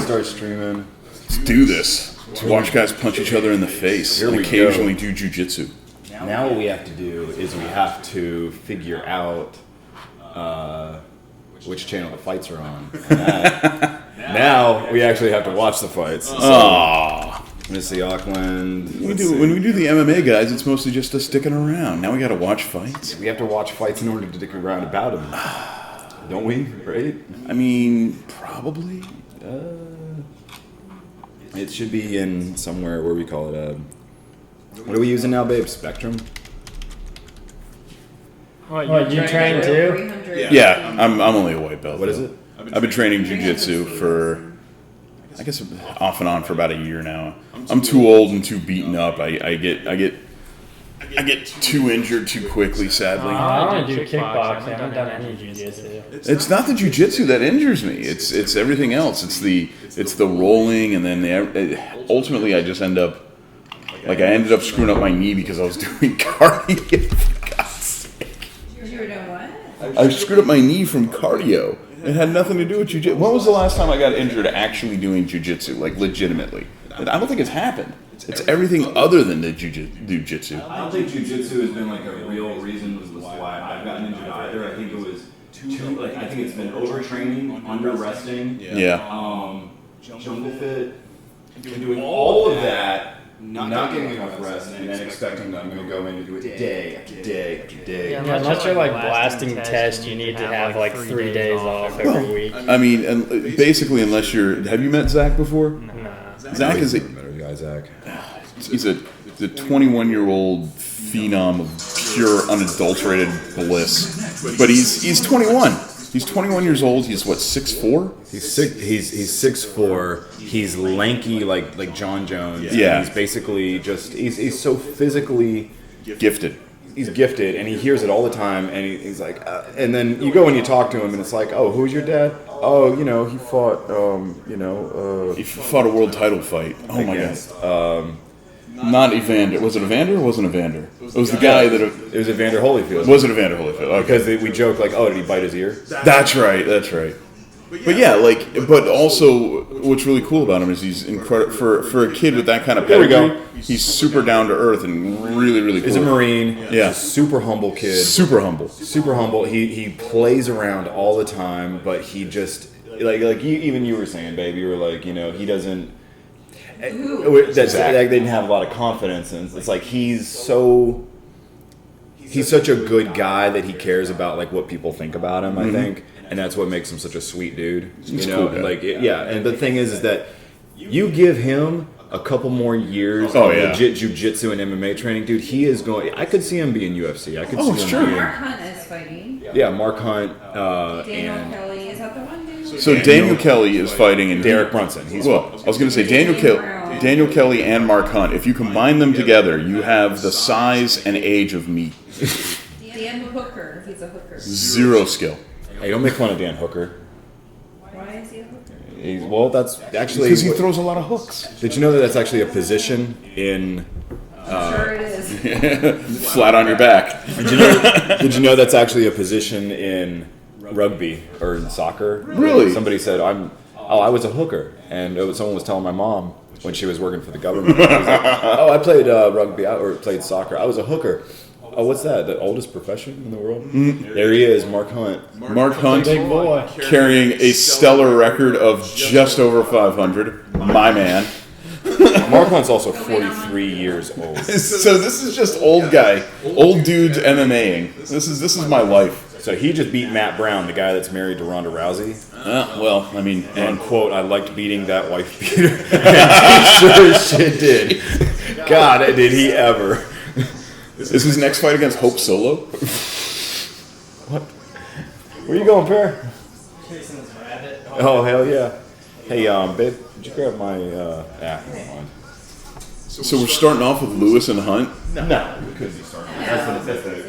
start streaming. Let's do this. Let's watch guys punch each other in the face and occasionally do jujitsu. Now what we have to do is we have to figure out which channel the fights are on. Now we actually have to watch the fights. UFC Auckland. When we do the MMA guys, it's mostly just us sticking around. Now we got to watch fights. We have to watch fights in order to stick around about them. Don't we? Right? I mean, probably. It should be in somewhere where we call it what are we using now, babe? Spectrum? What, you train too? Yeah, I'm only a white belt. What is it? I've been training jiu-jitsu for, I guess, off and on for about a year now. I'm too old and too beaten up. I get too injured too quickly, sadly. I want to do kickboxing. I haven't done any jiu-jitsu. It's not the jiu-jitsu that injures me. It's everything else. It's the rolling, and then ultimately I just end up I ended up screwing up my knee because I was doing cardio. For God's sake. You were doing what? I screwed up my knee from cardio. It had nothing to do with jiu-jitsu. When was the last time I got injured actually doing jiu-jitsu, like legitimately? I don't think it's happened. It's everything other than the jiu-jitsu. I don't think jiu-jitsu has been like a real reason as to why I've gotten injured either. I think it was I think it's been overtraining, under resting, jungle fit, and doing all of that, not getting enough rest, and then expecting that I'm going to go in and do it day after day after day. Yeah, unless you're like blasting test, you need to have like 3 days off every week. I mean, basically, unless have you met Zach before? Nah. Zach is Zach. He's a 21-year-old phenom of pure unadulterated bliss, but he's 21. He's 21 years old. He's what, 6'4"? He's 6'4". He's lanky like John Jones. Yeah. He's basically just he's so physically Gifted. He's gifted, and he hears it all the time. And he's like, and then you go and you talk to him, and it's like, oh, who's your dad? Oh, he fought, He fought a world title fight. Oh my God. Not Evander. Was it Evander or wasn't Evander? It was the guy that... It was Evander Holyfield. Was it Evander Holyfield? Okay. Because we joked like, oh, did he bite his ear? That's right. But yeah, but also, what's really cool about him is he's incredible for a kid with that kind of pedigree. He's super down to earth and really, really cool. He's a Marine. Yeah. He's a super humble kid. Super humble. Super humble. He plays around all the time, but he just even you were saying, babe, you were like, he doesn't. They didn't have a lot of confidence, and it's like he's such a good guy that he cares about like what people think about him. I think. And that's what makes him such a sweet dude, cool guy. And the thing is that you give him a couple more years of legit jiu-jitsu and MMA training, dude. He is going. I could see him being UFC. I could see him being. Mark Hunt is fighting. Yeah, Mark Hunt. Daniel Kelly, is that the one? Dude? So Daniel Kelly is fighting, and Derek Brunson. I was going to say Daniel Kelly and Mark Hunt. If you combine them together, you have the size and age of me. Dan Hooker. He's a hooker. Zero skill. Hey, don't make fun of Dan Hooker. Why is he a hooker? That's actually Because he throws a lot of hooks. Did you know that that's actually a position in? Sure it is. Flat on your back. Did you know that's actually a position in rugby or in soccer? Really? Somebody said I was a hooker, and someone was telling my mom when she was working for the government. She was like, I played rugby or played soccer. I was a hooker. Oh, what's that? The oldest profession in the world? Mm-hmm. There he is, Mark Hunt. Mark Hunt, big boy, carrying a stellar record of just over 500. My man. Mark Hunt's also 43 years old. So this is just old dudes MMAing. This is my life. So he just beat Matt Brown, the guy that's married to Ronda Rousey. And quote, I liked beating that wife beater. And he sure as shit did. God, did he ever. Is his next fight against Hope Solo? What? Where you going, Pear? Chasing this rabbit. Oh, hell yeah. Hey, babe, did you grab my, never mind. So we're starting off with Lewis and Hunt? No. We couldn't be starting.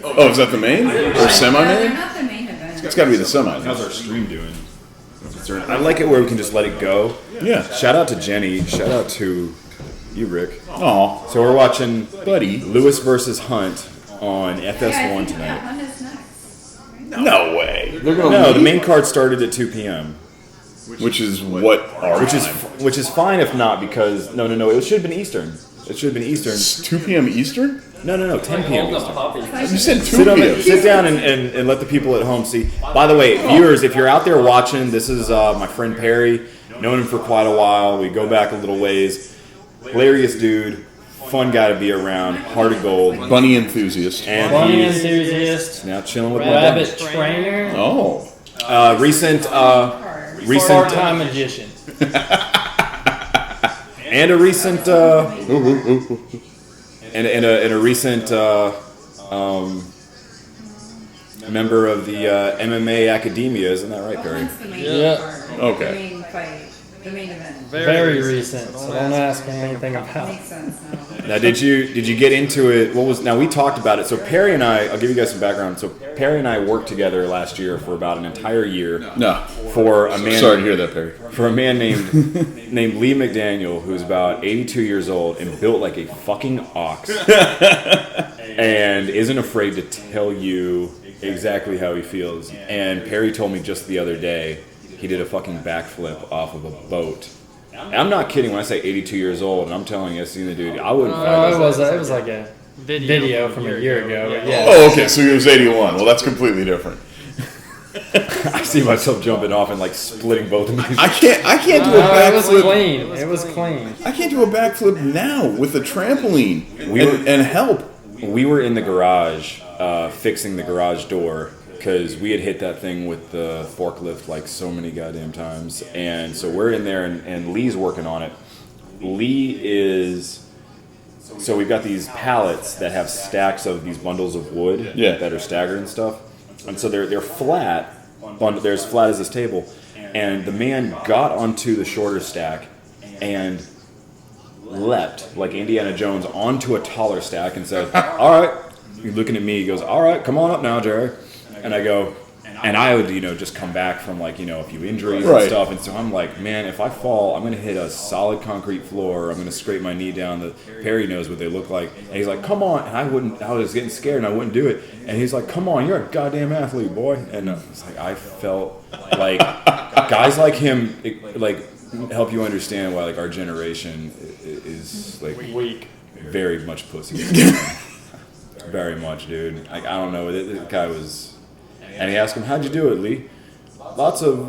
Oh, is that the main? Or semi-main? They're not the main event. It's got to be the semi. How's our stream doing? I like it where we can just let it go. Yeah. Shout out to Jenny. Shout out to you, Rick. Aw. So we're watching Buddy. Lewis versus Hunt on FS1 tonight. Hunt is next. No way. No, the main card started at 2 p.m. which is what our which time. is fine if not, because no, it should have been Eastern. It should have been Eastern. It's 2 p.m. Eastern? No, 10 p.m. Eastern. You said 2 p.m. Sit down and let the people at home see. By the way, viewers, if you're out there watching, this is my friend Perry. Known him for quite a while. We go back a little ways. Hilarious dude. Fun guy to be around. Heart of gold. Bunny enthusiast. And Bunny he's enthusiast. now chilling with Rabbit trainer. Oh. recent Part-time magician. and a recent and a recent member of the MMA Academia, isn't that right, Perry? That's the main Yeah. part. Okay. The main fight. The main event. Very recent. So don't ask me anything about it. Makes sense now. Now, did you get into it? Now we talked about it. So Perry and I, I'll give you guys some background. So Perry and I worked together last year for about an entire year. No. For a man. Sorry to hear that, Perry. For a man named Lee McDaniel, who's about 82 years old and built like a fucking ox, and isn't afraid to tell you exactly how he feels. And Perry told me just the other day he did a fucking backflip off of a boat. I'm not kidding when I say 82 years old, and I'm telling you, I've seen the dude. I wouldn't. Oh, it was like a video from a year ago. But yeah. Oh, okay, so he was 81. Well, that's completely different. I see myself jumping off and like splitting both of me. I can't do a It was backflip. clean. It was clean. I can't do a backflip now with a trampoline and help. We were in the garage fixing the garage door because we had hit that thing with the forklift like so many goddamn times. And so we're in there and Lee's working on it. Lee is... So we've got these pallets that have stacks of these bundles of wood that are staggered and stuff. And so they're flat. They're as flat as this table. And the man got onto the shorter stack and leapt like Indiana Jones onto a taller stack and said, "All right." He's looking at me. He goes, "All right, come on up now, Jerry." And I go, and I would, just come back from like, a few injuries and stuff. And so I'm like, man, if I fall, I'm going to hit a solid concrete floor. I'm going to scrape my knee down. Perry knows what they look like. And he's like, "Come on." And I was getting scared and I wouldn't do it. And he's like, "Come on, you're a goddamn athlete, boy." And it's like, I felt like guys like him, help you understand why like our generation is like Weak. very much pussy. Very much, dude. Like, I don't know. The guy was, and he asked him, "How'd you do it, Lee?" "Lots of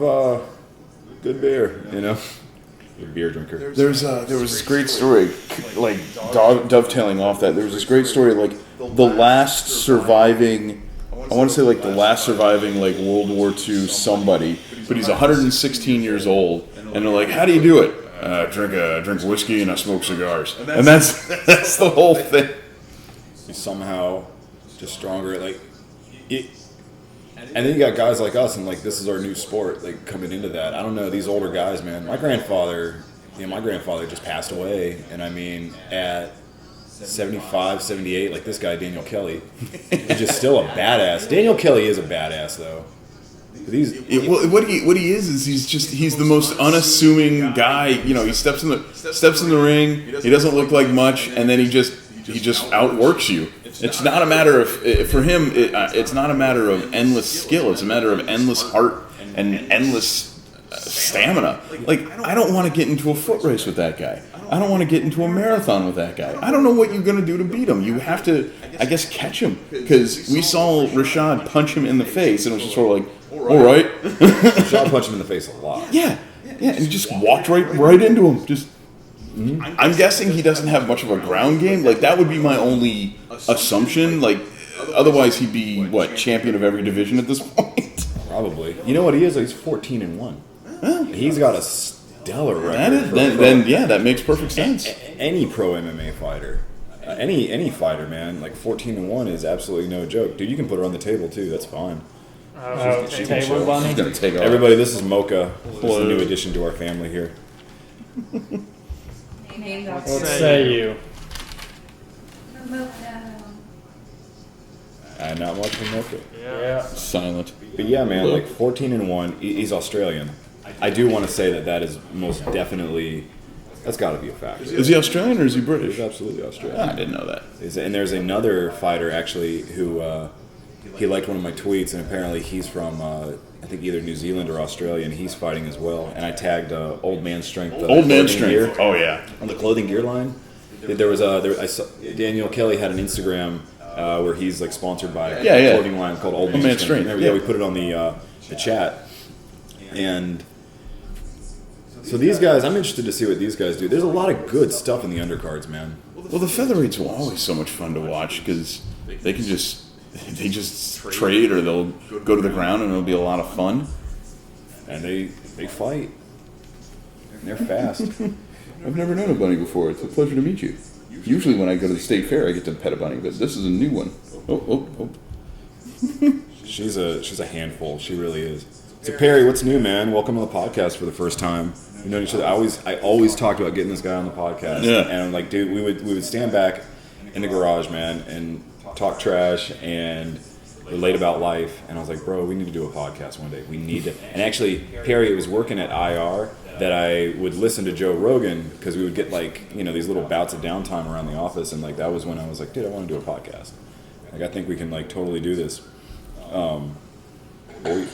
good beer, Good beer drinker. There was this great story, like dovetailing off that. There was this great story, like the last surviving. I want to say like the last surviving like World War II somebody, but he's 116 years old, and they're like, "How do you do it?" Drink whiskey and I smoke cigars, and that's the whole thing. He's somehow just stronger. And then you got guys like us, and like this is our new sport. Like coming into that, I don't know, these older guys, man. My grandfather just passed away, and I mean at 75, 78, like this guy Daniel Kelly, is just still a badass. Daniel Kelly is a badass though. What he is he's the most unassuming guy. He steps in the ring. He doesn't look like much, and then he just outworks you. It's not a matter of for him. It's not a matter of endless skill. It's a matter of endless heart and endless stamina. Like I don't want to get into a foot race with that guy. I don't want to get into a marathon with that guy. I don't know what you're going to do to beat him. You have to, I guess, catch him. Because we saw Rashad punch him in the face, and it was just sort of like, all right. Rashad punched him in the face a lot. Yeah, and he just walked right into him. Just. I'm guessing he doesn't have much of a ground game. Like that would be my only assumption. Like otherwise he'd be champion of every division at this point. Probably. You know what he is? He's 14-1. Well, he's got a stellar record. That makes perfect sense. Any pro MMA fighter, any fighter, man, like 14-1 is absolutely no joke. Dude, you can put her on the table too. That's fine. She can table bunny. She's gonna take off. Everybody, this is Mocha. This is a new addition to our family here. What say you? Not much of Mocha. Yeah. Silent. But yeah, man, like 14-1. He's Australian. I do want to say that is most definitely. That's got to be a fact. Is he Australian or is he British? He's absolutely Australian. I didn't know that. And there's another fighter actually who he liked one of my tweets, and apparently he's from I think either New Zealand or Australia, and he's fighting as well. And I tagged Old Man Strength. Old Man Strength. Gear, Oh yeah. on the clothing gear line. I saw Daniel Kelly had an Instagram where he's like sponsored by a clothing line called Old Man Strength. Yeah, we put it on the chat. And so these guys, I'm interested to see what these guys do. There's a lot of good stuff in the undercards, man. Well, the featherweights were always so much fun to watch because they just trade or they'll go to the ground and it'll be a lot of fun. And they fight. And they're fast. I've never known a bunny before. It's a pleasure to meet you. Usually when I go to the state fair, I get to pet a bunny, but this is a new one. Oh. She's a handful. She really is. So Perry, what's new, man? Welcome to the podcast for the first time. We've known each other. I always talked about getting this guy on the podcast. Yeah. And I'm like, dude, we would stand back in the garage, man, and talk trash and relate about life. And I was like, bro, we need to do a podcast one day. We need to. And actually, Perry was working at IR that I would listen to Joe Rogan because we would get like, these little bouts of downtime around the office. And like, that was when I was like, dude, I want to do a podcast. Like, I think we can like totally do this. What do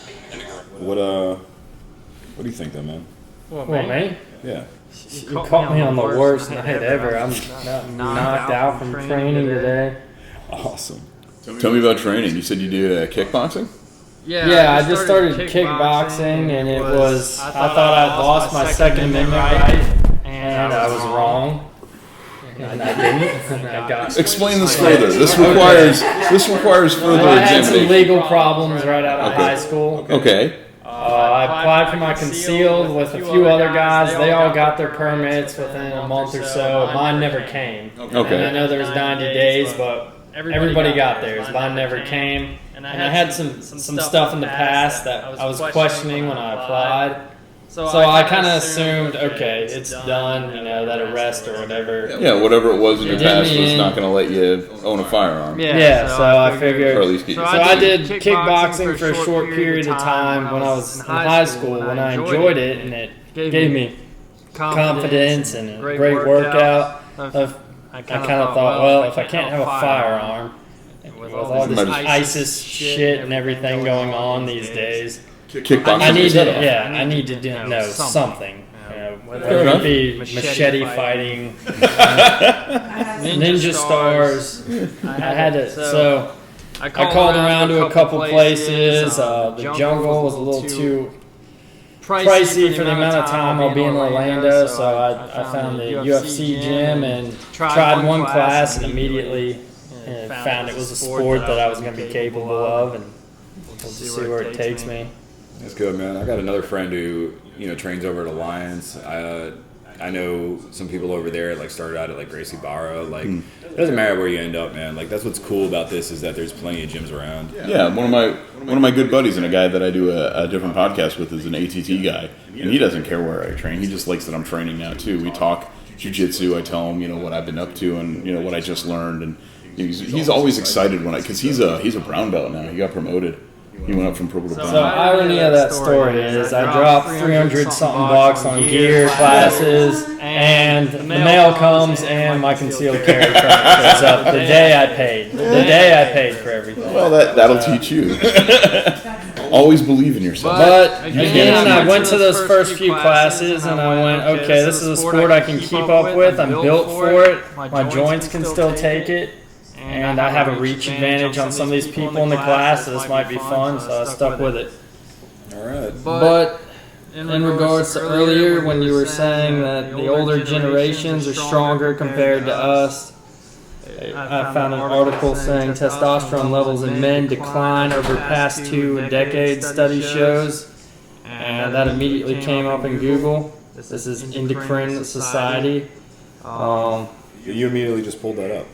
you think, though, man? Well, me? Yeah. You caught me on the worst night ever. I'm knocked out from training today. Awesome. Tell me about training. You said you do kickboxing? Yeah, I just started kickboxing, and it was, I thought I'd lost my Second Amendment right, and I was wrong. And I didn't. And I got Explain this further. This requires further I had some examination. legal problems right out of high school. Okay. I applied for my concealed with a few other guys. They all got their permits within a month or so. Mine never came. Okay. And I know there was 90 days, but everybody got theirs. Mine never came. And I had some stuff in the past that I was questioning when I applied. So I kind of assumed, okay, it's done, that arrest or whatever. Yeah, whatever it was in your It did past me was in. not going to let you own a firearm. Yeah, so I figured. Or at least get So you I did kickboxing for a short period of time when I was in high school, when I enjoyed it, and it gave me confidence and a great workout. I kind of thought, well, if I can't have a firearm, with all this ISIS shit and everything going on these days, Kickboxing. I need to know something. Whether it be machete fighting, ninja stars. I had to. So I called around to a couple places. The jungle was a little too pricey for the amount of time I'll be in Orlando. So I found the UFC gym and tried one class and immediately found it was a sport that I was going to be capable of, and we'll just see where it takes me. That's good, man. I got another friend who, trains over at Alliance. I know some people over there, like, started out at, like, Gracie Barra. Like, it doesn't matter where you end up, man. Like, that's what's cool about this is that there's plenty of gyms around. Yeah, one of my good buddies and a guy that I do a different podcast with is an ATT guy, and he doesn't care where I train. He just likes that I'm training now, too. We talk jiu-jitsu. I tell him, what I've been up to and, what I just learned. And he's always excited because he's a brown belt now. He got promoted. He went up from purple to brown. So irony of that story is I dropped 300 something bucks on gear classes, and the mail comes and my concealed carry permit shows up the day I paid. The day I paid for everything. Well, that'll teach you. Always believe in yourself. But again, I went to those first few classes and I went, okay, this is a sport I can keep up with. I'm built for it. My joints can still take it. And I have a reach advantage on some of these people in the class, so this might be fun, so I stuck with it. All right. But in regards to earlier, when you were saying that the older generations are stronger compared to us, I found an article saying testosterone levels in men decline over past 2 decades, study shows, and that immediately came up in Google. This is Endocrine Society. You immediately just pulled that up.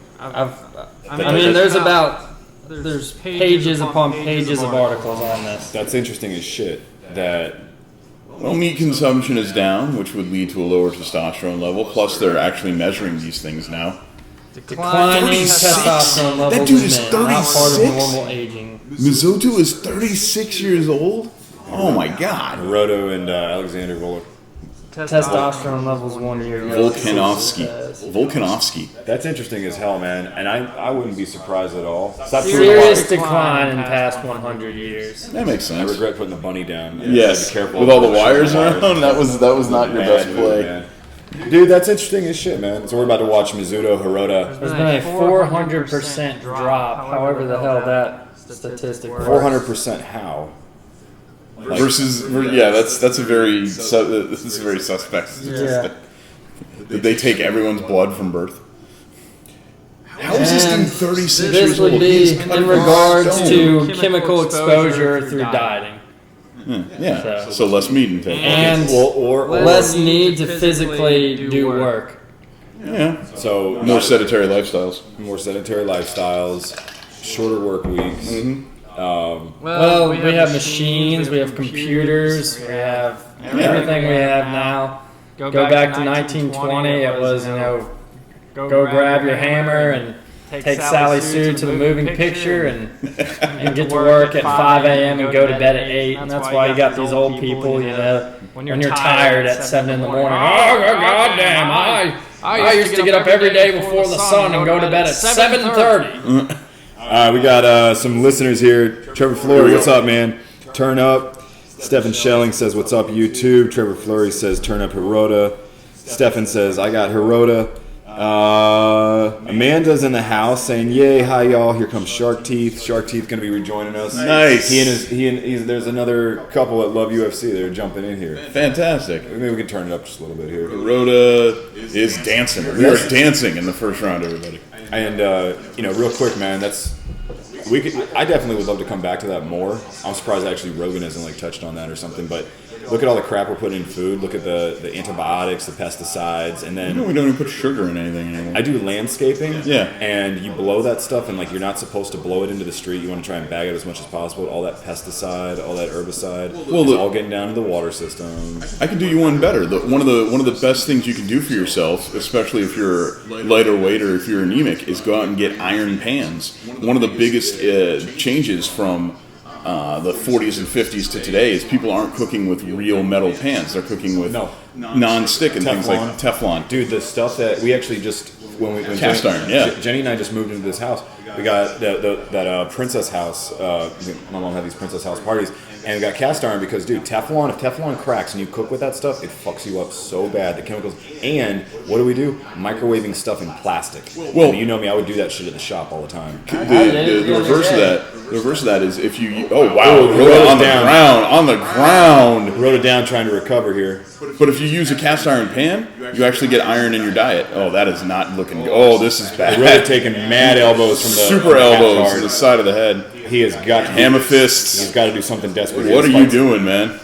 There's pages upon pages of articles on this. That's interesting as shit. That Well, meat consumption is down, which would lead to a lower testosterone level. Plus, they're actually measuring these things now. Declining testosterone levels That dude is in men, not part of 36? normal aging. Mizzouto is 36 years old? Oh my god. Roto and Alexander Volk. Testosterone levels 1 year. Volkanovski. That's interesting as hell, man. And I wouldn't be surprised at all. Serious decline in past 100 years. That makes sense. I regret putting the bunny down. Yes, be careful with all the wires around. That was not your best play. Man. Dude, that's interesting as shit, man. So we're about to watch Mizuto Hirota. There's been a 400% drop, however the hell that statistic works. 400% how? Like, versus, that's a very suspect statistic. Did they take everyone's blood from birth? How is this dude 36 years This old? would be in regards to chemical exposure through dieting. Yeah, so less meat intake. And or less need to physically do work. Yeah. So more sedentary lifestyles. Shorter work weeks. Mm-hmm. Well, we have machines, we have computers, we have everything we have now. Go back to 1920, it was, go grab your hammer and take Sally Sue to the moving picture and get to work at 5 a.m. and go to bed at 8. And that's why you got these old people, when you're tired at 7 in the morning. Oh, goddamn, I used to get up every day before the sun and go to bed at 7:30. We got some listeners here. Trevor Flory, what's up, man? Turn up. Stephen Schelling says, what's up, YouTube? Trevor Flory says, turn up Hirota. Stefan says, I got Hirota. Amanda's in the house saying, yay, hi, y'all. Here comes Shark Teeth. Shark Teeth going to be rejoining us. Nice. There's another couple that love UFC. They're jumping in here. Fantastic. Maybe we can turn it up just a little bit here. Hirota is dancing. We are dancing in the first round, everybody. And, real quick, man, I definitely would love to come back to that more. I'm surprised actually Rogan hasn't touched on that or something, but look at all the crap we're putting in food. Look at the antibiotics, the pesticides, and then we don't even put sugar in anything anymore. I do landscaping, yeah, and you blow that stuff, and you're not supposed to blow it into the street. You want to try and bag it as much as possible. All that pesticide, all that herbicide, it's all getting down to the water system. I can do you one better. One of the best things you can do for yourself, especially if you're lighter weight or if you're anemic, is go out and get iron pans. One of the biggest changes from the 40s and 50s to today is people aren't cooking with real metal pans. They're cooking with non-stick and things like Teflon. Dude, the stuff that we actually when cast iron, Jenny and I just moved into this house. We got that princess house. My mom had these princess house parties, and we got cast iron because, dude, Teflon. If Teflon cracks and you cook with that stuff, it fucks you up so bad. The chemicals. And what do? Microwaving stuff in plastic. Well, you know me, I would do that shit at the shop all the time. The reverse of that is if you wrote on the ground, wrote it down trying to recover here. But if you use a cast iron pan, you actually get iron in your diet. Oh, that is not looking good. Oh, this is bad. Really taking mad elbows from the super elbows to the side of the head. He has got amethysts. He's got to do something desperate. What are you doing, man?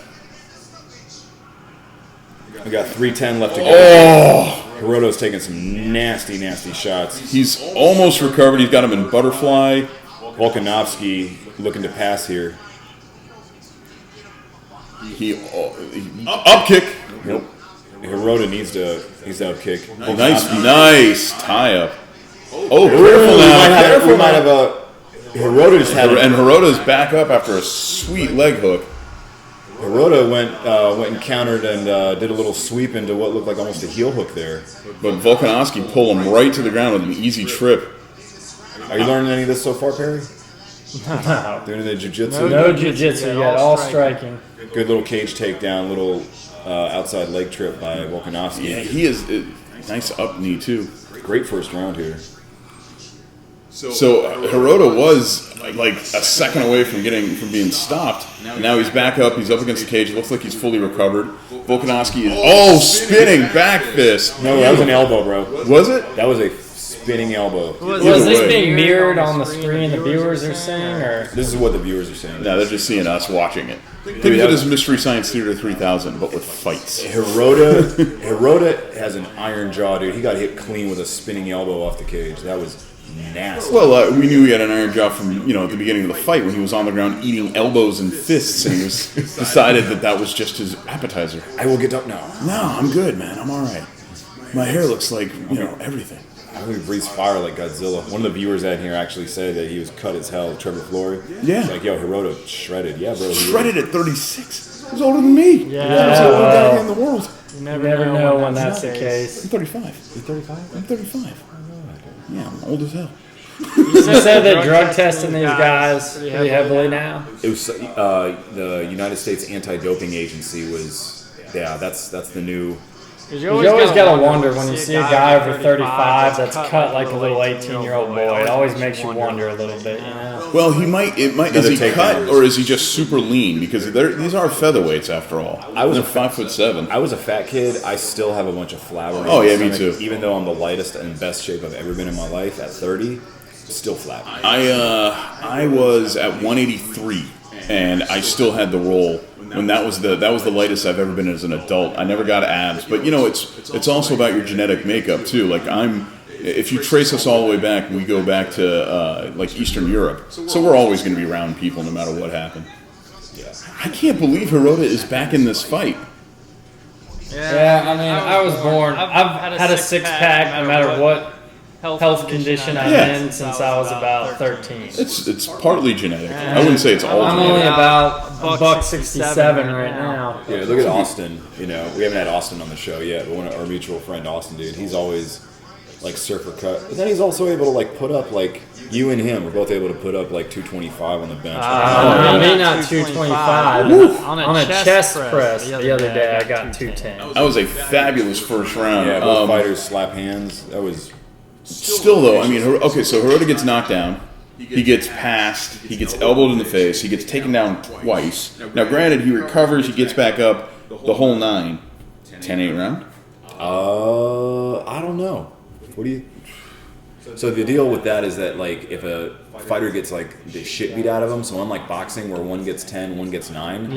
We got 3:10 left to go. Oh, Hiroto's taking some nasty, nasty shots. He's almost recovered. He's got him in butterfly. Volkanovski looking to pass here. He up kick. Nope. Hirota needs to up kick. Nice tie up. Oh, careful now. We might have a Hirota just had and Hirota's back up after a sweet leg hook. Hirota went and countered and did a little sweep into what looked like almost a heel hook there. But Volkanovski pulled him right to the ground with an easy trip. Are you learning any of this so far, Perry? No. Doing the jiu-jitsu? No jiu-jitsu yet, all striking. Good little cage takedown, little outside leg trip by Volkanovski. Yeah, he is nice up knee too. Great first round here. So Hirota was like a second away from being stopped. And now he's back up. He's up against the cage. Looks like he's fully recovered. Volkanovski is spinning back fist. No, that was an elbow, bro. Was it? That was a spinning elbow. Was this being mirrored on the screen the viewers are saying, or this is what the viewers are saying? No, they're just seeing us watching it. Think of it as Mystery Science Theater 3000, but with fights. Hirota has an iron jaw, dude. He got hit clean with a spinning elbow off the cage. That was nasty. Well, we knew he had an iron jaw from at the beginning of the fight when he was on the ground eating elbows and fists, and he was decided that was just his appetizer. I will get up now. No, I'm good, man. I'm all right. My hair looks like everything. I think he breathes fire like Godzilla. One of the viewers out here actually said that he was cut as hell, Trevor Flory. Yeah. He's like, yo, Hirota shredded. Yeah, bro. Shredded at 36. He's older than me. Yeah, He's the oldest well, guy in the world. You never know when that's the case. I'm 35. You're 35? I'm 35. Yeah, I'm old as hell. You said they're drug testing these guys pretty heavily now. It was the United States Anti-Doping Agency was, that's the new. You always gotta wonder when you see a guy over 35 that's cut like a little 18-year-old boy. It always makes you wonder a little bit, you know? Well, is he cut or is he just super lean? Because these are featherweights after all. They're 5'7". I was a fat kid. I still have a bunch of flour. Oh yeah, me too. Even though I'm the lightest and best shape I've ever been in my life at 30, still flat. I was at 183, and I still had the roll. When that was the lightest I've ever been as an adult. I never got abs, but you know it's also about your genetic makeup too. Like if you trace us all the way back, we go back to like Eastern Europe, so we're always going to be round people no matter what happened. Yeah. I can't believe Hirota is back in this fight. Yeah, I mean, I was born. I've had a six-pack no matter what health condition I'm in since I was about 13. It's partly genetic. I wouldn't say it's all I'm genetic. only about $167 right now. Yeah, look at Austin. You know, we haven't had Austin on the show yet, but our mutual friend Austin, dude, he's always like surfer cut. But then he's also able to like put up like you and him are both able to put up like 225 on the bench. I mean, not 225. On a chest press the other day, I got 210. That was a fabulous first round. Yeah, both fighters slap hands. That was. Still though, I mean, okay, so Hirota gets knocked down, he gets passed, he gets elbowed in the face, he gets taken down twice. Now granted, he recovers, he gets back up, the whole 9. 10-8 round? I don't know. What do you... So the deal with that is that like if a fighter gets like the shit beat out of him, so unlike boxing where one gets 10, one gets 9,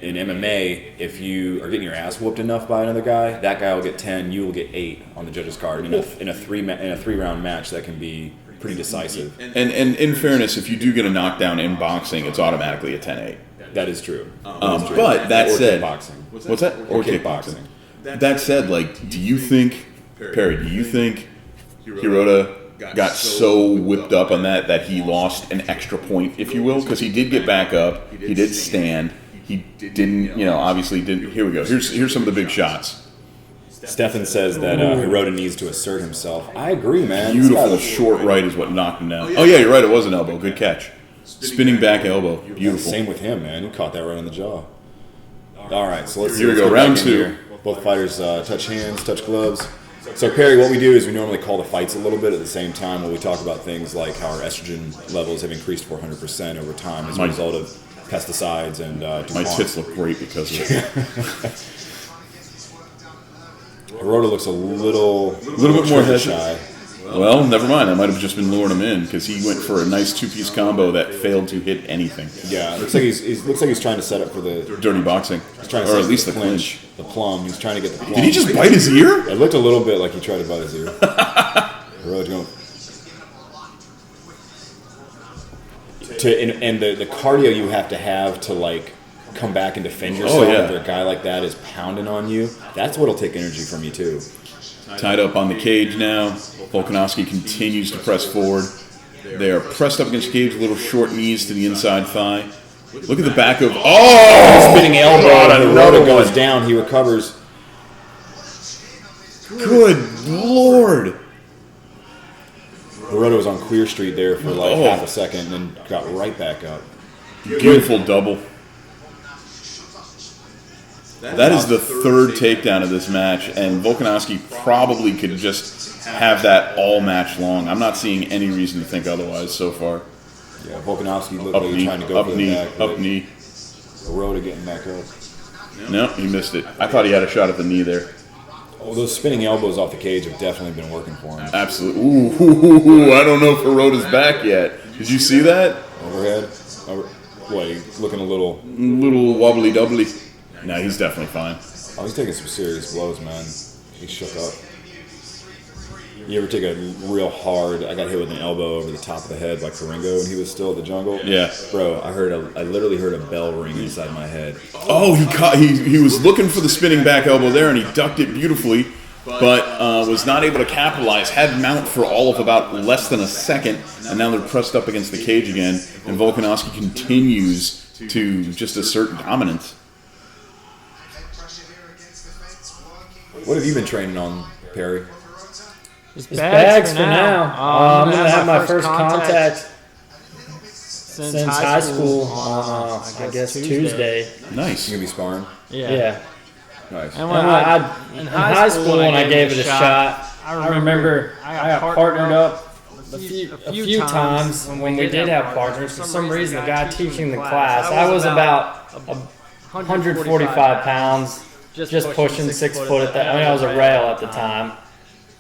in MMA, if you are getting your ass whooped enough by another guy, that guy will get 10, you will get 8 on the judges' card in a three-round match that can be pretty decisive. And in fairness, if you do get a knockdown in boxing, it's automatically a 10-8. That is true. But that said, kickboxing. What's that? Or kickboxing. That said, like, do you think Hirota got so whipped up on that he lost an extra point, if you will? Because he did get back up, he did stand. He didn't, obviously didn't. Here we go. Here's some of the big shots. Stefan says that Hirota needs to assert himself. I agree, man. Beautiful short right is what knocked him down. Oh, yeah, you're right. It was an elbow. Good catch. Spinning back elbow. Beautiful. Same with him, man. He caught that right on the jaw. All right, so let's Here we go. Round 2. Here. Both fighters touch hands, touch gloves. So, Perry, what we do is we normally call the fights a little bit at the same time when we talk about things like how our estrogen levels have increased 400% over time as a result of pesticides and my tits look great because of it. Hirota looks a little bit more shy. Well, never mind. I might have just been luring him in because he went for a nice 2-piece combo that failed to hit anything. Yeah, looks like he's trying to set up for the dirty boxing, he's trying to or at least the clinch. The plum. He's trying to get the plum. Did he just bite his ear? It looked a little bit like he tried to bite his ear. Hirota's going. And the cardio you have to like come back and defend yourself after a guy like that is pounding on you, that's what'll take energy from you too. Tied up on the cage now. Volkanovski continues to press forward. They are pressed up against the cage, little short knees to the inside thigh. Look at the back of spinning elbow. Hirota goes down, he recovers. Good Lord. Hirota was on Queer Street there for like half a second and then got right back up. Beautiful double. That is the third takedown of this match, and Volkanovski probably could just have that all match long. I'm not seeing any reason to think otherwise so far. Yeah, Volkanovski looked like he was trying to go for the back. Up knee. Hirota getting back up. No, he missed it. I thought he had a shot at the knee there. Oh, those spinning elbows off the cage have definitely been working for him. Absolutely. Ooh, I don't know if Hirota's back yet. Did you see that? Overhead? He's looking a little wobbly doubly. No, he's definitely fine. Oh, he's taking some serious blows, man. He's shook up. You ever take a real hard... I got hit with an elbow over the top of the head like Faringo when he was still at the jungle? Yeah. Bro, I literally heard a bell ring inside my head. Oh, he was looking for the spinning back elbow there, and he ducked it beautifully, but was not able to capitalize. Had mount for all of about less than a second, and now they're pressed up against the cage again, and Volkanovski continues to just assert dominance. What have you been training on, Perry? Just bags for now. I'm going to have my first contact since high school on, I guess, Tuesday. Nice. You going to be sparring? Yeah. Nice. And in high school, when I gave it a shot, I remember I got partnered up a few times when we did have partners. For some reason, the guy teaching the class, I was about 145 pounds, just pushing 6 foot at that. I mean, I was a rail at the time.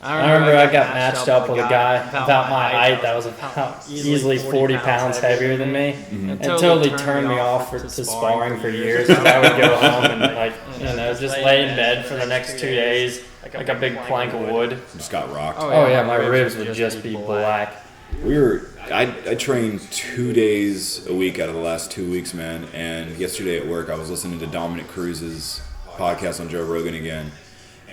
I remember I got matched up with a guy about my height that was about easily 40 pounds heavier than me. Mm-hmm. It totally turned me off to sparring for years. Because I would go home and just lay in bed for the next 2 days like a big plank of wood. Just got rocked. Oh yeah, my ribs would just be black. I trained 2 days a week out of the last 2 weeks, man. And yesterday at work, I was listening to Dominic Cruz's podcast on Joe Rogan again,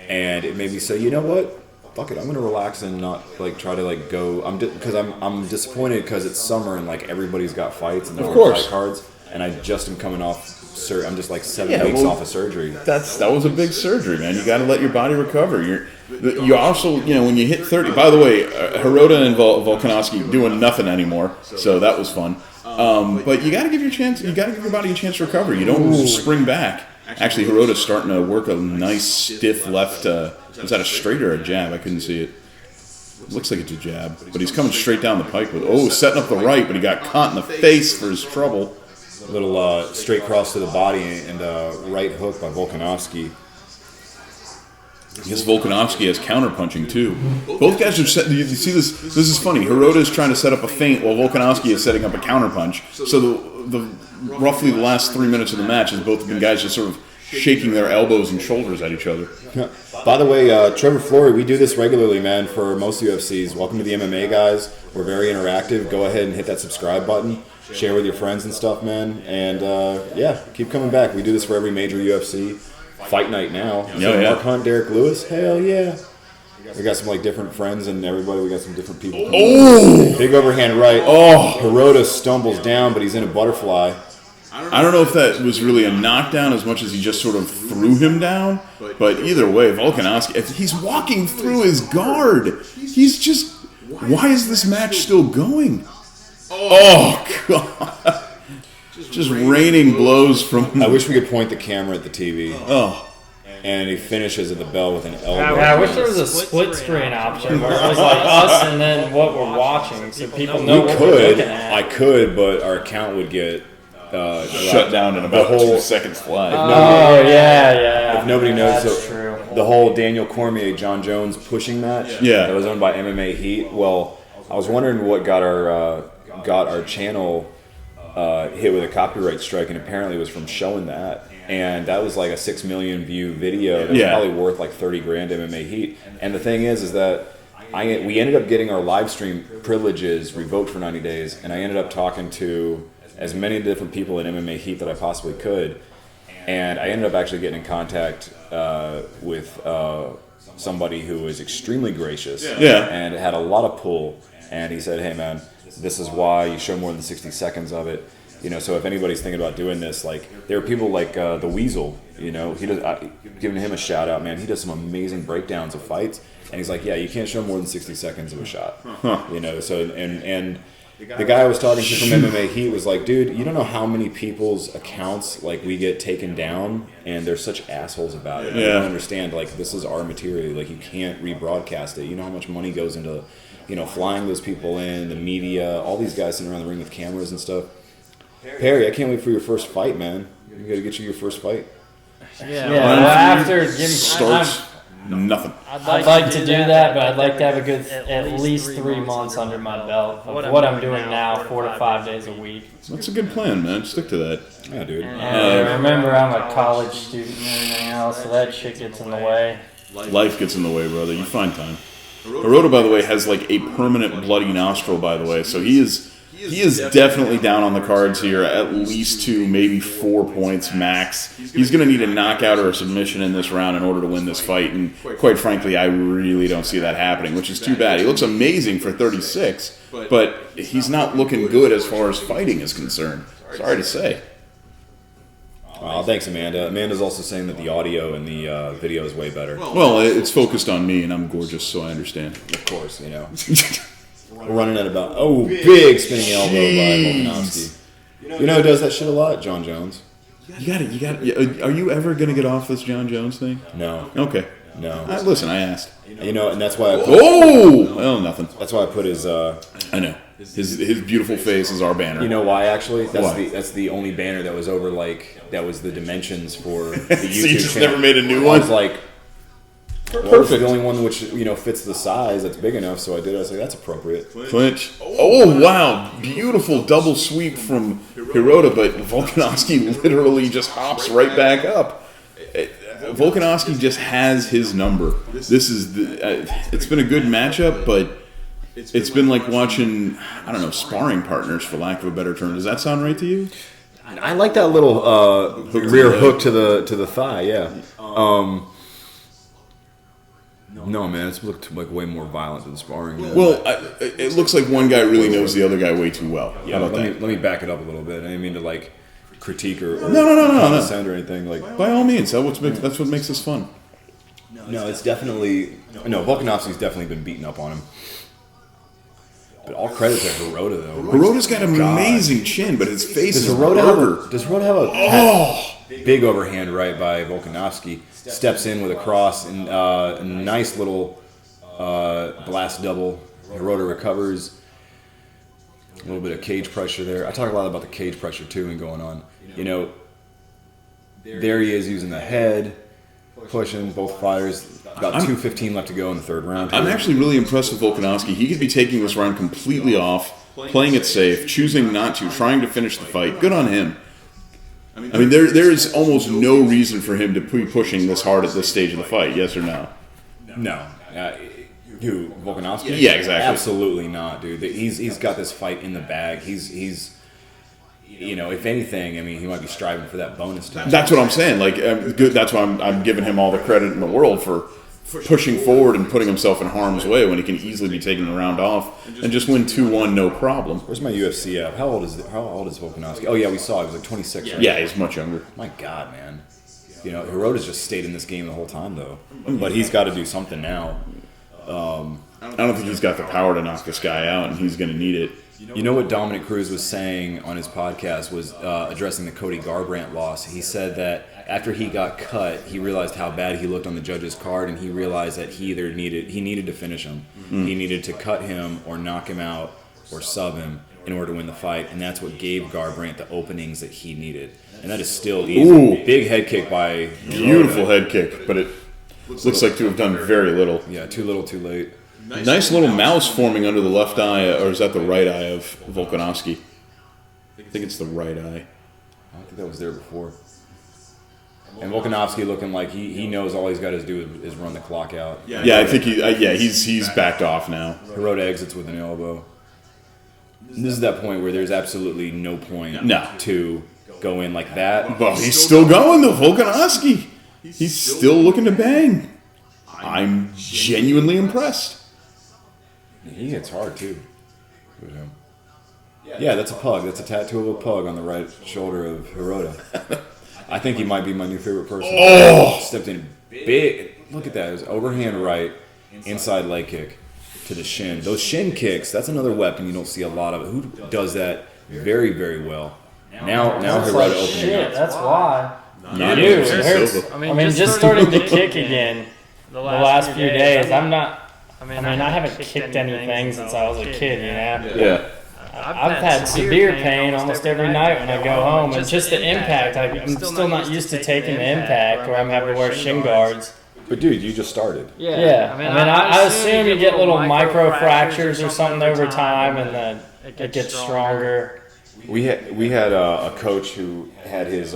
and it made me say, you know what? Fuck it, I'm gonna relax and not try to go. Because I'm disappointed because it's summer and everybody's got fights and they're fight cards, and I just am coming off. I'm just 7 weeks off of surgery. That was a big surgery, man. You got to let your body recover. You also, when you hit 30. By the way, Hirota and Volkanovski doing nothing anymore, so that was fun. But you got to give your body a chance to recover. You don't spring back. Actually, Hirota's starting to work a nice stiff left. Was that a straight or a jab? I couldn't see it. Looks like it's a jab, but he's coming straight down the pike with setting up the right, but he got caught in the face for his trouble. Little straight cross to the body and right hook by Volkanovski. I guess Volkanovski has counterpunching too. Both guys are set. You see this? This is funny. Hirota is trying to set up a feint while Volkanovski is setting up a counterpunch. So the roughly the last 3 minutes of the match has both been guys just sort of shaking their elbows and shoulders at each other. By the way, Trevor Flory, we do this regularly, man, for most UFCs. Welcome to the MMA Guys. We're very interactive. Go ahead and hit that subscribe button. Share with your friends and stuff, man. And, keep coming back. We do this for every major UFC. Fight night now. Mark Hunt, Derek Lewis. Hell yeah. We got some different friends and everybody. We got some different people. Big overhand right. Hirota stumbles down, but he's in a butterfly. I don't know if that was really a knockdown as much as he just sort of threw him down. But either way, Volkanovski, if he's walking through his guard. He's just... Why is this match still going? Oh, God. Just raining blows from... I wish we could point the camera at the TV. Oh. And he finishes at the bell with an elbow. Yeah, I wish there was a split screen option where it was us and then what we're watching, so people know what we're looking at. I could, but our account would get shut down in about 2 seconds flat. If nobody knows, the whole Daniel Cormier, John Jones pushing match that was owned by MMA Heat. Well, I was wondering what got our channel hit with a copyright strike, and apparently it was from showing that. And that was a 6 million view video that was probably worth $30 grand MMA Heat. And the thing is that we ended up getting our live stream privileges revoked for 90 days, and I ended up talking to as many different people in MMA Heat that I possibly could. And I ended up actually getting in contact with somebody who was extremely gracious and had a lot of pull. And he said, hey, man, this is why you show more than 60 seconds of it. So if anybody's thinking about doing this, there are people like the Weasel, he does, giving him a shout out, man. He does some amazing breakdowns of fights. And he's like, yeah, you can't show more than 60 seconds of a shot. So, and the guy I was talking to from MMA Heat was like, dude, you don't know how many people's accounts we get taken down, and they're such assholes about it. I don't understand. This is our material. You can't rebroadcast it. You know how much money goes into, flying those people in, the media, all these guys sitting around the ring with cameras and stuff. Perry, I can't wait for your first fight, man. You got to get you your first fight. After starts. Nothing. I'd like to do that, but I'd like to have a good at least 3 months under my belt of what I'm doing now, 4 to 5 days a week. That's a good plan, man. Stick to that. Yeah, dude. And remember, I'm a college student and everything else, so that shit gets in the way. Life gets in the way, brother. You find time. Hirota, by the way, has a permanent bloody nostril, by the way, so he is definitely down on the cards here, at least 2, maybe 4 points max. He's going to need a knockout or a submission in this round in order to win this fight, and quite frankly, I really don't see that happening, which is too bad. He looks amazing for 36, but he's not looking good as far as fighting is concerned. Sorry to say. Thanks, Amanda. Amanda's also saying that the audio and the video is way better. Well, it's focused on me, and I'm gorgeous, so I understand. Of course, you know. We're running at about big spinning elbow by Volkanovski. You know who does that shit a lot? John Jones. You got it. Are you ever gonna get off this John Jones thing? No. Okay. No. Listen, I asked. You know, and that's why I put. Well, nothing. That's why I put his. I know. His beautiful face is our banner. You know why? Actually, Why? That's the only banner that was over that was the dimensions for the YouTube So you just channel. never made a new I one? was like, well, it's the only one which fits the size that's big enough. So I did. I was like, that's appropriate. Clinch. Oh, wow. Beautiful double sweep from Hirota, but Volkanovski literally just hops right back up. Volkanovski just has his number. This is it's been a good matchup, but it's been like watching, I don't know, sparring partners, for lack of a better term. Does that sound right to you? I like that little rear hook to the thigh. Yeah. No, man, it's looked like way more violent than sparring. Well, it looks like one guy really knows the other guy way too well. Yeah, How about that? let me back it up a little bit. I didn't mean to like critique or No. condescend or anything. Like, By all means, that's what makes this fun. no, it's definitely Volkanovski's definitely been beaten up on him. But all credit to Hirota though. Hirota's got an amazing chin, but his face Does is Hirota burger. have a big overhand right by Volkanovski? Steps in with a cross and a nice little blast double. Hirota recovers. A little bit of cage pressure there. I talk a lot about the cage pressure too and going on. You know, there he is using the head, pushing both fighters. About 2:15 left to go in the third round. I'm actually really impressed with Volkanovski. He could be taking this round completely off, playing it safe, choosing not to, trying to finish the fight. Good on him. I mean, there is almost no reason for him to be pushing this hard at this stage of the fight. Yes or no? No. Who, Volkanovski? Yeah, exactly. Absolutely not, dude. He's got this fight in the bag. He's if anything, I mean, he might be striving for that bonus time. That's what I'm saying. Like, good. That's why I'm giving him all the credit in the world for pushing forward and putting himself in harm's way when he can easily be taking the round off and just win 2-1, no problem. Where's my UFC app? How old is Volkanovski? Oh yeah, we saw he was like 26. Right? Yeah, he's much younger. My God, man. Hirota's just stayed in this game the whole time though, but he's got to do something now. I don't think he's got the power to knock this guy out, and he's going to need it. You know what Dominic Cruz was saying on his podcast was addressing the Cody Garbrandt loss. He said that after he got cut, he realized how bad he looked on the judge's card, and he realized that he needed to finish him. He needed to cut him or knock him out or sub him in order to win the fight, and that's what gave Garbrandt the openings that he needed. And that is still easy. Ooh. Big head kick by Beautiful Hirota. head kick, but it looks like to have done very little. Yeah, too little, too late. Nice little mouse forming under the left eye, or is that the right eye of Volkanovski? I think it's the right eye. I don't think that was there before. And Volkanovski looking like he knows all he's got to do is run the clock out. Yeah, I think he's backed off now. Hirota exits with an elbow. This is that point where there's absolutely no point to go in like that. Well, he's still going though, Volkanovski. He's still looking to bang. I'm genuinely impressed. He hits hard too. Yeah, that's a pug. That's a tattoo of a pug on the right shoulder of Hirota. I think he might be my new favorite person. Oh! Stepped in big. Look at that. It was overhand right, inside leg kick to the shin. Those shin kicks, that's another weapon you don't see a lot of. Who does that very, very well? Now That's Hirota like opening shit. up. That's why. Not Dude, even it hurts. Silva. I mean, just starting to kick again the last few days. I haven't kicked anything since I was a kid, you know? Yeah. I've had severe pain almost every night when I go home, and just the impact. I'm still not used to taking the impact where I'm having to wear shin guards. But dude, you just started. Yeah. I assume you get little micro fractures or something over time, and then it gets stronger. We had a coach who had his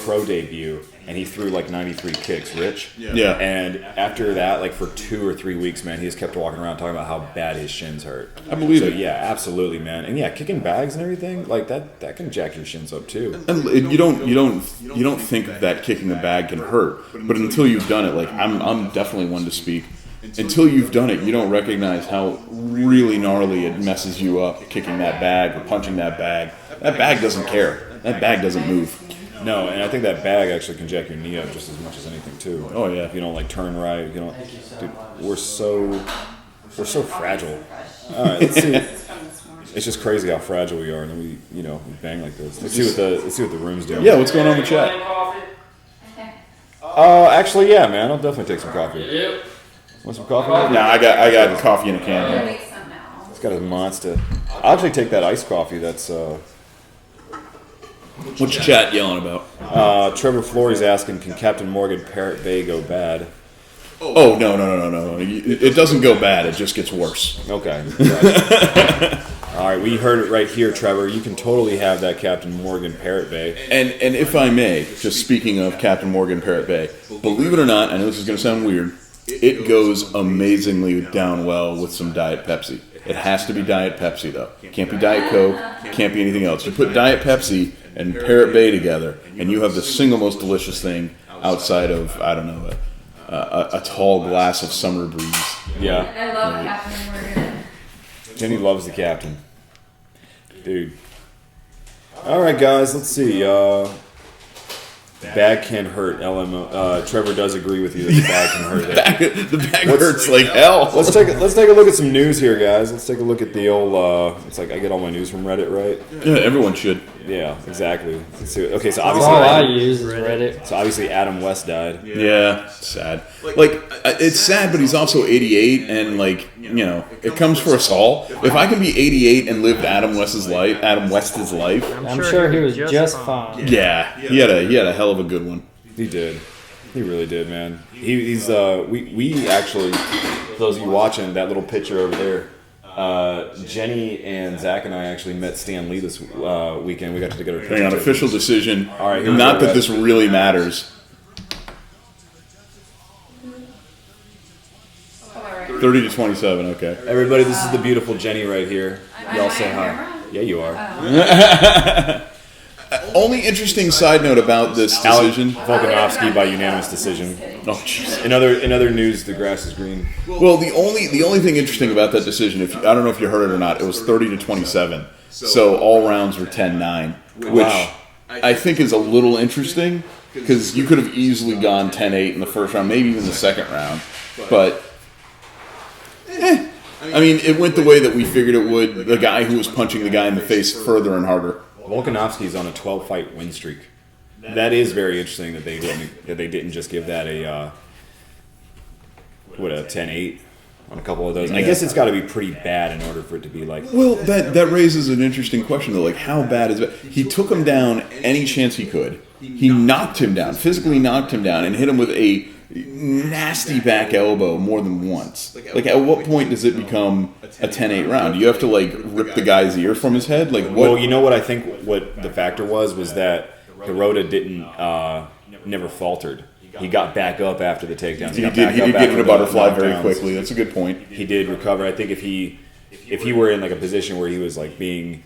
pro debut, and he threw like 93 kicks, Rich. Yeah. And after that, like for 2 or 3 weeks, man, he just kept walking around talking about how bad his shins hurt. I believe it. Yeah, absolutely, man. And yeah, kicking bags and everything like that can jack your shins up too. And you don't think that kicking the bag can hurt, but until you've done it, like I'm definitely one to speak. Until you've done it, you don't recognize how really gnarly it messes you up kicking that bag or punching that bag. That bag doesn't care. That bag doesn't move. No, and I think that bag actually can jack your knee up just as much as anything too. Oh yeah. If you don't like turn right, you don't. Dude, we're so fragile. All right, let's see. It's just crazy how fragile we are, and then we bang like this. Let's see what the room's doing. Yeah, what's going on with chat? Actually, yeah, man, I'll definitely take some coffee. Yep. Want some coffee? Nah, I got coffee in a can. I'll Here. make some now. It's got a monster. I'll actually take that iced coffee. That's What's chat yelling about? Trevor Flory's asking, can Captain Morgan Parrot Bay go bad? Oh no. It doesn't go bad. It just gets worse. Okay. All right, we heard it right here, Trevor. You can totally have that Captain Morgan Parrot Bay. And if I may, just speaking of Captain Morgan Parrot Bay, believe it or not, I know this is going to sound weird, it goes amazingly down well with some Diet Pepsi. It has to be Diet Pepsi, though. Can't be Diet Coke, can't be anything else. You put Diet Pepsi and Parrot Bay together, and you have the single most delicious thing outside of, I don't know, a tall glass of summer breeze. Yeah. I love Captain Morgan. Jenny loves the captain. Dude. All right, guys, let's see. Bag can hurt. LMO. Trevor does agree with you that the bag can hurt. The bag hurts like hell. Let's take a look at some news here, guys. Let's take a look at the old. It's like I get all my news from Reddit, right? Yeah, everyone should. Yeah, exactly. Let's see. Okay, so All obviously, I use is Reddit. so obviously Adam West died. Yeah, sad. Like, it's sad, but he's also 88, and it comes for us all. If I can be 88 and live Adam West's life, I'm sure he was just fine. yeah, he had a hell of a good one. He did. He really did, man. He's we actually, for those of you watching that little picture over there, Jenny and Zach and I actually met Stan Lee this weekend. We got to get our picture. Hang on, official decision. All right, here we not go, that guys. this really matters. 30-27. Okay. Everybody, this is the beautiful Jenny right here. Y'all say hi. camera? Yeah, you are. Only interesting side note about this Alec decision. Volkanovski by unanimous decision. Oh, jeez. In other news, the grass is green. Well, the only thing interesting about that decision, I don't know if you heard it or not, it was 30-27. So all rounds were 10-9, which Wow. I think is a little interesting because you could have easily gone 10-8 in the first round, maybe even the second round. But I mean, it went the way that we figured it would. The guy who was punching the guy in the face further and harder. Volkanovski's on a 12-fight win streak. That is very interesting that they didn't just give that a 10-8 on a couple of those. I guess it's got to be pretty bad in order for it to be like. Well, that raises an interesting question though. Like, how bad is it? He took him down any chance he could. He knocked him down, physically knocked him down, and hit him with a nasty back elbow more than once. Like, at what point does it become a 10-8 round? Do you have to rip the guy's ear from his head? Like, what? Well, you know what I think. What the factor was that Hirota didn't never faltered. He got back up after the takedowns. He did get in a butterfly very quickly. That's a good point. He did recover. I think if he were in like a position where he was like being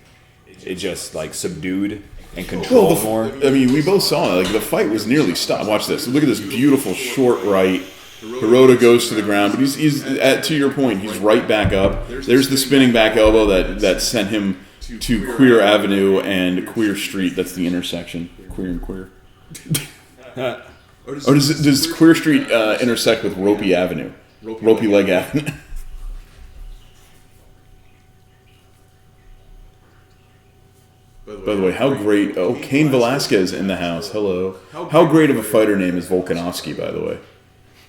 just like subdued and controlled more. I mean, we both saw it. Like, the fight was nearly stopped. Watch this. Look at this beautiful short right. Hirota goes to the ground, but he's to your point, he's right back up. There's the spinning back elbow that sent him to Queer Avenue and Queer Street. That's the intersection. Queer and Queer. Or does Queer Street intersect with Ropey Avenue? Ropey Leg Avenue. By the way, how great... Oh, Cain Velasquez in the house. Hello. How great of a fighter name is Volkanovski, by the way?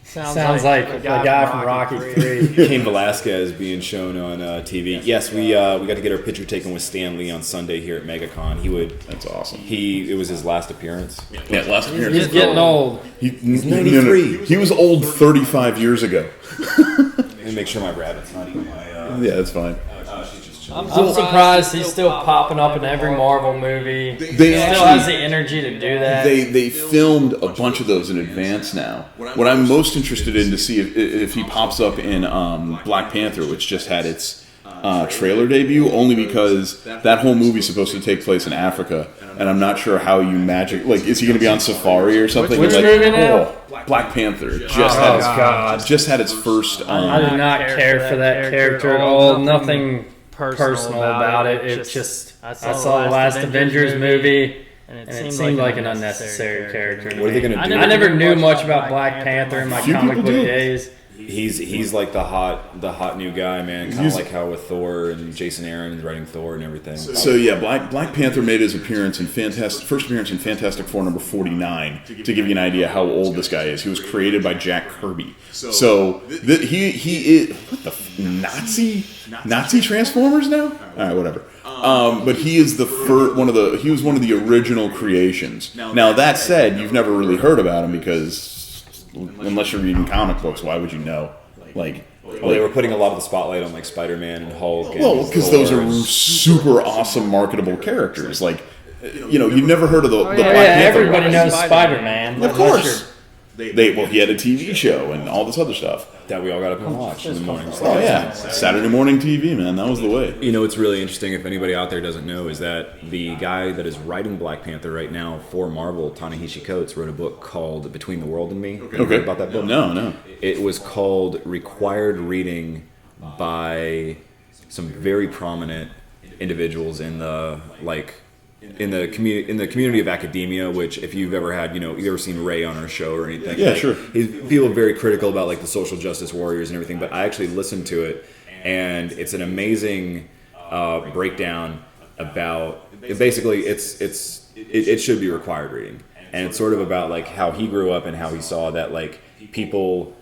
Sounds like a guy from Rocky 3. Cain Velasquez being shown on TV. Yes, we got to get our picture taken with Stan Lee on Sunday here at MegaCon. That's awesome. It was his last appearance. Yeah, last appearance. He's getting old. He's 93. He was old 35 years ago. Let me make sure my rabbit's not eating my. Yeah, that's fine. She's just chilling. I'm surprised he's still popping up in every Marvel movie. He They still actually- has the energy to do that. They filmed a bunch of those in advance now. What I'm most interested in to see if he pops up in Black Panther, which just had its trailer debut, only because that whole movie's supposed to take place in Africa, and I'm not sure how you is he going to be on safari or something? Which movie now? Black Panther just had its first. I do not care for that character at all. Nothing personal about it. It's just I saw the last Avengers movie. And it seemed like an unnecessary character. What are they going to do? I never knew much about Black Panther in my comic book days. He's like the hot new guy, man. Kind of like how with Thor and Jason Aaron writing Thor and everything. So yeah, Black Panther made his first appearance in Fantastic Four number 49. To give you an idea how old this guy is, he was created by Jack Kirby. So he is what the Nazi Transformers now? All right, whatever. But he is he was one of the original creations. Now that said, you've never really heard about him because unless you're reading comic books, why would you know? Well, they were putting a lot of the spotlight on like Spider-Man and Hulk. Well, because those are super awesome, marketable characters. Like, you've never heard of the Black Panther. Everybody knows Spider-Man. Of course. He had a TV show and all this other stuff that we all got up and watched in the morning. Oh yeah, Saturday morning TV, man. That was the way. What's really interesting, if anybody out there doesn't know, is that the guy that is writing Black Panther right now for Marvel, Ta-Nehisi Coates, wrote a book called Between the World and Me. Okay. You heard about that book? No. It was called Required Reading by some very prominent individuals in the community of academia, which if you've ever had, you've ever seen Ray on our show or anything. Yeah, sure. People are very critical about like the social justice warriors and everything, but I actually listened to it, and it's an amazing breakdown about. Basically, it should be required reading, and it's sort of about like how he grew up and how he saw that like people,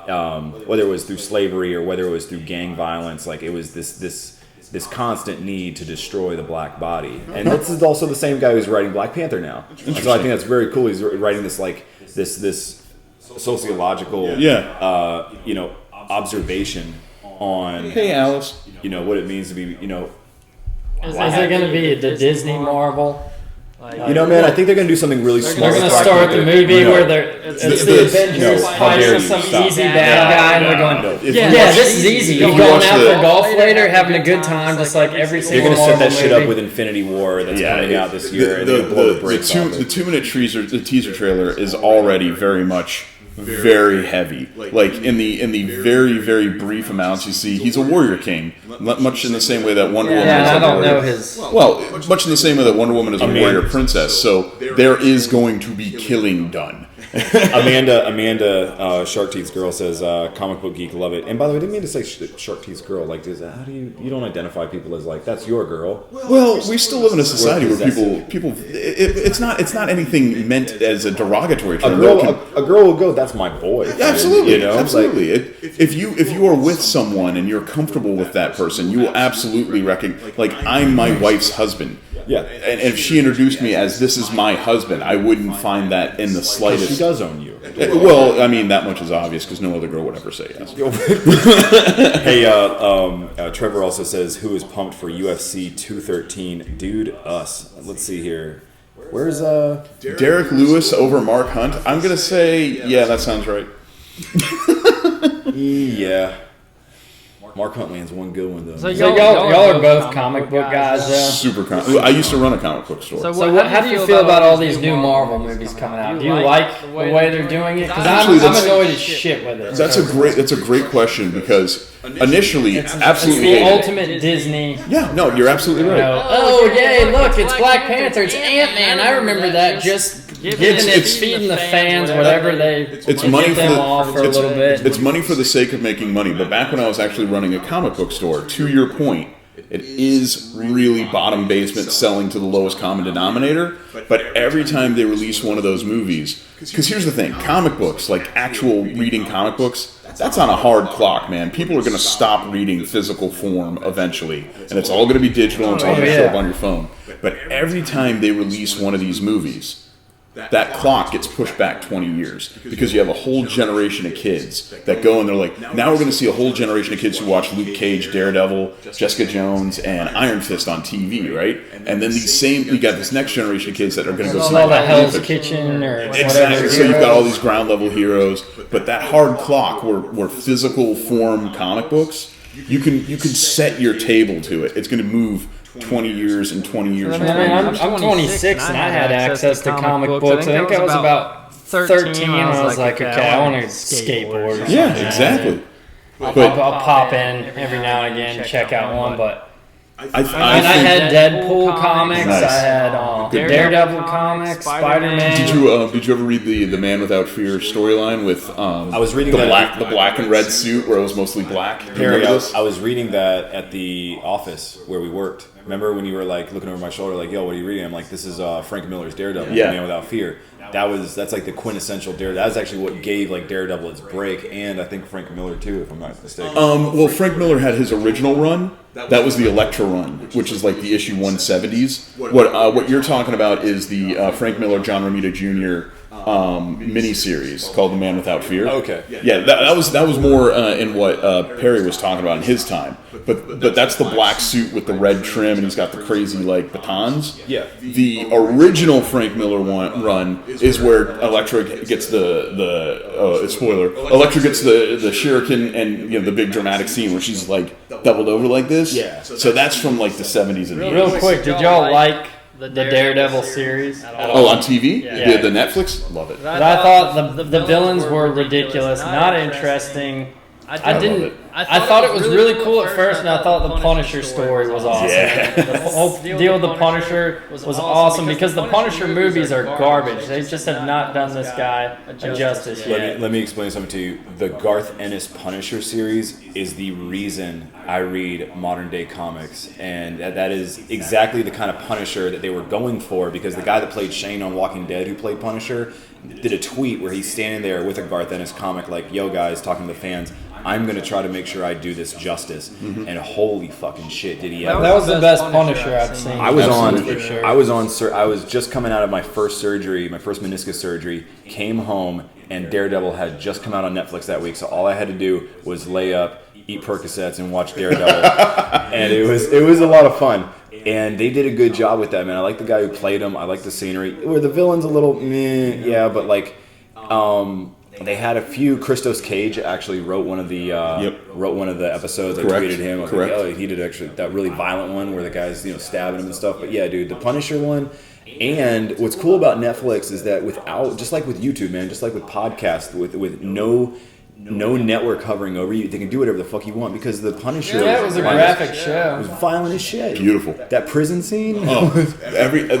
whether it was through slavery or whether it was through gang violence, like it was this constant need to destroy the black body. And this is also the same guy who's writing Black Panther now. So I think that's very cool. He's writing this like this sociological observation on Hey Alice. What it means to be Is it going to be the Disney Marvel? Man, I think they're going to do something really smart. They're going to start the movie where it's the Avengers fighting some easy bad guy, and they're going, this is easy. You're going out for golf later, having a good time, just like every single You're going to set that Marvel shit movie. up with Infinity War that's coming out this year, and they'll blow the brakes off it. The 2-minute teaser trailer is already very much very heavy. Like in the very, very brief amounts you see, he's a warrior king, much in the same way that Wonder Woman is I a don't warrior. know his. Well, much in the same way that Wonder Woman is a warrior princess. So there is going to be killing done. Amanda Shark Teeth's girl says comic book geek, love it. And by the way, I didn't mean to say Shark Teeth's girl. Like, how do you don't identify people as like that's your girl? Well, we still live in a society where people it's not anything meant as a derogatory term. A girl will go, that's my boy. Absolutely, absolutely. If you are with someone and you're comfortable with that person, you will absolutely recognize. Like, I'm my wife's husband. Yeah, and if she introduced me as this is my husband, I wouldn't find that in the slightest. She does own you. Well, I mean, that much is obvious because no other girl would ever say yes. Hey, Trevor also says, who is pumped for UFC 213? Dude, us. Let's see here. Where's Derek Lewis over Mark Hunt? I'm gonna say, yeah, that sounds right. Yeah. Mark Hunt lands one good one though. So y'all are both comic book guys, though. Super comic. I used to run a comic book store. So how do you feel about all these new Marvel movies coming out? Do you like the way they're doing it? Because I'm annoyed as shit with it. That's a great question because initially, absolutely it's the ultimate Disney. Yeah, no, you're absolutely right. Yay! Look, it's Black Panther. It's Ant-Man. I remember that. Just feeding the fans whatever they it's money get them off for a little bit. It's money for the sake of making money. But back when I was actually running a comic book store, to your point, it is really bottom basement selling to the lowest common denominator. But every time they release one of those movies, because here's the thing, comic books, like actual reading comic books, that's on a hard clock, man. People are going to stop reading physical form eventually, and it's all going to be digital, and it's all going to show up on your phone. But every time they release one of these movies, that clock gets pushed back 20 years because you have a whole generation of kids that go and they're like, now we're going to see a whole generation of kids who watch Luke Cage, Daredevil, Jessica Jones, and Iron Fist on TV, right? And then you got this next generation of kids that are going to go see all the Hell's Kitchen or whatever. Exactly. So you've got all these ground level heroes, but that hard clock where physical form comic books, you can set your table to it. It's going to move 20 years and 20 years. I'm 26 and I had access to comic books. I think I was about 13 and I was like, okay, I want to skateboard or something. Yeah, exactly. I'll pop in every now and again, check out one, but I had Deadpool comics. Nice. I had Daredevil comics, Spider-Man. Did you ever read the Man Without Fear storyline with I was reading the black and red suit where it was mostly black? Perry, I was reading that at the office where we worked. Remember when you were like looking over my shoulder, like, "Yo, what are you reading?" I'm like, "This is Frank Miller's Daredevil, Yeah. Man Without Fear." That's like the quintessential Daredevil. That's actually what gave like Daredevil its break, and I think Frank Miller too, if I'm not mistaken. Well, Frank Miller had his original run. That was the Elektra run, which is like the issue 170s. What you're talking about is the Frank Miller, John Romita Jr. Miniseries called The Man Without Fear. Okay. Yeah, that was more in what Perry was talking about in his time. But that's the black suit with the red trim, and he's got the crazy like batons. Yeah. The original Frank Miller run is where Elektra gets the spoiler. Elektra gets the shuriken, and the big dramatic scene where she's like doubled over like this. Yeah. So that's from like the 70s and 80s. Real quick, did y'all like the Daredevil series at all? Oh, on TV? Yeah. The Netflix? Love it. But I thought the villains were ridiculous, not interesting. I thought it was really cool at first, and I thought the Punisher story was awesome. Yeah. The whole deal with the Punisher was awesome because the Punisher movies are garbage. They just have not done this guy a justice yet. Let me explain something to you. The Garth Ennis Punisher series is the reason I read modern day comics, and that is exactly the kind of Punisher that they were going for, because the guy that played Shane on Walking Dead, who played Punisher, did a tweet where he's standing there with a Garth Ennis comic like, "Yo guys," talking to the fans, "I'm going to try to make sure I do this justice." And holy fucking shit, did he ever. That was the best Punisher I've seen. I was just coming out of my first surgery, my first meniscus surgery, came home, and Daredevil had just come out on Netflix that week, so all I had to do was lay up, eat Percocets, and watch Daredevil. And it was a lot of fun. And they did a good job with that, man. I like the guy who played him. I like the scenery. Where the villain's a little meh, yeah, but like they had a few. Christos Cage actually wrote one of the episodes. Correct. I tweeted him. I was Correct. like, oh, he did actually that really violent one where the guy's stabbing him and stuff. But yeah, dude, the Punisher one. And what's cool about Netflix is that without, just like with YouTube, man, just like with podcasts, with no network hovering over you, they can do whatever the fuck you want, because the Punisher. Yeah, it was a graphic show. It was violent as shit. Beautiful. That prison scene. Oh,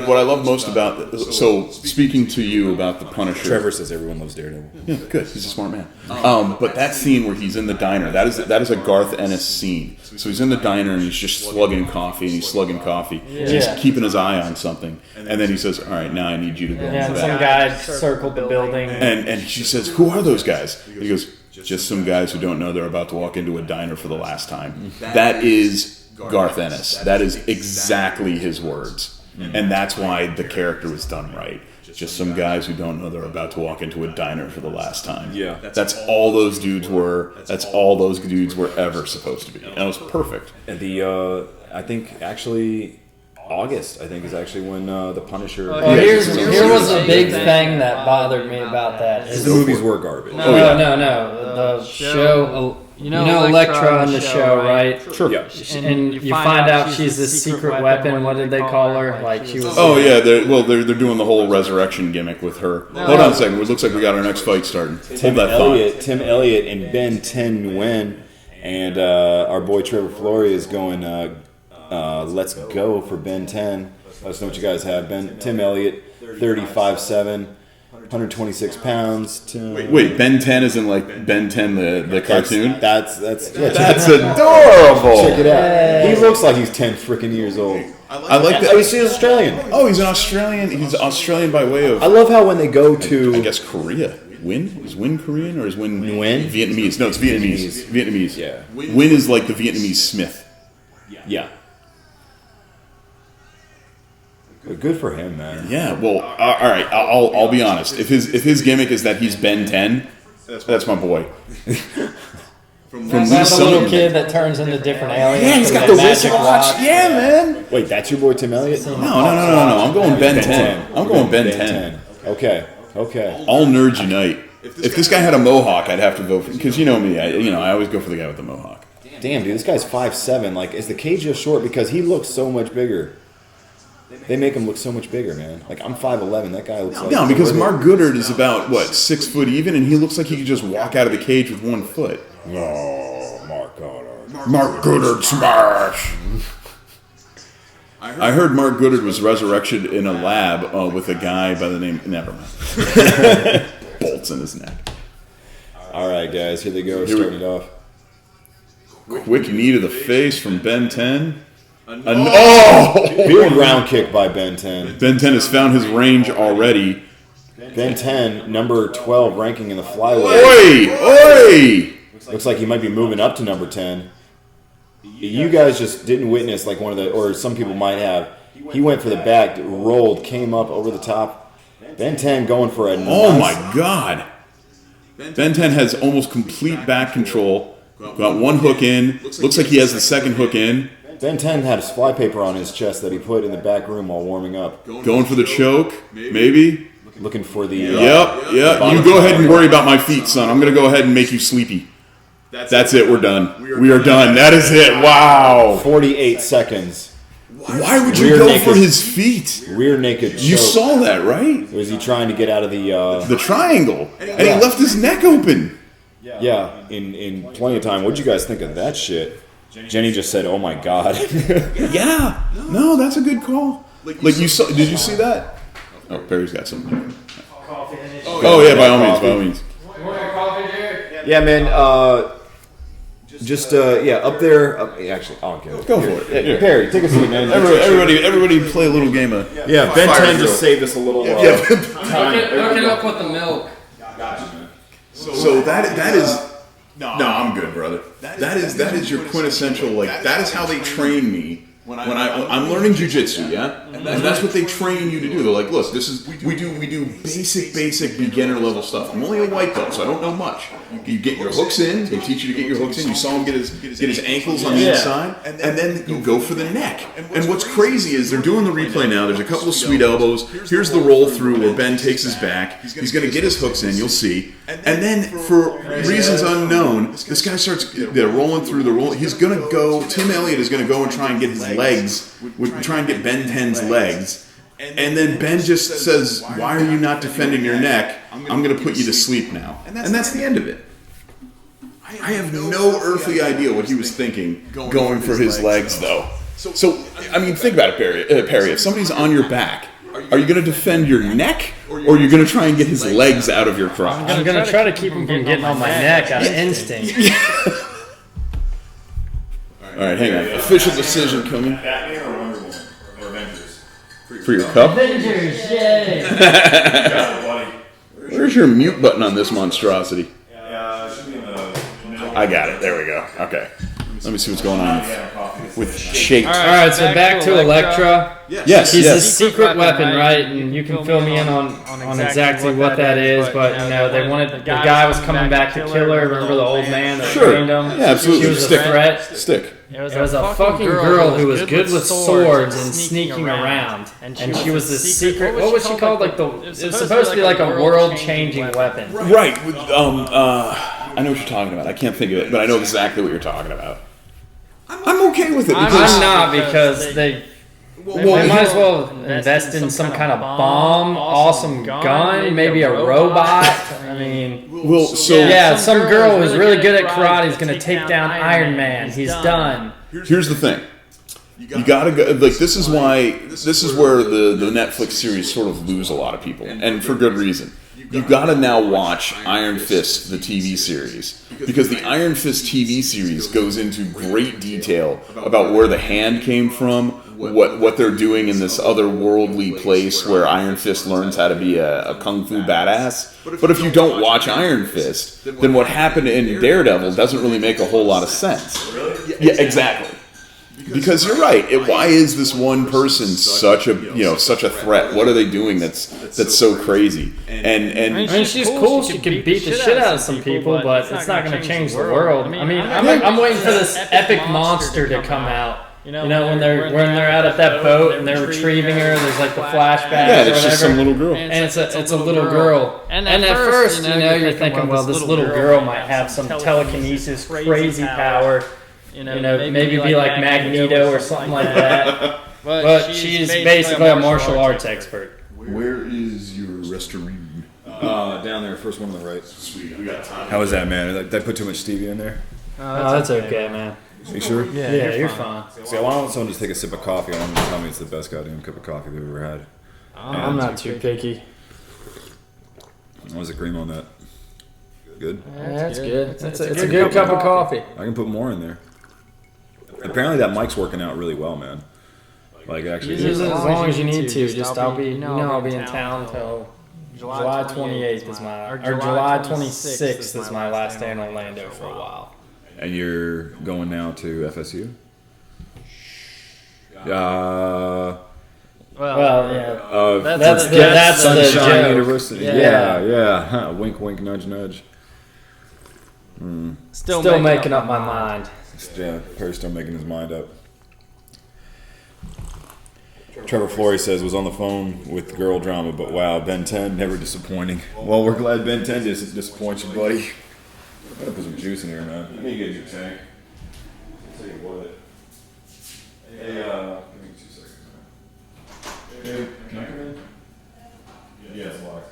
what I love most about so speaking to you about the Punisher. Trevor says everyone loves Daredevil. Yeah, good. He's a smart man. But that scene where he's in the diner, that is a Garth Ennis scene. So he's in the diner and he's just slugging coffee, and he's keeping his eye on something, and then he says, "All right, now I need you to go." Yeah, and some guy circled the building. And she says, "Who are those guys?" He goes, "Just some guys who don't know they're about to walk into a diner for the last time." That is Garth Ennis. That is exactly his words. And that's why the character was done right. Just some guys who don't know they're about to walk into a diner for the last time. Yeah. That's all those dudes were. That's all those dudes were ever supposed to be. And it was perfect. And I think actually August, is actually when the Punisher. Here was a big thing that bothered me about that. The movies were garbage. No. The show. You know Elektra on the show, right? Sure. Yeah. And you find out she's this secret weapon. What did they call her? Like she was. Oh yeah, they're doing the whole resurrection gimmick with her. Hold on a second. It looks like we got our next fight starting. Hold that thought. Tim Elliott and Ben 10 Nguyen, and our boy Trevor Flory is going. Let's go for Ben 10. Let us know what you guys have. Tim Elliott, 35'7". 126 pounds. Wait, Ben 10 is in like Ben 10 the cartoon? That's adorable. Check it out. He looks like he's 10 freaking years old. I like that. Oh, he's Australian. Oh, he's an Australian. He's Australian by way of. I love how when they go to. I guess Korea. Win? Is Win Korean or is Win Vietnamese? No, it's Vietnamese. Vietnamese. Yeah. Win is like the Vietnamese Smith. Yeah. Good for him, man. Yeah. Well, all right. I'll be honest. If his gimmick is that he's Ben 10, that's my boy. That's the little kid that turns into different aliens. Yeah, he's got the wristwatch. Yeah, man. Wait, that's your boy Tim Elliott? No. I'm going Ben 10. I'm going Ben 10. Okay. All nerds unite. If this guy had a mohawk, I'd have to vote for, because you know me. I always go for the guy with the mohawk. Damn, dude, this guy's 5'7". Like, is the cage just short? Because he looks so much bigger. They make him look so much bigger, man. Like, I'm 5'11". That guy looks like... No, because Mark Goddard is about, 6 foot even, and he looks like he could just walk out of the cage with 1 foot. Oh, Mark Goddard. Mark Goddard smash! I heard Mark Goodard was resurrected in a lab with a guy by the name. Never mind. Bolts in his neck. All right, guys, here they go. Starting it off. Quick knee to the face from Ben 10. Big round kick by Ben 10. Ben 10 has found his range already. Ben 10, number 12 ranking in the flyweight. Oi! Looks like he might be moving up to number 10. You guys just didn't witness like one of the, or some people might have. He went for the back, rolled, came up over the top. Ben 10 going for a Oh my God. Ben 10 has almost complete back control. Got one hook in. Looks like he has the second hook in. Ben 10 had his flypaper on his chest that he put in the back room while warming up. Going for the choke, maybe. Looking for the... Yep. You go ahead and worry about my feet, son. I'm going to go ahead and make you sleepy. That's it. We're done. We are done. That is it. Wow. 48 seconds. Why would you go for his feet? Rear naked choke. You saw that, right? Was he trying to get out of the triangle? And he left his neck open. Yeah, in plenty of time. What'd you guys think of that shit? Jenny just said, "Oh my God." Yeah. No, that's a good call. Like you saw? Did you see that? Oh, Barry's got something. Oh yeah, by all means. Yeah, man. Up there. Actually, I'll get it. Go for it. Hey, Perry, take a seat, man. Everybody, play a little game of. Yeah, Ben 10 just saved us a little Hook it up with the milk. Gotcha, man. So that is. No, I'm good, brother. That is your quintessential, like, that is how they train me when I'm learning jiu-jitsu, yeah? And that's what they train you to do. They're like, look, we do basic beginner level stuff. I'm only a white belt, so I don't know much. You get your hooks in, they teach you to get your hooks in, you saw him get his ankles on the inside, and then you go for the neck. And what's crazy is they're doing the replay now, there's a couple of sweet elbows, here's the roll through where Ben takes his back, he's going to get his hooks in, you'll see, and then for reasons unknown, this guy starts rolling through the roll, he's going to go, Tim Elliott is going to go and try and get his legs, try and get Ben 10's legs, and then Ben just says, why are you not defending your neck? I'm going to put you to sleep now. And that's the end of it. I have no earthly idea what he was thinking going for his legs, though. So, I mean, think about it, Perry. If somebody's on your back, are you going to defend your neck, or are you going to try and get his legs out of your crotch? I'm going to try to keep him from getting on my neck out of instinct. All right, hang on. Official decision coming. Batman or Wonder Woman or Avengers? For your cup? Avengers, yay! Where's your mute button on this monstrosity? Should be in the... I got it. There we go. Okay. Let me see what's going on with Shake. All right, so back to Elektra. Yes, He's a secret weapon, right? And you can fill me in on exactly what that is. But you know, they wanted the guy was coming back to kill her. Remember the old man that trained him? Yeah, absolutely. She was a threat. Stick. It was a fucking girl who was good with swords and sneaking around, and she was the secret. What was she called? Like it was supposed to be like a world-changing weapon. Right. I know what you're talking about. I can't think of it, but I know exactly what you're talking about. I'm okay with it. I'm not, because they might as well invest in some kind of bomb, awesome gun, maybe a robot. I mean, some girl who's really good at karate is going to take down Iron Man. He's done. Here's the thing. You gotta go. Like, this is where the Netflix series sort of lose a lot of people, and for good reason. You gotta now watch Iron Fist, the TV series, because the Iron Fist TV series goes into great detail about where the hand came from, what they're doing in this otherworldly place where Iron Fist learns how to be a kung fu badass. But if you don't watch Iron Fist, then what happened in Daredevil doesn't really make a whole lot of sense. Yeah, exactly. Because you're right. Why is this one person such a threat? What are they doing that's so crazy? And I mean, she's cool. She can beat the shit out of some people, but it's not going to change the world. I mean, I'm waiting for this epic monster to come out. You know, when they're out at that boat and they're retrieving her. There's like the flashback. Yeah, it's just some little girl. And it's a little girl. And at first, you're thinking, well, this little girl might have some telekinesis, crazy power. You know, maybe be like Magneto or something like that. But she's basically a martial arts expert. Where is your restaurant? Down there, first one on the right. Sweet, we got time. How was that, man? Did I put too much stevia in there? Oh, that's okay, man. You sure? Yeah, you're fine. See, why don't someone just take a sip of coffee? I want them to tell me it's the best goddamn cup of coffee they've ever had. I'm not too picky. What was the cream on that? Good? Yeah, that's good. It's a good cup of coffee. I can put more in there. Apparently that mic's working out really well, man. Like, actually. Use it as long as you need to. Just I'll be in town till July 28th is my, or July 26th is my last day in Orlando for a while. And you're going now to FSU? Well, yeah. That's the Sunshine joke. University. Yeah. Wink, wink, nudge, nudge. Still making up my mind. Yeah, Perry's still making his mind up. Trevor Flory says was on the phone with girl drama, but wow, Ben 10 never disappointing. Well, we're glad Ben 10 disappoints you, buddy. I'm gonna put some juice in here, man. I need to get your tank. I'll tell you what. Hey, give me 2 seconds, man. Hey, can I come in? Yeah, it's locked.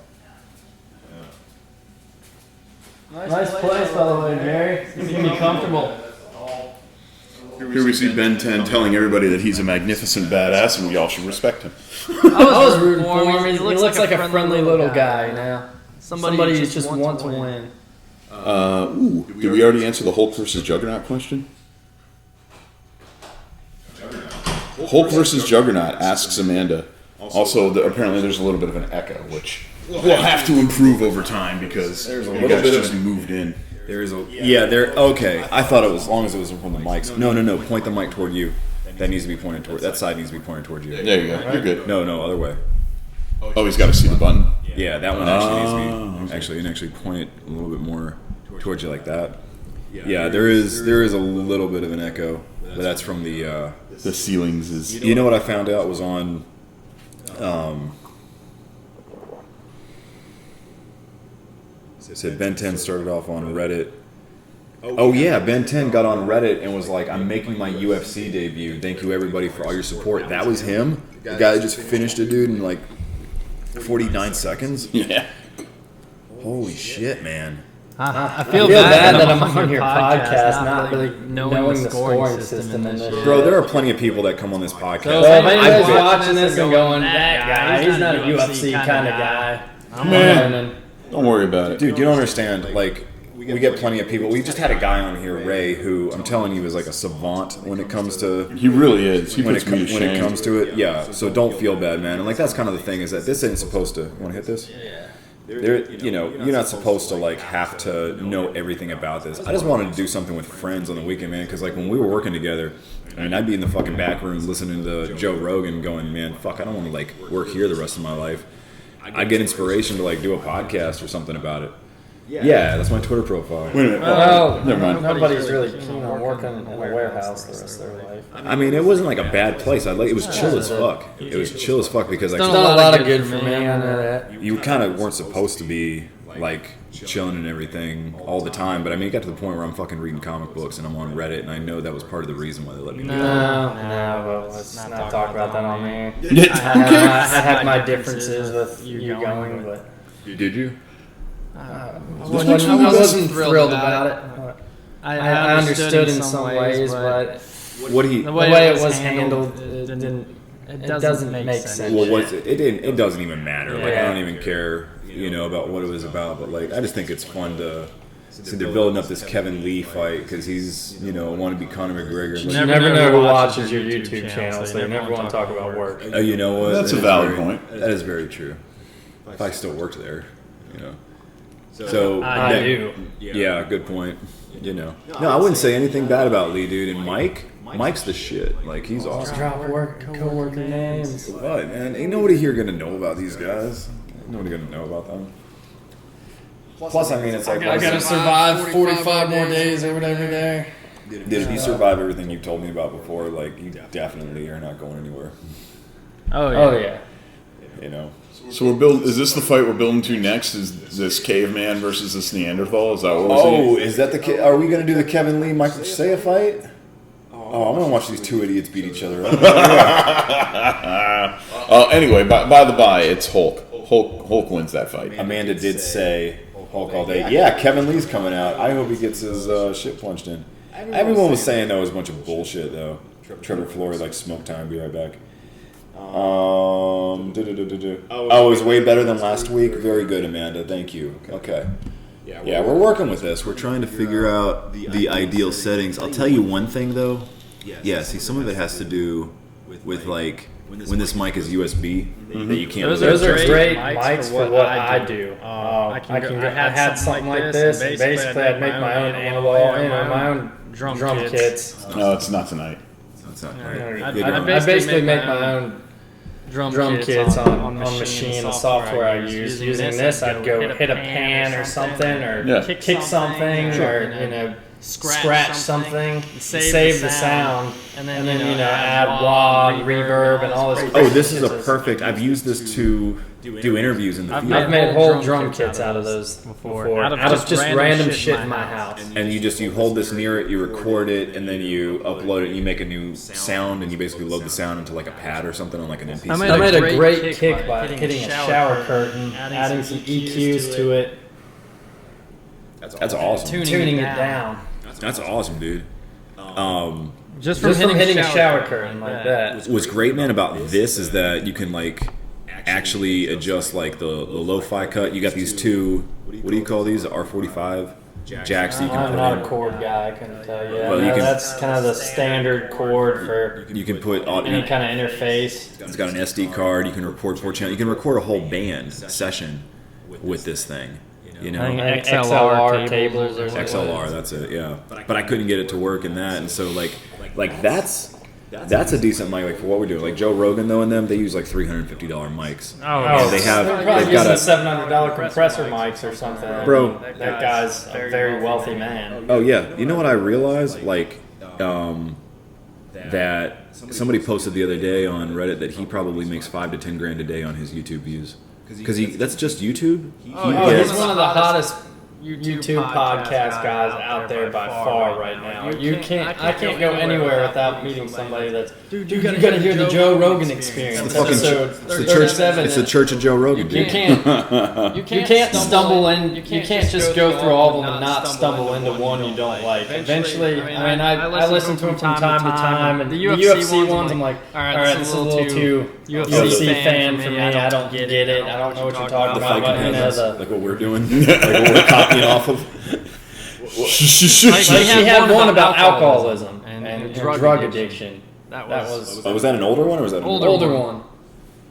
Nice place, by the way, Jerry. You can be comfortable. Here we see Ben 10 telling everybody that he's a magnificent badass and we all should respect him. I was rooting for him. He looks like a friendly little guy, you know? Somebody who just wants to win. Did we already answer the Hulk versus Juggernaut question? Hulk versus Juggernaut asks Amanda. Also, apparently there's a little bit of an echo, which we'll have to improve over time because you guys just moved in. There is okay. I thought it was as long as it was from the mics. No. Point the mic toward you. That needs to be pointed toward. That side needs to be pointed toward you. There you go. You're good. No, other way. Oh, he's got to see the button. Yeah, that one actually needs to be. Actually point it a little bit more towards you like that. Yeah, there is a little bit of an echo, but that's from the ceilings is. You know what I found out was on. It said Ben 10 started off on Reddit. Oh yeah, Ben 10 got on Reddit and was like, "I'm making my UFC debut. Thank you everybody for all your support." That was him. The guy that just finished a dude in like 49 seconds. Yeah. Holy shit, man. I feel bad that I'm on your podcast, not really knowing the scoring system and shit. Bro, there are plenty of people that come on this podcast. So if anybody's watching this and going, that guy, he's not a UFC kind of guy. I'm learning. Don't worry about it. Dude, you don't understand. Like, we get plenty of people. We just had a guy on here, Ray, who I'm telling you is like a savant when it comes to. He really is. He when puts me to when it shame. comes to it, yeah. So don't feel bad, man. And like that's kind of the thing is that this ain't supposed to. You want to hit this? Yeah. You're not supposed to like have to know everything about this. I just wanted to do something with friends on the weekend, man. Because like when we were working together, I mean, I'd be in the fucking back room listening to Joe Rogan, going, man, fuck, I don't want to like work here the rest of my life. I get inspiration to like do a podcast or something about it. Yeah, that's my Twitter profile. Wait a minute. Well, never mind. Nobody's really keen on working in a warehouse the rest of their life. I mean, it wasn't like a bad place. It was chill as fuck. It was chill as fuck because like It's done a lot of good for me. I know that. you kind of weren't supposed to be like chilling and everything all the time. But I mean, it got to the point where I'm fucking reading comic books and I'm on Reddit, and I know that was part of the reason why they let me do it. No, but let's not talk about that on me. I had my differences with you going, but Did you? I wasn't thrilled about it. I understood in some ways, but What do you? the way it was handled, it doesn't make sense. Well, it doesn't even matter. Like I Yeah. don't even care, about what it was about. But like, I just think it's fun to see they're building up this Kevin Lee fight because he's, want to be Conor McGregor. You never know who watches your YouTube channel, so you never want to talk about work. You know what? That's a That is valid point. That is very true. If I still worked there, So I do. Yeah, good point. No, I wouldn't say anything bad about Lee, dude. And Mike's the shit. Like he's awesome. Drop co-worker names. What, man? Ain't nobody here gonna know about these guys. Ain't nobody gonna know about them. Plus, I mean, it's like I gotta survive 45 more days or whatever there. Dude, if you survive everything you've told me about before, like you definitely are not going anywhere. Oh yeah. So we're building. Is this the fight we're building to next? Is this caveman versus this Neanderthal? Is that what we're seeing? Is that the? Are we gonna do the Kevin Lee Michael Chisaya fight? Oh, I'm gonna watch these two idiots beat each other up. Anyway, by the by, it's Hulk. Hulk wins that fight. Amanda did say Hulk all day. Yeah, Kevin Lee's coming out. I hope he gets his shit punched in. Everyone was saying that was a bunch of bullshit, though. Trevor Floyd, like, smoke time, be right back. Oh, it was way better than last week. Very good, Amanda. Thank you. Okay. Yeah, we're working with this. We're trying to figure out the ideal settings. I'll tell you one thing, though. Yeah, see, some of it has to do with, like, when this mic is USB, that you can't. Those are great mics for what I do. I had something like this, and basically I'd make my own analog, my own drum kits. No, it's not tonight. I basically make my own drum kits on machine, the software I use. Using this, I'd go hit a pan or something, or kick something, or scratch something, save the sound, and then add wah, reverb, and all this. Oh, this is a perfect. I've used this to do interviews in the field. I've made whole drum kits out of those before. Out of just random shit in my house. And you hold this near it, you record it, and then you upload it, and you make a new sound, and you basically load the sound into like a pad or something on like an MP. I made a great kick by hitting a shower curtain, adding some EQs to it. That's awesome. Tuning it down. That's awesome, dude. Just from hitting a shower curtain like that. What's great, man, about this is that you can like actually adjust like the lo-fi cut. You got these two. What do you call these? R45 jacks. That you can I'm put not in. a chord guy. I couldn't tell you. Well, you can, that's kind of the standard chord for you can put any kind of interface. It's got an SD card. You can record 4 channels. You can record a whole band session with this thing. You know, XLR cables or something. XLR, that's it, yeah. But I couldn't get it to work in that, and so like that's a decent mic, like for what we're doing. Like Joe Rogan, though, and them, they use like $350 mics. They're probably using $700 compressor mics or something. Bro, that guy's a very wealthy man. Oh yeah, you know what I realized? Like that somebody posted the other day on Reddit that he probably makes $5 to $10 grand a day on his YouTube views. Because that's just YouTube. He's one of the hottest YouTube podcast guys out there by far right now. I can't go anywhere without meeting somebody that's. Dude, you gotta hear the Joe Rogan Experience. It's the Church of Joe Rogan. You can't stumble in. You can't just go through all of them and not stumble into one you don't like. Eventually, I listen to them from time to time, and the UFC ones, I'm like, all right, this is a little too UFC fan for me. I don't get it. I don't know what you're talking about. Like what we're doing, like what we're copying off of. He had one about alcoholism and drug addiction. That was. Was that an older one or was that an older one?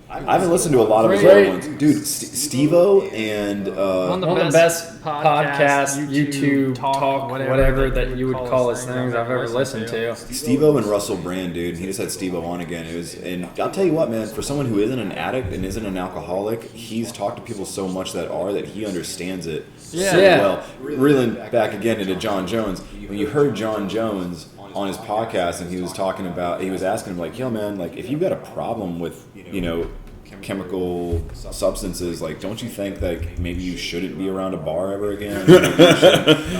I haven't listened to a lot of his other ones, dude. Steve-O and one of the best podcasts, YouTube talk, whatever that you would call his things I've ever listened to. Steve-O and Russell Brand, dude. He just had Steve-O on again. And I'll tell you what, man. For someone who isn't an addict and isn't an alcoholic, he's talked to people so much that he understands it so well. Reeling back again into John Jones, when you heard John Jones on his podcast and he was asking him like, yo man, like if you've got a problem with chemical substances, like don't you think that maybe you shouldn't be around a bar ever again?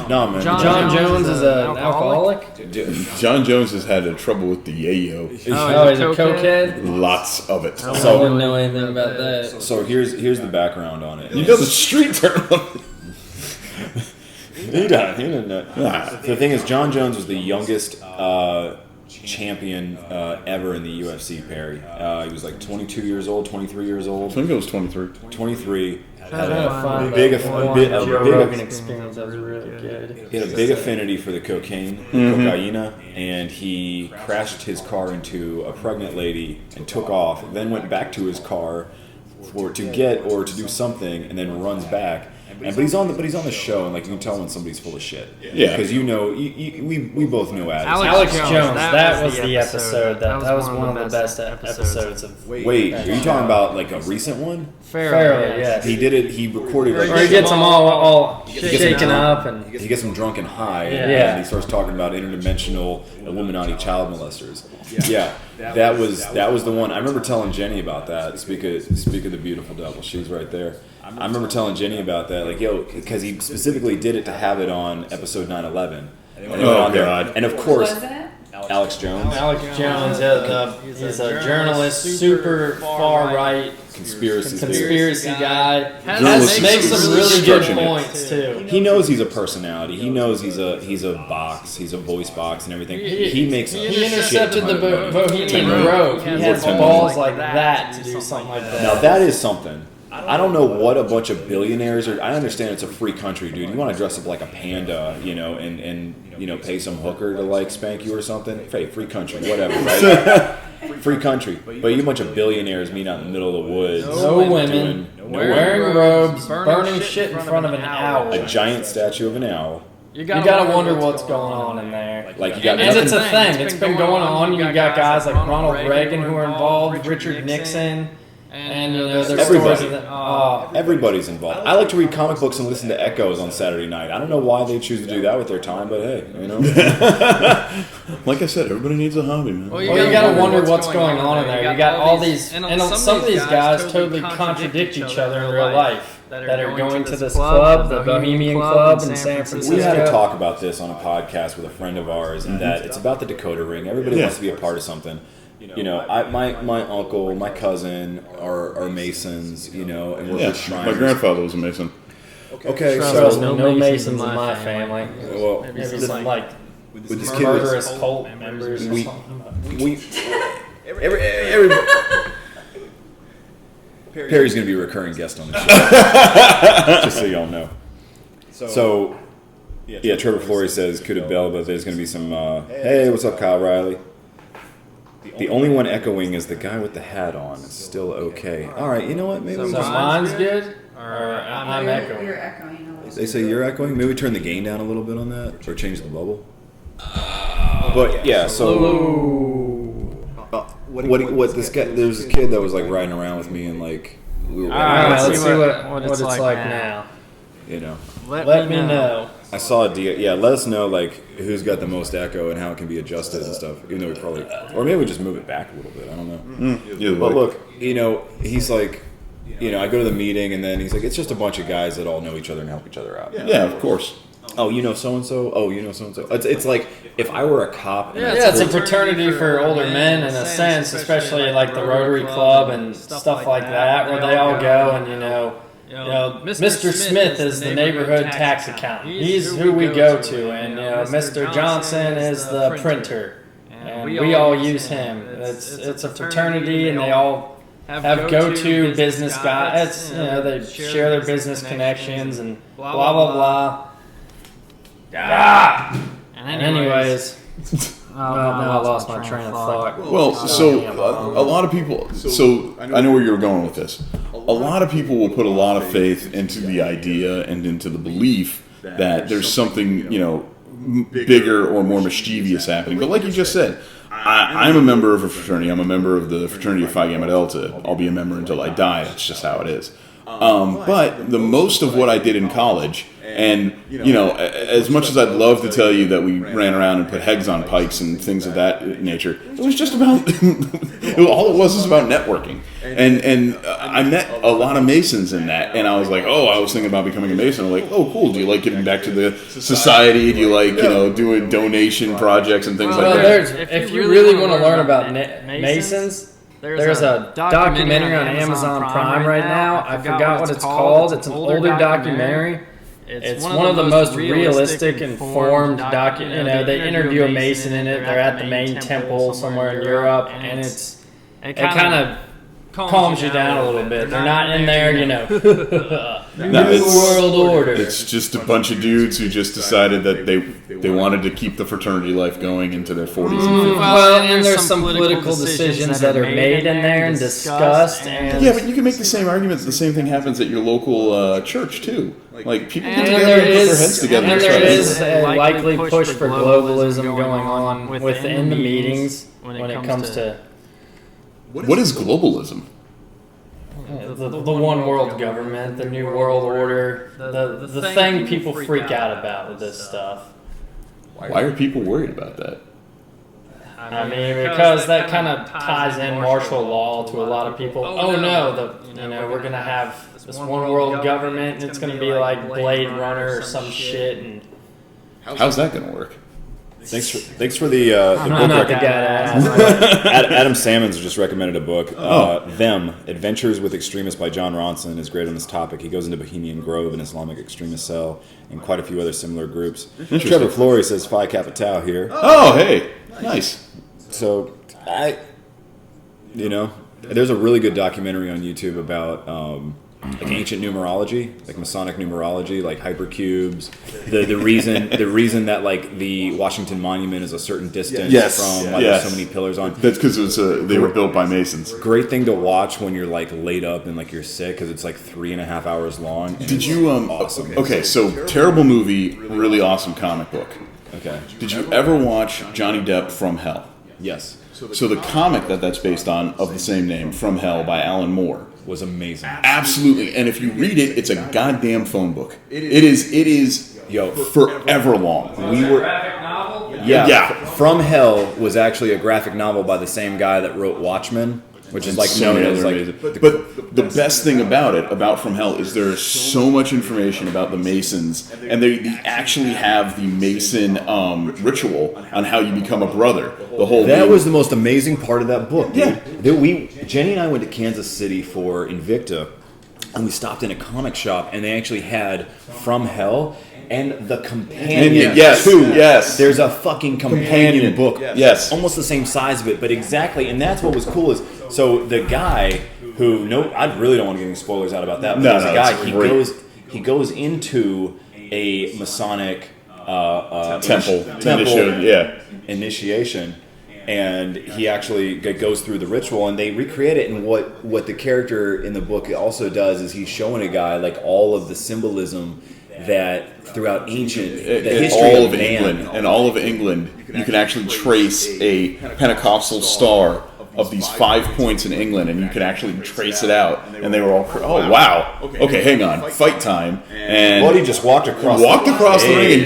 No man. John Jones is an alcoholic. John Jones has had trouble with the yayo. He's a cokehead. Lots of it. I wouldn't know anything about that. So here's the background on it. You know the street term. He didn't know. The thing is, John Jones was the youngest champion ever in the UFC, Perry. He was like 22 years old, 23 years old. I think it was 23. 23. Had a big experience. That was really good. He had a big affinity for the cocaine, cocaina, and he crashed his car into a pregnant lady and took off. Then went back to his car to do something, and then runs back. But he's on the show, and like you can tell when somebody's full of shit. Yeah, because we both know Alex Jones. That was the episode. That was one of the best episodes of. Wait, are you talking about like a recent one? Fairly, yes. He did it. He recorded. Or he gets them all shaken up, and he gets them drunk and high. Yeah. And he starts talking about interdimensional Illuminati child molesters. Yeah, that was the one. I remember telling Jenny about that. Speak of the beautiful devil. She's right there. I remember telling Jenny about that, like, because he specifically did it to have it on episode 9/11. Oh, God. And of course, Alex Jones. Alex Jones, he's a journalist, super far right conspiracy guy. Makes some really good points too. He knows he's a personality. He knows he's a box. He's a voice box and everything. He intercepted the Bohemian Grove. He has balls like that to do something like that. Now that is something. I don't know what a bunch of billionaires are. I understand it's a free country, dude. You want to dress up like a panda, and pay some hooker to like spank you or something. Hey, free country, whatever, right? Free country. But you a bunch of billionaires meet out in the middle of the woods. No women, wearing robes, burning shit in front of an owl. A giant statue of an owl. You gotta wonder what's going on in there. Like you got and it's a thing. It's been going on. You got guys like Ronald Reagan who are involved, Richard Nixon. And there's everybody's involved. I like to read comic books and listen to Echoes on Saturday night. I don't know why they choose to do that with their time, but hey, Like I said, everybody needs a hobby, man. Well, you gotta wonder what's going on in there. You got all these, and some of these guys totally contradict each other in real life. That are going to this club, the Bohemian Club in San Francisco. We had to talk about this on a podcast with a friend of ours, and that it's about the Dakota Ring. Everybody wants to be a part of something. My uncle, my cousin are Masons, and we're just trying. My grandfather was a Mason. Okay, so no Masons in my family. Well, maybe some like with this kid murderous cult members or something. Everybody. Perry's going to be a recurring guest on the show, just so y'all know. So, Trevor Flory says, could have bell, but there's going to be some, hey, what's up, Kyle Riley? The only one echoing is the guy with the hat on. It's still okay. All right, you know what? Maybe so mine's good, or I'm echoing. You're echoing a little. They say you're echoing? Maybe we turn the gain down a little bit on that, or change the bubble? But, yeah, so... What this guy? There was this kid that was like riding around with me, and like we were. All right, let's see what it's like now. Let me know. I saw a deal. Yeah, let us know like who's got the most echo and how it can be adjusted and stuff. Even though we probably, or maybe we just move it back a little bit. I don't know. But look, he's like, I go to the meeting, and then he's like, it's just a bunch of guys that all know each other and help each other out. Yeah, of course. Oh, you know so and so. Oh, you know so and so. It's like if I were a cop. It's a fraternity for older men in a sense, especially like the Rotary Club and stuff like that, where they all go and Mr. Smith is the neighborhood tax accountant. He's who we go to, and Mr. Johnson is the printer, and we all use him. It's a fraternity, and they all have go-to business guys. They share their business connections and blah blah blah. And anyways, I lost my train of thought. Well, so a lot of people. So I know where you're going with this. A lot of people will put a lot of faith into the idea and into the belief that there's something bigger or more mischievous happening. But like you just said, I'm a member of a fraternity. I'm a member of the fraternity of Phi Gamma Delta. I'll be a member until I die. That's just how it is. But the most of what I did in college. And, as much as I'd love to tell you that we ran around and put heads on pikes and things of that nature, it was just about, all it was about networking. And I met a lot of Masons in that, and I was like, I was thinking about becoming a Mason. I'm like, oh, cool, do you like giving back to the society? Do you like, doing donation projects and things like that? If you really want to learn about Masons... There's a documentary on Amazon Prime right now. I forgot what it's called. It's an older documentary. It's one of the most realistic, informed they interview a Mason in it. They're at the main temple somewhere in Europe, and it kind of calms you down a little bit. They're not in there, New World Order. It's just a bunch of dudes who just decided that they wanted to keep the fraternity life going into their 40s and 50s. Well, and there's some political decisions that are made in there and discussed. Yeah, but you can make the same arguments. The same thing happens at your local church, too. Like, people get together and put their heads together. And there is a likely push for globalism going on within the meetings when it comes to... What is globalism? The one world government, the new world order, the thing people freak out about with this stuff. Why are people worried about that? I mean, because that kind of ties in martial law to a lot of people. Oh no, we're gonna have this one world government, and it's gonna be like Blade Runner or some shit. And how's that gonna work? Thanks for the I'm book not the guy to ask. Adam Salmons just recommended a book, Them, Adventures with Extremists by John Ronson, is great on this topic. He goes into Bohemian Grove, an Islamic extremist cell, and quite a few other similar groups. Trevor Flory says Phi Kappa Tau here. Oh, hey. Nice. So, there's a really good documentary on YouTube about like ancient numerology, like Masonic numerology, like hypercubes. The reason that like the Washington Monument is a certain distance from why there's so many pillars on. That's because they were built by Masons. Great thing to watch when you're like laid up and like you're sick because it's like 3.5 hours long. Did you awesome. Okay, so terrible movie, really awesome comic book. Okay. Did you ever watch Johnny Depp From Hell? Yes. So the comic that's based on, of the same name, From Hell by Alan Moore, was amazing. Absolutely. And if you read it, it's a goddamn phone book. It is forever long. We were From Hell was actually a graphic novel by the same guy that wrote Watchmen, which is like known as like. But the best thing about From Hell is there is so much information about the Masons, and they actually have the Mason ritual on how you become a brother. That was the most amazing part of that book. Dude. Jenny and I went to Kansas City for Invicta, and we stopped in a comic shop, and they actually had From Hell. And the companion yes. There's a fucking companion book. Yes. Almost the same size of it, but exactly. And that's what was cool is, so the guy who, I really don't want to get any spoilers out about that, but there's a guy, he goes into a Masonic temple initiation, and he actually goes through the ritual, and they recreate it. And what the character in the book also does is he's showing a guy like all of the symbolism that throughout the history all of man, England and all of England, you can actually trace a Pentecostal star of these 5 points in England, and you can actually trace it out. And they were all, oh wow, okay, hang on, fight time. And Buddy just walked across the ring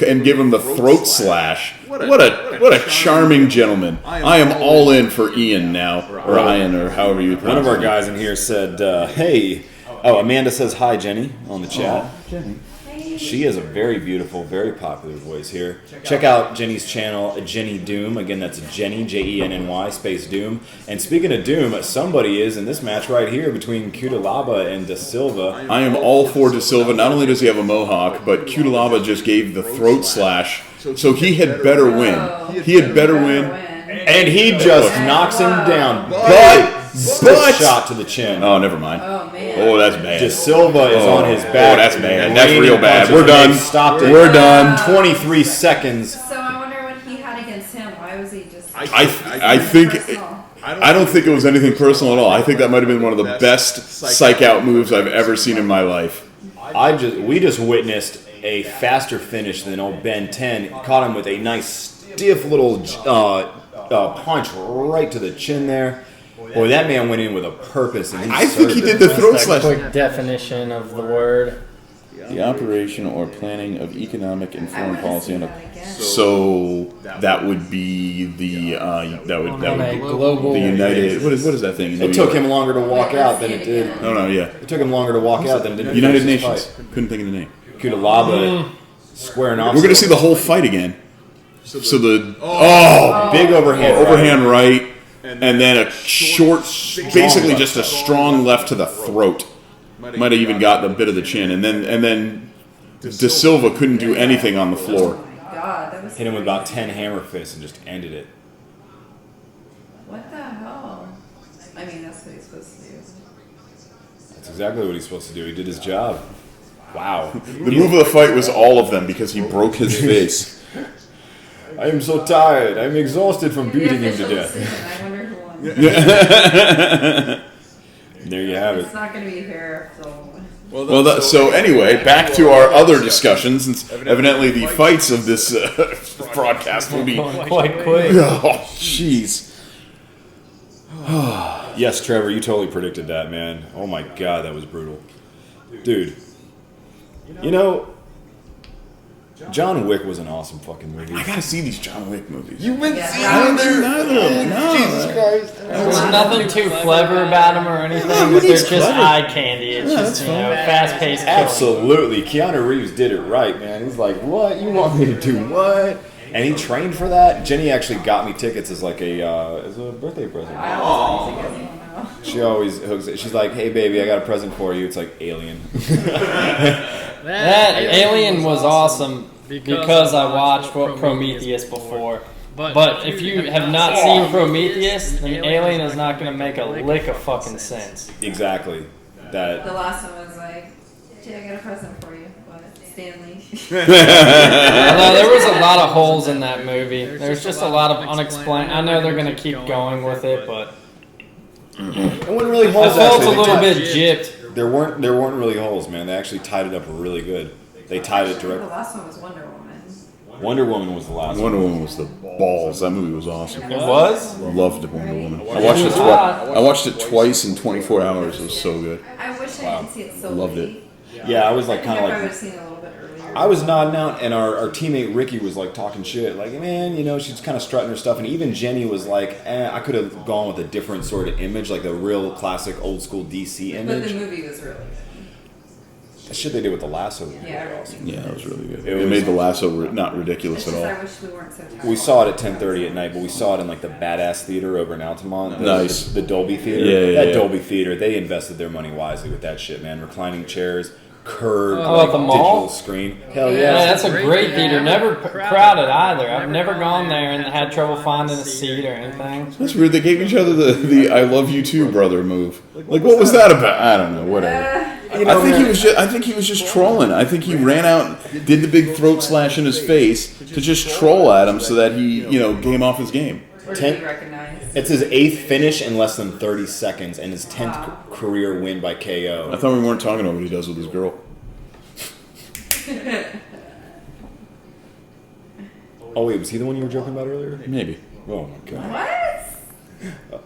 and give him the throat slash. What a charming gentleman. I am all in for Ian now, or Ian, or however you pronounce it. One of our guys in here said, hey. Oh, Amanda says hi, Jenny, on the chat. Jenny. She has a very beautiful, very popular voice here. Check out Jenny's channel, Jenny Doom. Again, that's Jenny, Jenny, space Doom. And speaking of Doom, somebody is in this match right here between Cutelaba and Da Silva. I am all for Da Silva. Not only does he have a mohawk, but Cutelaba just gave the throat slash, so he had better win. And he just knocks him down. But shot to the chin. Oh, never mind. Oh, man. Oh, that's bad. Da Silva is on his back. Oh, that's bad. That's real bad. We're done. Stopped it. We're done. 23 seconds. So I wonder what he had against him. Why was he just... I think... I don't think it was anything personal at all. I think that might have been one of the best psych out moves I've ever seen in my life. We just witnessed a faster finish than old Ben 10. Caught him with a nice stiff little punch right to the chin there. Boy, that man went in with a purpose. And I think he did the throat slash. Quick definition of the word. The operation or planning of economic and foreign policy on a. So that would be the global. The United. What is that thing? It took him longer to walk out than it did. No, yeah. It took him longer to walk out than it did. United Nations. Couldn't think of the name. Cutelaba squaring off. We're going to see the whole fight again. So the big overhand right. And then a short, basically just a strong left to the throat. Might have even gotten a bit of the chin. And then Da Silva couldn't do anything on the floor. Oh my God, that was... Hit him with about 10 hammer fists and just ended it. What the hell? I mean, that's what he's supposed to do. That's exactly what he's supposed to do. He did his job. Wow. The move of the fight was all of them because he broke his face. I am so tired. I'm exhausted from beating him to death. I wonder who won. There you have it. It's not going to be fair. So anyway, back to our other discussions. Since evidently the fights of this broadcast will be quite quick. Oh, jeez. Yes, Trevor, you totally predicted that, man. Oh my God, that was brutal. Dude, you know, John Wick was an awesome fucking movie. I gotta see these John Wick movies. You've been Yeah. seeing I haven't them? seen either of them. No. Jesus Christ. There's nothing too clever about them or anything, but they're just eye candy. It's just, fast-paced killing. Absolutely. Keanu Reeves did it right, man. He's like, what? You want me to do what? And he trained for that. Jenny actually got me tickets as like as a birthday present. She always hooks it. She's like, "Hey baby, I got a present for you." It's like Alien. That Alien was awesome because I watched Prometheus before. But if you have not seen Prometheus, then Alien is not going to make a lick of fucking sense. Exactly. That. The last one was like, "Jay, I got a present for you." What? Stanley. Although there was a lot of holes in that movie. There's just a lot of unexplained. I know they're going to keep going with it, but It wasn't really holes. I felt actually. a little bit gypped. There weren't really holes, man. They actually tied it up really good. They tied it The directly. last one was Wonder Woman. Wonder Woman was the last Wonder one. Woman was the balls. That movie was awesome. It was? Loved Wonder Woman. I watched it twice in 24 hours. It was so good. I wish I could see it so Loved late. Yeah, I was like I kind think of I would like. have seen it a little bit earlier. I was nodding out, and our teammate Ricky was like talking shit. Like, man, you know, she's kind of strutting her stuff. And even Jenny was like, I could have gone with a different sort of image, like the real classic old school DC But the image. movie was really good. The shit they did with the lasso was Yeah. really awesome. Yeah, it was really good. It It was- made the lasso not It's ridiculous just at I all. wish we weren't so tired. We saw it at 10:30 at night, but we saw it in like the Badass Theater over in Altamont. Nice. The Dolby Theater. Yeah. That Dolby Theater, they invested their money wisely with that shit, man. Reclining chairs, curved Oh, at the mall? digital screen. Hell Yeah, yeah. that's a great theater. Never crowded either. I've never gone there and had trouble finding a seat or anything. That's weird. They gave each other the "I love you too, brother" move. Like, what was that about? I don't know. Whatever. I think he was just trolling. I think he ran out, did the big throat slash in his face to just troll at him so that he, game off his game. Or did you recognize? It's his 8th finish in less than 30 seconds and his 10th career win by I KO. thought we weren't talking about what he does with his girl. Oh wait, was he the one you were joking about earlier? Maybe. Oh my god. What?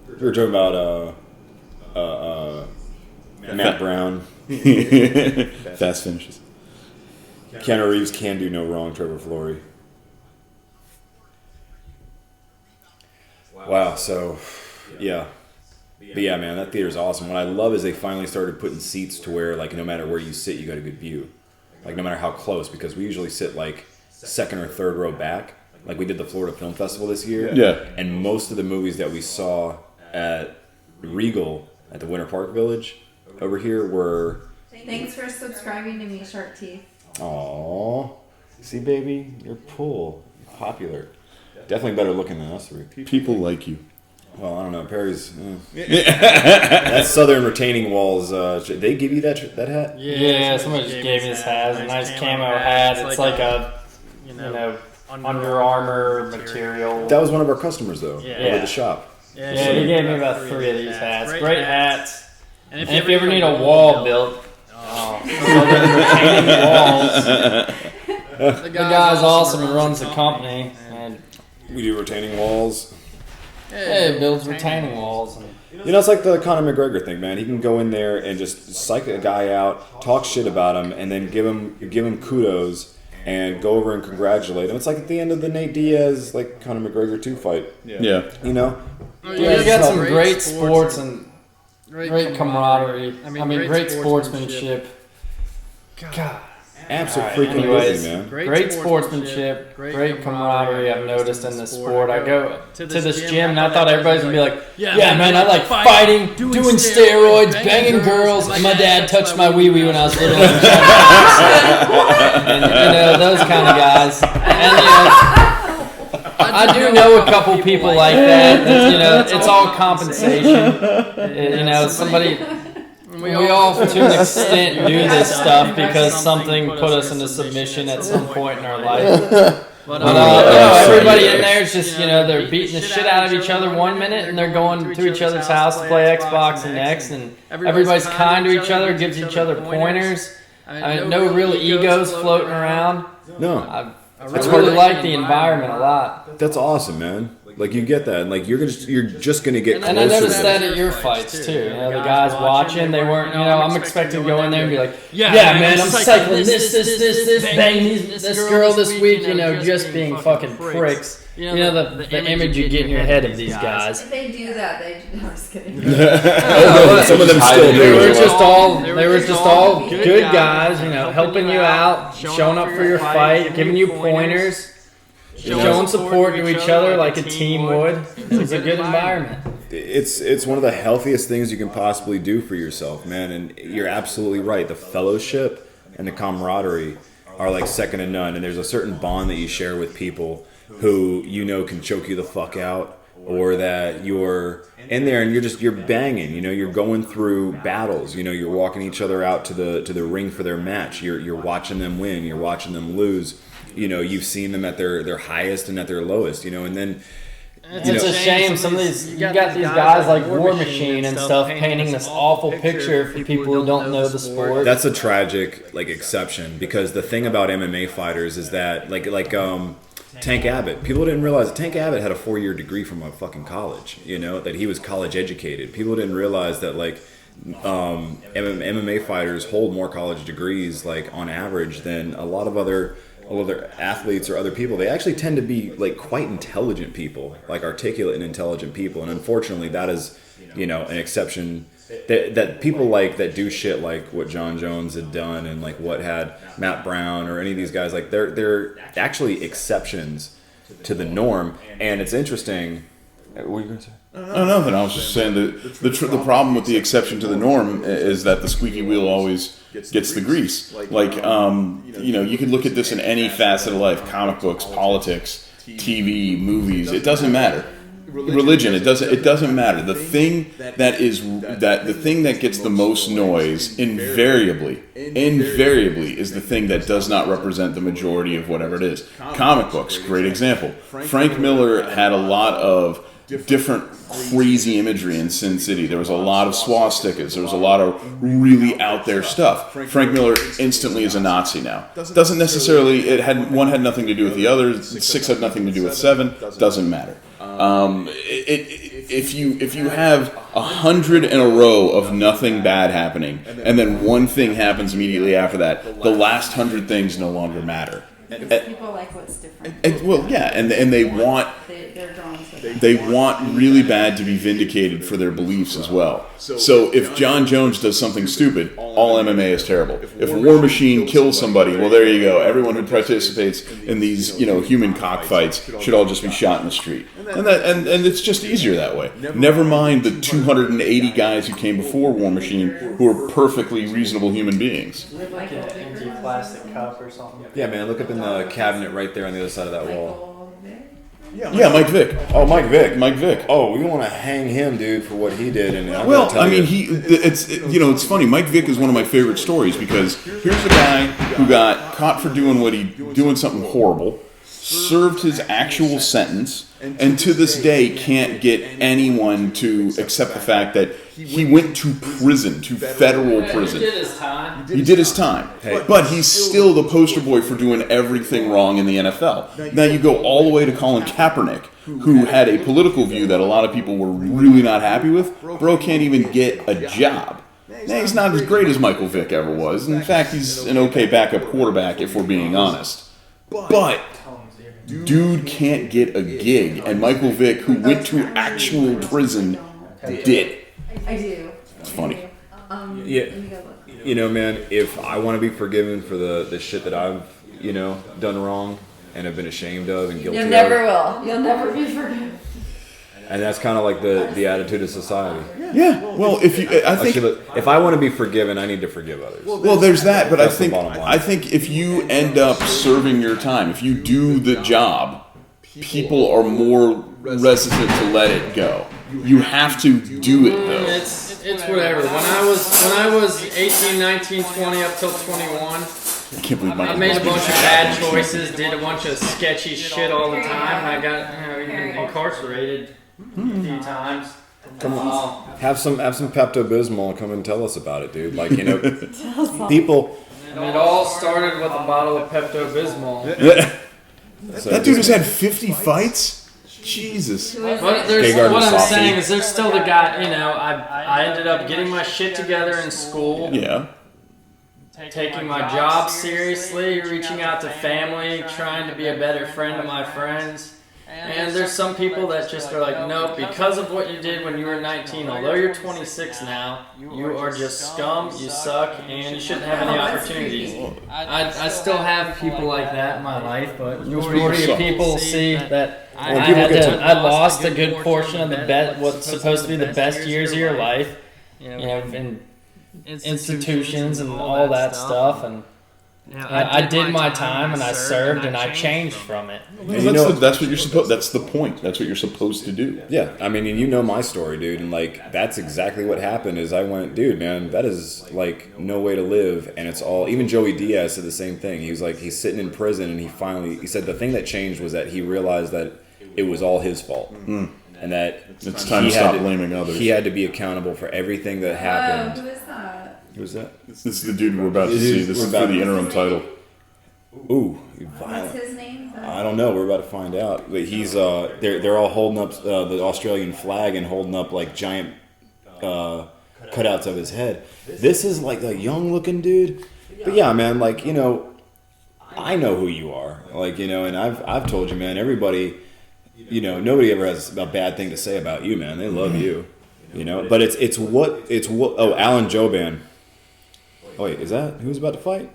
We were joking about Matt Brown. Fast finishes. Keanu Reeves can do no wrong, Trevor Flory. Wow, so yeah. But yeah, man, that theater's awesome. What I love is they finally started putting seats to where, like, no matter where you sit, you got a good view. Like, no matter how close, because we usually sit, like, second or third row back. Like, we did the Florida Film Festival this year. Yeah. And most of the movies that we saw at Regal, at the Winter Park Village, over here were... Thanks for subscribing to me, Shark Teeth. Aww. See, baby, you're popular. Definitely better looking than us three. People like you. Well, I don't know. Perry's... that Southern retaining walls, they give you that hat? Yeah, somebody just gave me this hat. It's a nice camo hat. It's like a, Under Armour material. That was one of our customers, though, Yeah. over at the shop. Yeah, he gave me about 3 of these hats. Great hats. And if you ever need a wall built, Southern retaining walls. The guy's awesome and runs the company. And We do retaining walls. yeah, he builds retaining walls. And You know, it's like the Conor McGregor thing, man. He can go in there and just psych a guy out, talk shit about him, and then give him kudos and go over and congratulate him. It's like at the end of the Nate Diaz, like, Conor McGregor 2 fight. Yeah. You know? yeah, you got some great sports and great camaraderie. I mean, great sportsmanship. God. Absolutely freaking Anyways, amazing, man. great sportsmanship, great camaraderie I've noticed in this sport. I go to this gym and I thought everybody's going to be like, yeah, man, I like fighting, doing steroids, banging girls, and my dad touched my wee-wee when I was little. And, those kind of guys. And, I do know a couple people like that. It's all compensation. Somebody... We all, to an extent, do this stuff because something put us into submission at some point in our life. But everybody in there is just, they're beating the shit out of each other one minute and they're going to each other's house to play Xbox the next, and everybody's kind to each other, gives each other pointers. I mean, no real egos floating around. No. I really like the environment a lot. That's awesome, man. Like, you get that, and like you're just gonna get closer. And I noticed to that at your fights too. The guys watching, they weren't. I'm expecting to go in there and be like, "Yeah, man, I'm cycling this, bang this girl this week." Just being fucking pricks. The image you get in your head of these guys. If they do that, no, I'm just kidding. Some of them still They were do. just all good guys. Helping you out, showing up for your fight, giving you pointers. showing support to each other like a team would. It was a good environment. It's one of the healthiest things you can possibly do for yourself, man. And you're absolutely right. The fellowship and the camaraderie are like second to none. And there's a certain bond that you share with people who can choke you the fuck out, or that you're in there and you're banging. You're going through battles. You're walking each other out to the ring for their match. You're watching them win. You're watching them lose. You've seen them at their highest and at their lowest. And then. It's a shame some of these you got these guys like War Machine and stuff painting this awful picture for people who don't know the sport. That's a tragic exception, because the thing about MMA fighters is that like Tank Abbott, people didn't realize that Tank Abbott had a 4-year degree from a fucking college. That he was college educated. People didn't realize that MMA fighters hold more college degrees on average than a lot of other athletes or other people. They actually tend to be quite intelligent people, articulate and intelligent people. And unfortunately, that is, an exception. That people that do shit like what John Jones had done, and what had Matt Brown or any of these guys, they're actually exceptions to the norm. And it's interesting. What were you going to say? No, nothing. I was just saying that the problem with the exception to the norm is that the squeaky wheel always gets the grease. You could look at this in any facet of life: comic books, politics, TV, movies. It doesn't matter. Religion. It doesn't matter. The thing that gets the most noise invariably is the thing that does not represent the majority of whatever it is. Comic books, great example. Frank Miller had a lot of different crazy imagery in Sin City. There was a lot of swastikas. There was a lot of really out there stuff. Frank Miller instantly is a Nazi now. Doesn't necessarily, one had nothing to do with the other, 6 had nothing to do with 7, doesn't matter. If you have 100 in a row of nothing bad happening, and then one thing happens immediately after that, the last 100 things no longer matter. People like what's different. And they want They're drawn to they want really bad to be vindicated for their beliefs as well. So if John Jones does something stupid, all MMA is terrible. If War Machine kills somebody, well, there you go. Everyone who participates in these, human cockfights should all just be shot in the street. And it's just easier that way. Never mind the 280 guys who came before War Machine who are perfectly reasonable human beings. Like an empty plastic cup or something. Yeah, man, look up in the cabinet right there on the other side of that wall. Yeah, Mike Vick. Oh, Mike Vick. Mike Vick. Oh, we want to hang him, dude, for what he did. And it's funny. Mike Vick is one of my favorite stories because here's a guy who got caught for doing something horrible, served his actual sentence, and to this day can't get anyone to accept the fact that he went to prison, to federal prison. He did his time. He did his time. But he's still the poster boy for doing everything wrong in the NFL. Now you go all the way to Colin Kaepernick, who had a political view that a lot of people were really not happy with. Bro can't even get a job. Now, he's not as great as Michael Vick ever was. In fact, he's an okay backup quarterback if we're being honest. But dude can't get a gig, and Michael Vick, who went to actual prison, did. I do. It's funny. Yeah. Man, if I want to be forgiven for the shit that I've, done wrong and have been ashamed of and guilty of. You never will. You'll never be forgiven. And that's kind of like the attitude of society. Yeah. Well, if I want to be forgiven, I need to forgive others. Well, there's that, but That's the bottom line. I think if you end up serving your time, if you do the job, people are more reticent to let it go. You have to do it though. It's whatever. When I was 18, 19, 20 up till 21, I can't believe I made a bunch of bad choices, did a bunch of sketchy shit all the time, and I got even incarcerated a few times. Come on, have some Pepto-Bismol and come and tell us about it, dude. People. And it all started with a bottle of Pepto-Bismol. That dude has had 50 fights? Jesus. But what I'm saying is there's still the guy, I ended up getting my shit together in school. Yeah. Taking my job seriously, reaching out to family, trying to be a better friend to my friends. And there's some people that just are like, nope, because of what you did when you were 19, although you're 26 now, you are just scum, you suck, and you shouldn't have any opportunities. I still have people like that in my life, but majority of people see that I lost a good portion of what's supposed to be the best years of your life, in institutions and all that stuff, and I did my time and I served and I changed from it. Well, that's what you're supposed. That's the point. That's what you're supposed to do. Yeah, I mean, and you know my story, dude, and like that's exactly what happened. Is I went, dude, man, that is like no way to live, and it's all. Even Joey Diaz said the same thing. He was like, he's sitting in prison, and he said the thing that changed was that he realized that it was all his fault, and that it's time to stop blaming others. He had to be accountable for everything that happened. Who is that? Who's that? This is the dude we're about to see. This is for the interim title. Ooh, What's his name? I don't know. We're about to find out. But he's they're all holding up the Australian flag and holding up like giant cutouts of his head. This is like a young looking dude. But yeah, man, like I know who you are. Like and I've told you, man. Everybody, nobody ever has a bad thing to say about you, man. They love you. But it's what. Oh, Alan Joban. Oh wait, is that who's about to fight?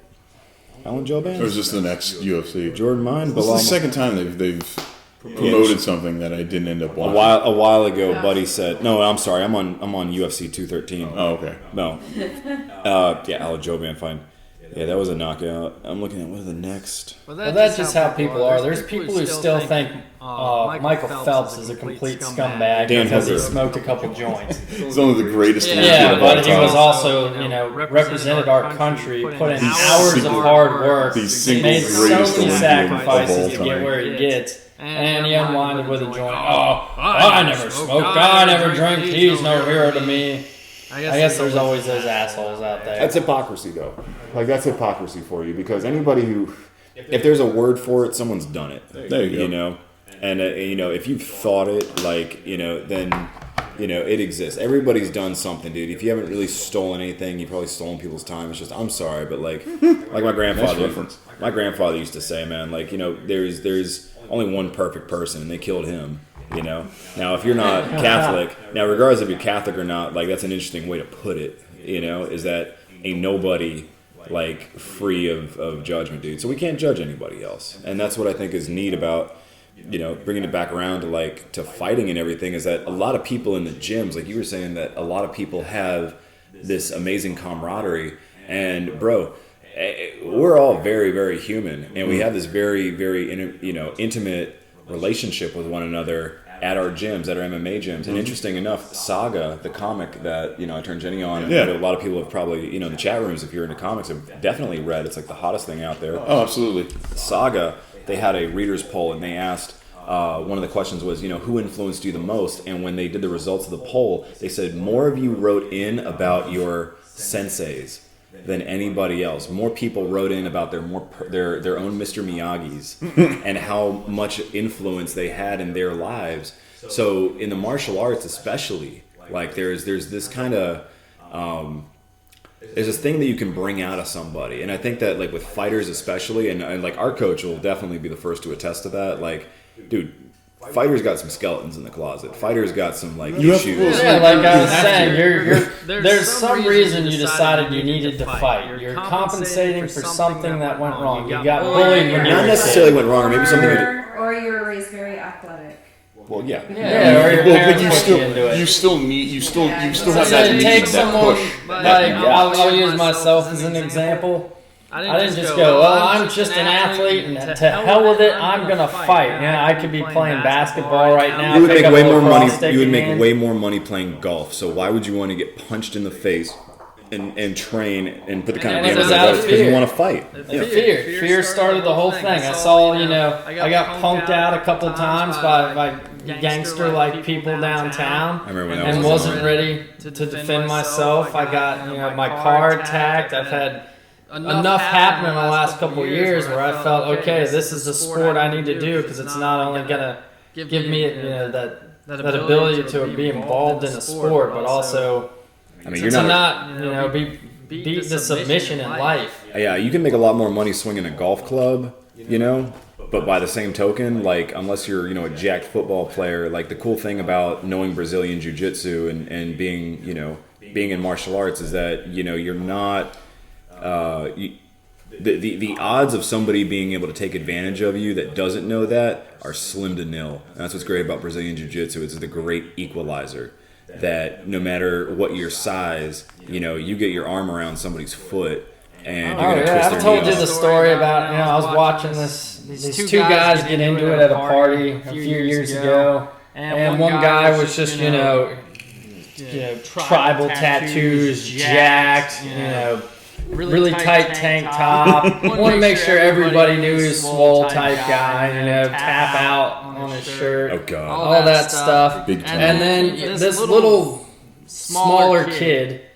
Alan Joban? Or is this the next UFC? Jordan Mine? This is the second time they've promoted something that I didn't end up watching. A while ago, Buddy said, "No, I'm sorry, I'm on UFC 213." Oh, okay. No, Alan Joban, fine. Yeah, that was a knockout. I'm looking at what are the next. Well, that's just how people are. There's people who still think Michael Phelps is a complete scumbag because he smoked a couple joints. He's one of the greatest. Yeah, but he was also, represented our country, put in hours of hard work, made so many sacrifices to get where he gets. And he unwinded with a joint. I never smoked. I never drank. He's no hero to me. I guess there's always those assholes out there. That's hypocrisy, though. Like, that's hypocrisy for you, because anybody who, if there's a word for it, someone's done it. There you go. And, if you've thought it, then, it exists. Everybody's done something, dude. If you haven't really stolen anything, you've probably stolen people's time. It's just, I'm sorry, but, like my grandfather used to say, man, there's only one perfect person, and they killed him. Now if you're not Catholic, now regardless if you're Catholic or not, like that's an interesting way to put it, is that ain't nobody free of judgment, dude. So we can't judge anybody else. And that's what I think is neat about, bringing it back around to fighting and everything, is that a lot of people in the gyms, like you were saying, that a lot of people have this amazing camaraderie. And bro, we're all very, very human, and we have this very, very, intimate relationship with one another at our gyms, at our MMA gyms. And interesting enough, Saga, the comic that I turned Jenny on, and a lot of people have probably, in the chat rooms, if you're into comics, have definitely read. It's like the hottest thing out there. Oh, absolutely. Saga, they had a readers poll, and they asked, one of the questions was, who influenced you the most? And when they did the results of the poll, they said more of you wrote in about your senseis than anybody else. More people wrote in about their own Mr. Miyagi's and how much influence they had in their lives. So in the martial arts especially, there's this kind of there's this thing that you can bring out of somebody. And I think that with fighters especially, and our coach will definitely be the first to attest to that, dude, fighters got some skeletons in the closet. Fighters got some issues. Yeah, like I was saying, there's some reason you decided you needed to fight. You're compensating for something that went wrong. You got bullied when you were not necessarily went wrong, or maybe something. Or you were raised very athletic. Well, yeah. Or your parents put you into it. You still have that need, that push. I'll use myself as an example. I didn't just go, I'm just an athlete, and to hell with it, I'm going to fight. I could be playing basketball right now. You would make way more money. You would make way more money playing golf. So why would you want to get punched in the face and train and put the kind of damage out because you want to fight? Fear started the whole thing. I saw, I got punked out a couple times by gangster-like people downtown. I remember when that and wasn't ready to defend myself. I got, my car attacked. I've had enough happened in the last couple of years where I felt, okay, this is the sport I need to do, because it's not only going to give me that ability to be involved in a sport, but also you're not beat the submission in life. Yeah, you can make a lot more money swinging a golf club, But by the same token, like, unless you're, a jacked football player, like, the cool thing about knowing Brazilian Jiu-Jitsu and being, being in martial arts is that, you're not, the odds of somebody being able to take advantage of you that doesn't know that are slim to nil. And that's what's great about Brazilian Jiu-Jitsu. It's the great equalizer that no matter what your size, you get your arm around somebody's foot and you're going to twist their I've told knee you the story about, I was watching these two guys get into it at a party a few years ago, and one guy was just, tribal tattoos, jacked, really tight tank top. Want to make sure everybody knew he was swole type guy, tap out on his shirt, Oh, God. all that stuff. Big time. And then this little smaller kid,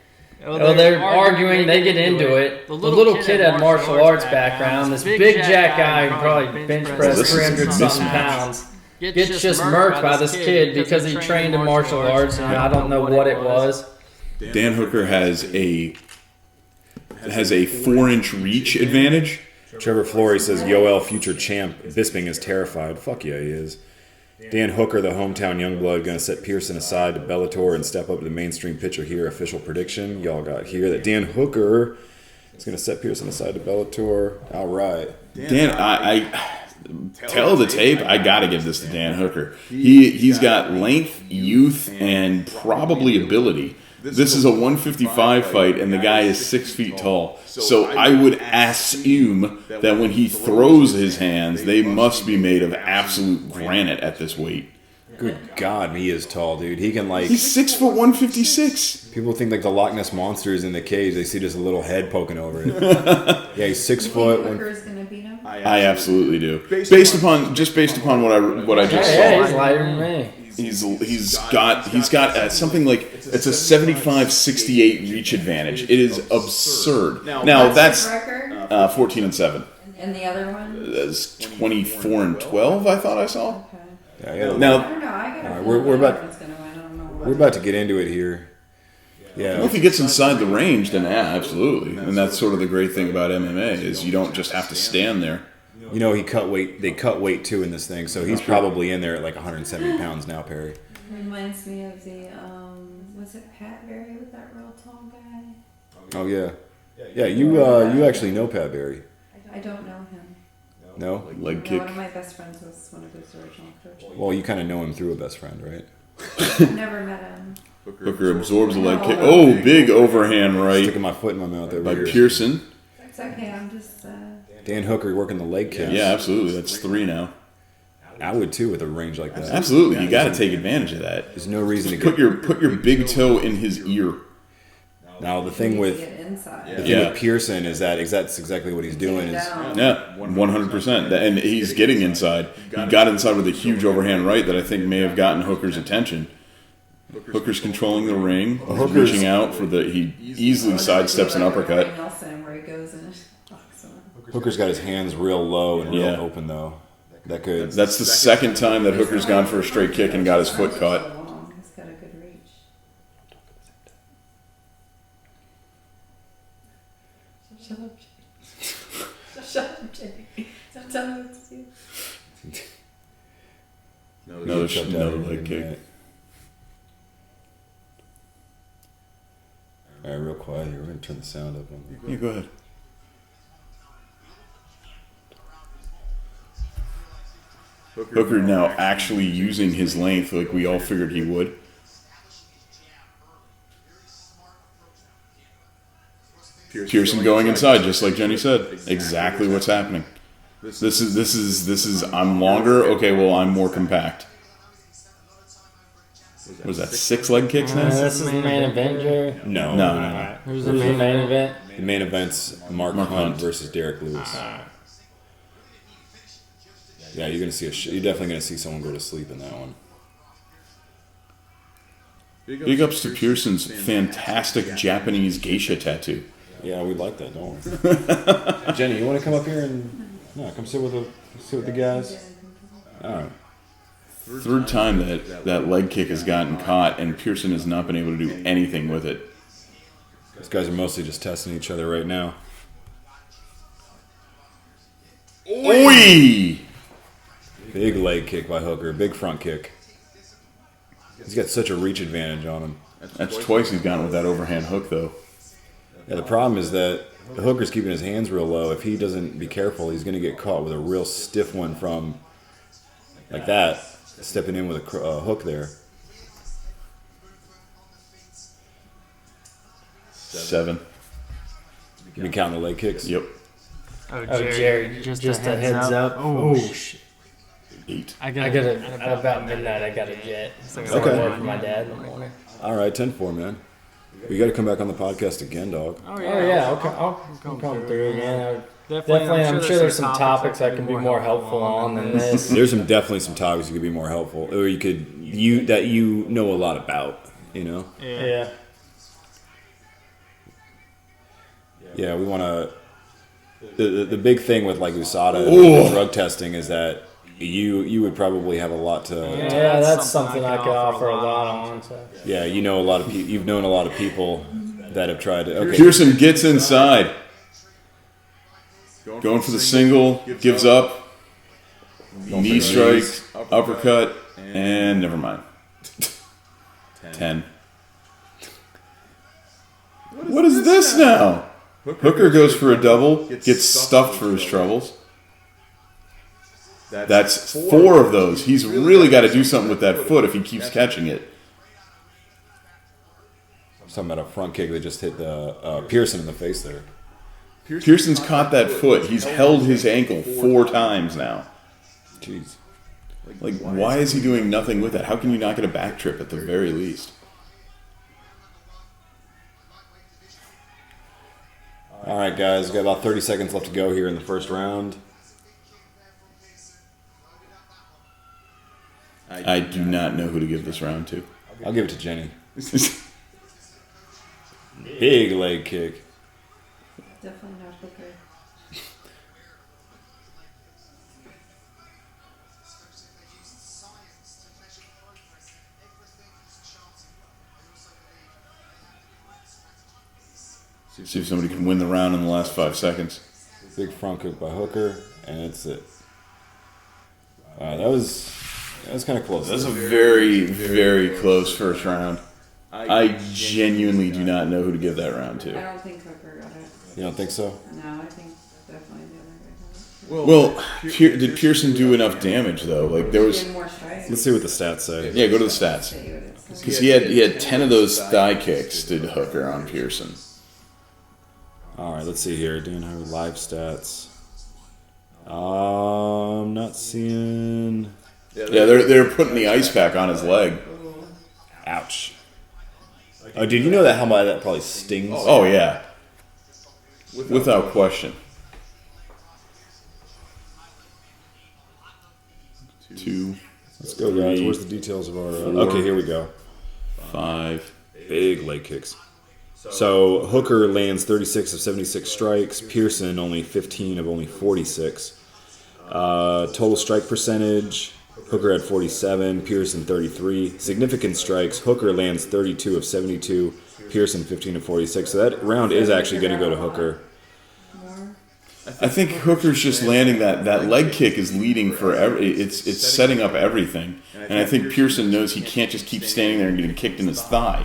they're arguing, they get into it. The little kid had martial arts background. This big jack guy who probably bench pressed 300-something pounds gets just murked by this kid because he trained in martial arts, and I don't know what it was. Dan Hooker has a 4-inch reach advantage. Trevor Flory says, Yoel, future champ. Bisping is terrified. Fuck yeah, he is. Dan Hooker, the hometown youngblood, going to set Pearson aside to Bellator and step up to the mainstream picture here. Official prediction. Y'all got here that Dan Hooker is going to set Pearson aside to Bellator. All right. Dan, I tell the tape, I got to give this to Dan Hooker. He's got length, youth, and probably ability. This is a 155 fight, and the guy is 6 feet tall. So I would assume that when he throws his hands, they must be made of absolute granite at this weight. Good God, he is tall, dude. He can, like... He's 6 foot 156. People think, like, the Loch Ness Monster is in the cage. They see just a little head poking over it. Yeah, he's 6 foot. Hooker's gonna beat him? I absolutely do. Based upon what I just saw. Yeah, he's lighter than me. He's got something like it's a 75-68 reach advantage. It is absurd. Now that's His record? 14-7. And the other one? That's 24-12. I thought I saw. Okay. Yeah, yeah. I Now, don't know. I got a Alright, feeling we're about- Hooker's gonna win. I don't know. We're about to get into it here. well, Yeah. if he gets inside the range, then yeah, absolutely. And that's sort of the great thing about MMA is you don't just have to stand there. He cut weight. They cut weight, too, in this thing. So he's probably in there at, like, 170 pounds now, Perry. Reminds me of the, was it Pat Berry with that real tall guy? Oh, yeah. Yeah, you actually know Pat Berry. I don't know him. No? Leg No, kick. one of my best friends was one of his original coaches. Well, you kind of know him through a best friend, right? I've never met him. Hooker absorbs a leg kick. Oh, big overhand right Sticking my foot in my mouth over by here. Pearson. It's okay. I'm just, Dan Hooker working the leg kick. Yeah, absolutely. That's 3 now. I would, too, with a range like that. Absolutely. You got to take advantage of that. There's no reason to Put your big toe in his ear. Now, the thing with... get inside. The thing with Pearson is that that's exactly what he's doing. Is Yeah, 100%. And he's getting inside. He got inside with a huge overhand right that I think may have gotten Hooker's attention. Hooker's controlling the ring, reaching out for he easily sidesteps an uppercut. Nelson, where he goes and knocks him. Hooker's got his hands real low and real Yeah. open, though. That could... That's the second time that Hooker's gone for a straight kick and got his foot caught. He's got a good reach. Shut up, Jimmy. Shut up, Jimmy. Don't tell me what to do. Another leg kick. All right, real quiet here. We're going to turn the sound up on Yeah, go ahead. Hooker now actually using his length like we all figured he would. Pearson going inside, just like Jenny said. Exactly what's happening. This is I'm longer, okay, well I'm more compact. Was that 6 leg kicks now? This is the main event, Jerry. No. Who's the main event? The main event's Mark Hunt versus Derek Lewis. Yeah, you're gonna see you're definitely gonna see someone go to sleep in that one. Big ups to Pearson's fantastic Japanese geisha tattoo. Yeah, we like that, don't we? Jenny, you want to come up here and come sit with the guys? All right. Third time that leg kick has gotten caught, and Pearson has not been able to do anything with it. These guys are mostly just testing each other right now. Oi! Big leg kick by Hooker. Big front kick. He's got such a reach advantage on him. That's twice he's gone with that overhand hook, though. Yeah, the problem is that Hooker's keeping his hands real low. If he doesn't be careful, he's going to get caught with a real stiff one from like that, stepping in with a hook there. 7. You been counting the leg kicks? Yep. Oh, Jerry, just a heads up. Oh, shit. 8. I got it at about midnight. I got a jet. So I got Okay. to work for my dad in the morning. All right, 10-4, man. We got to come back on the podcast again, dog. Oh yeah, I'll come through again. Definitely, I'm sure there's some topics I can be more helpful on than this. There's definitely some topics you could be more helpful, or that you know a lot about. You know. Yeah. Yeah, we want to. The big thing with like USADA and drug testing is that you would probably have a lot to. Yeah, that's something I could offer a lot on. So. Yeah, you know a lot of people. You've known a lot of people that have tried to. Okay. Pearson gets inside. Going for the single, gives up. Knee strike, uppercut, and never mind. 10. What is this now? Hooker goes for a double, gets stuffed for his troubles. That's 4 of those. He's really got to do something with that foot if he keeps catching it. Talking about a front kick that just hit the Pearson in the face there. Pearson's caught that foot. He's held his ankle 4 times now. Jeez. Like, why is he doing nothing with that? How can you not get a back trip at the very least? All right, guys, we've got about 30 seconds left to go here in the first round. I do not know who to give this round to. I'll give it to Jenny. Big leg kick. Definitely not Hooker. See if somebody can win the round in the last 5 seconds. Big front kick by Hooker, and that's it. That was kind of close. That was a very, very close first round. I genuinely do not know who to give that round I to. don't think Hooker got it. You don't think so? No, I think definitely the other guy got it. Well, did Pearson do enough damage though? Like there was. He had more strikes. Let's see what the stats say. Yeah, go to the stats. Because he had 10 of those thigh kicks did Hooker on Pearson. All right, let's see here. Dan Howard live stats. I'm not seeing. Yeah, they're putting the ice pack on his leg. Ouch. Oh, did you know that? How much that probably stings? Oh yeah, without question. 2. Let's go, guys. Where's the details of our? Okay, here we go. 5. Big leg kicks. So Hooker lands 36 of 76 strikes. Pearson only 15 of only 46. Total strike percentage. Hooker had 47. Pearson 33. Significant strikes. Hooker lands 32 of 72. Pearson 15 of 46. So that round is actually going to go to Hooker. I think Hooker's just landing that leg kick is leading for it's setting up everything, and I think Pearson knows he can't just keep standing there and getting kicked in his thigh.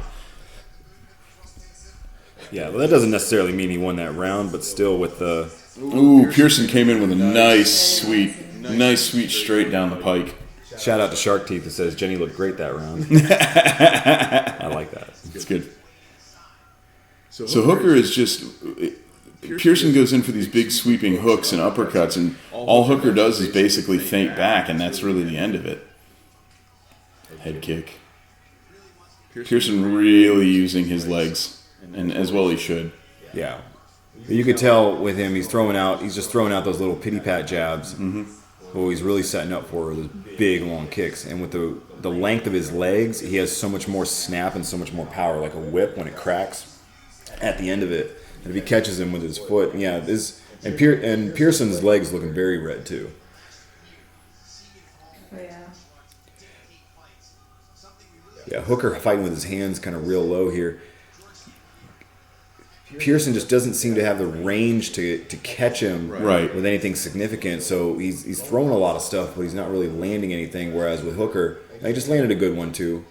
Yeah, well, that doesn't necessarily mean he won that round, but still with the... Ooh, Pearson came in with a nice sweet straight down the pike. Shout out to Shark Teeth that says Jenny looked great that round. I like that. It's good. So Hooker is just... Pearson goes in for these big sweeping hooks and uppercuts, and all Hooker does is basically feint back, and that's really the end of it. Head kick. Pearson really using his legs, and as well he should. Yeah. You could tell with him, he's just throwing out those little pity-pat jabs. Mm-hmm. What he's really setting up for are those big, long kicks. And with the length of his legs, he has so much more snap and so much more power, like a whip when it cracks at the end of it. And if he catches him with his foot, yeah, and Pearson's legs looking very red too. Oh, yeah. Yeah, Hooker fighting with his hands kind of real low here. Pearson just doesn't seem to have the range to catch him with anything significant. So he's throwing a lot of stuff, but he's not really landing anything. Whereas with Hooker, he just landed a good one too.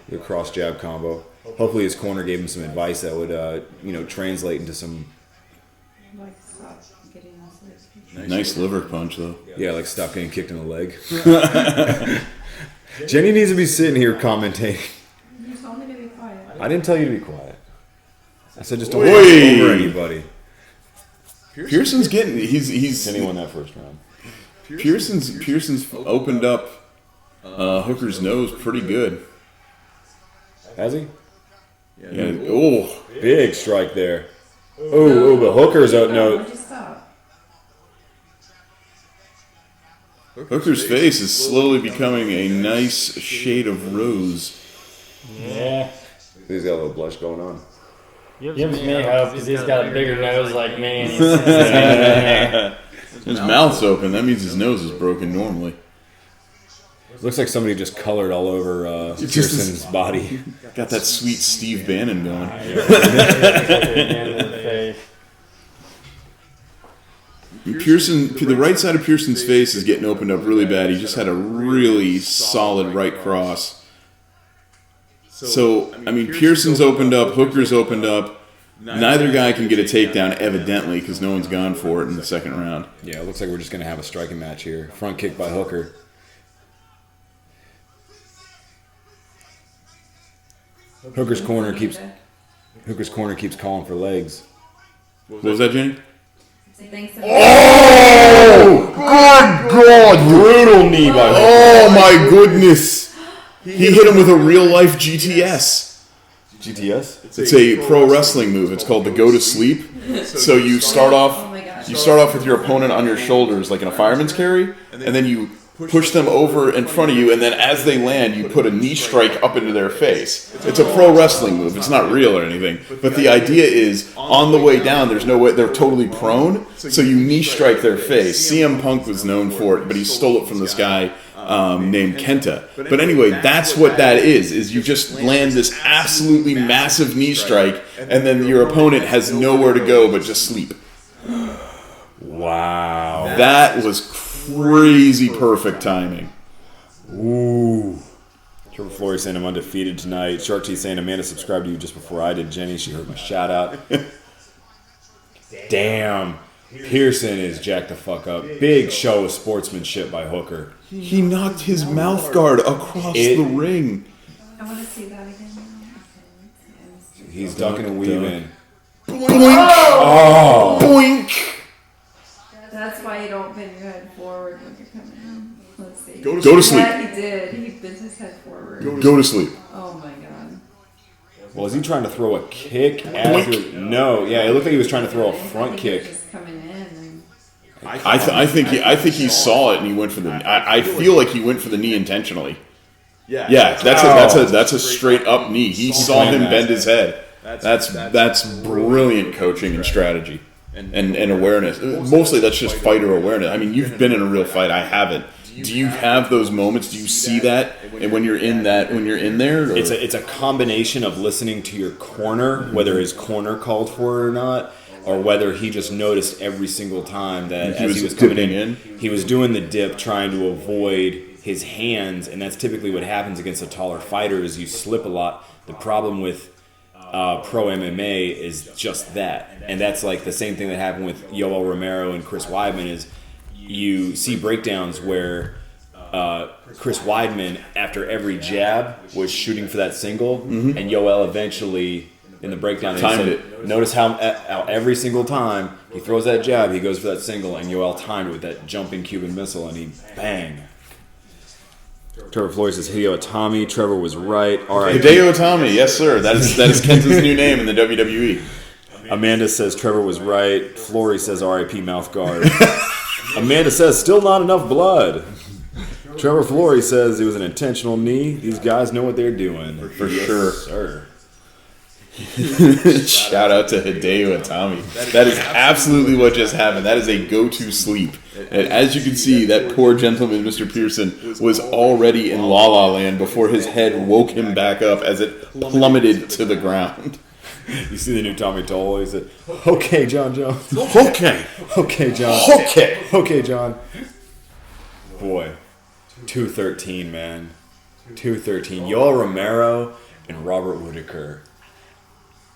The cross jab combo. Hopefully his corner gave him some advice that would translate into some. Like stop getting us. Nice liver punch though. Yeah, like stop getting kicked in the leg. Jenny needs to be sitting here commentating. You told me to be quiet. I didn't tell you to be quiet. I said just don't walk over anybody. Pearson's getting he's Jenny won that first round. Pearson's opened up Hooker's nose pretty good. Has he? Yeah. Oh, big strike there. Oh, but Hooker's out. No. Why'd you stop? Hooker's face is slowly becoming a nice shade of rose. Yeah. He's got a little blush going on. Gives me hope because he's got a bigger nose like me. And his mouth's open. That means his nose is broken normally. Looks like somebody just colored all over Pearson's body. Got that sweet Steve Bannon going. Pearson, the right side of Pearson's face is getting opened up really bad. He just had a really solid right cross. So, I mean, Pearson's opened up, Hooker's opened up. Neither guy can get a takedown, evidently, because no one's gone for it in the second round. Yeah, it looks like we're just going to have a striking match here. Front kick by Hooker. Hooker's corner keeps calling for legs. What was that, Jenny? Oh! Good God! Brutal knee by Hooker. Oh my goodness! He hit him with a real life GTS. GTS? It's a pro wrestling move. It's called the go to sleep. So you start off with your opponent on your shoulders like in a fireman's carry, and then you push them over in front of you, and then as they land, you put a knee strike up into their face. It's a pro wrestling move. It's not real or anything. But the idea is, on the way down, there's no way, they're totally prone, so you knee strike their face. CM Punk was known for it, but he stole it from this guy named Kenta. But anyway, that's what that is you just land this absolutely massive knee strike, and then your opponent has nowhere to go but just sleep. Wow. That was crazy perfect timing. Ooh. Trevor Flory saying I'm undefeated tonight. Shark T saying Amanda subscribed to you just before I did. Jenny, she heard my shout out. Damn. Pearson is jacked the fuck up. Big show of sportsmanship by Hooker. He knocked his mouth guard across the ring. I want to see that again. He's ducking and weaving. Boink! Oh! Boink! That's why you don't bend your head forward when you're coming in. Let's see. Go to sleep. Yeah, he did. He bent his head forward. Go to sleep. Oh my god. Well, is he trying to throw a kick? No. Yeah, it looked like he was trying to throw a front kick. Just coming in. And I think he saw it and he went for the. I feel like he went for the knee intentionally. Yeah, that's a straight up knee. He saw him bend his head. That's brilliant coaching and strategy. And awareness. Mostly that's just fighter awareness. I mean, you've been in a real fight. I haven't. Do you have those moments? Do you see that? And when you're in there? Or? It's a combination of listening to your corner, whether his corner called for it or not, or whether he just noticed every single time that as he was coming in, he was doing the dip, trying to avoid his hands, and that's typically what happens against a taller fighter is you slip a lot. The problem with pro MMA is just that, and that's like the same thing that happened with Yoel Romero and Chris Weidman is you see breakdowns where Chris Weidman after every jab was shooting for that single, and Yoel eventually in the breakdown timed it. Notice how every single time he throws that jab he goes for that single, and Yoel timed it with that jumping Cuban missile, and he bang. Trevor Floyd says Hideo Itami. Trevor was right. R.I.P. Hideo Itami, yes sir. That is Kenta's new name in the WWE. Amanda says Trevor was right. Flory says R.I.P. mouth guard. Amanda says still not enough blood. Trevor Flory says it was an intentional knee. These guys know what they're doing. For sure. Sir. Shout out to Hideo Itami. That is absolutely what just happened. That is a go-to sleep. And as you can see, that poor gentleman, Mr. Pearson, was already in La La Land before his head woke him back up as it plummeted to the ground. You see the new Tommy Toll? He said, "Okay, John Jones. Okay. Okay, John. Okay. Okay, John." Boy, 213, man. 213. Yoel Romero and Robert Whitaker.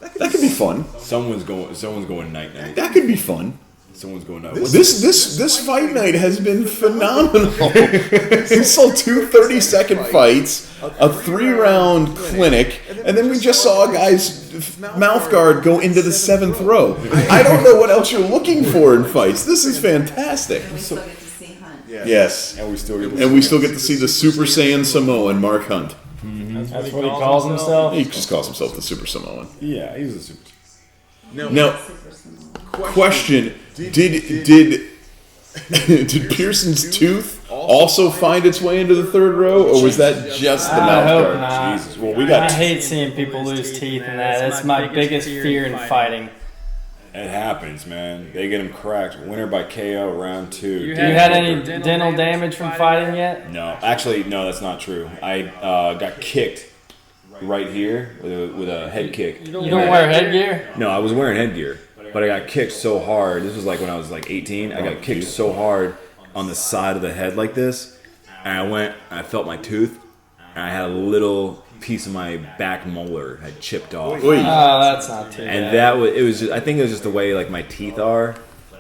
That could be fun. Someone's going night. That could be fun. Someone's going night. This fight night has been phenomenal. We saw 2 30-second fights, a 3-round clinic, and then we just saw a guy's mouth guard go into the 7th row. I don't know what else you're looking for in fights. This is fantastic. We still get to see Hunt. Yes, And we still get to see the Super Saiyan Samoan Mark Hunt. That's what he calls himself. He just calls himself the Super Samoan. Yeah, he was a super. Now, question: Did Pearson's tooth also find its way into the 3rd row, or was that just the I mouth hope guard? not. Jesus. Well, we got. I hate seeing people lose teeth in that. It's my biggest fear in fighting. It happens, man. They get him cracked. Winner by KO, round 2. You had any dental damage from fighting yet? No, actually, no, that's not true. I got kicked right here with a head kick. You don't wear headgear? No, I was wearing headgear, but I got kicked so hard. This was like when I was like 18. I got kicked so hard on the side of the head like this, and I felt my tooth, and I had a little piece of my back molar had chipped off. Oh, that's not too bad. And it was just, I think it was just the way like my teeth are.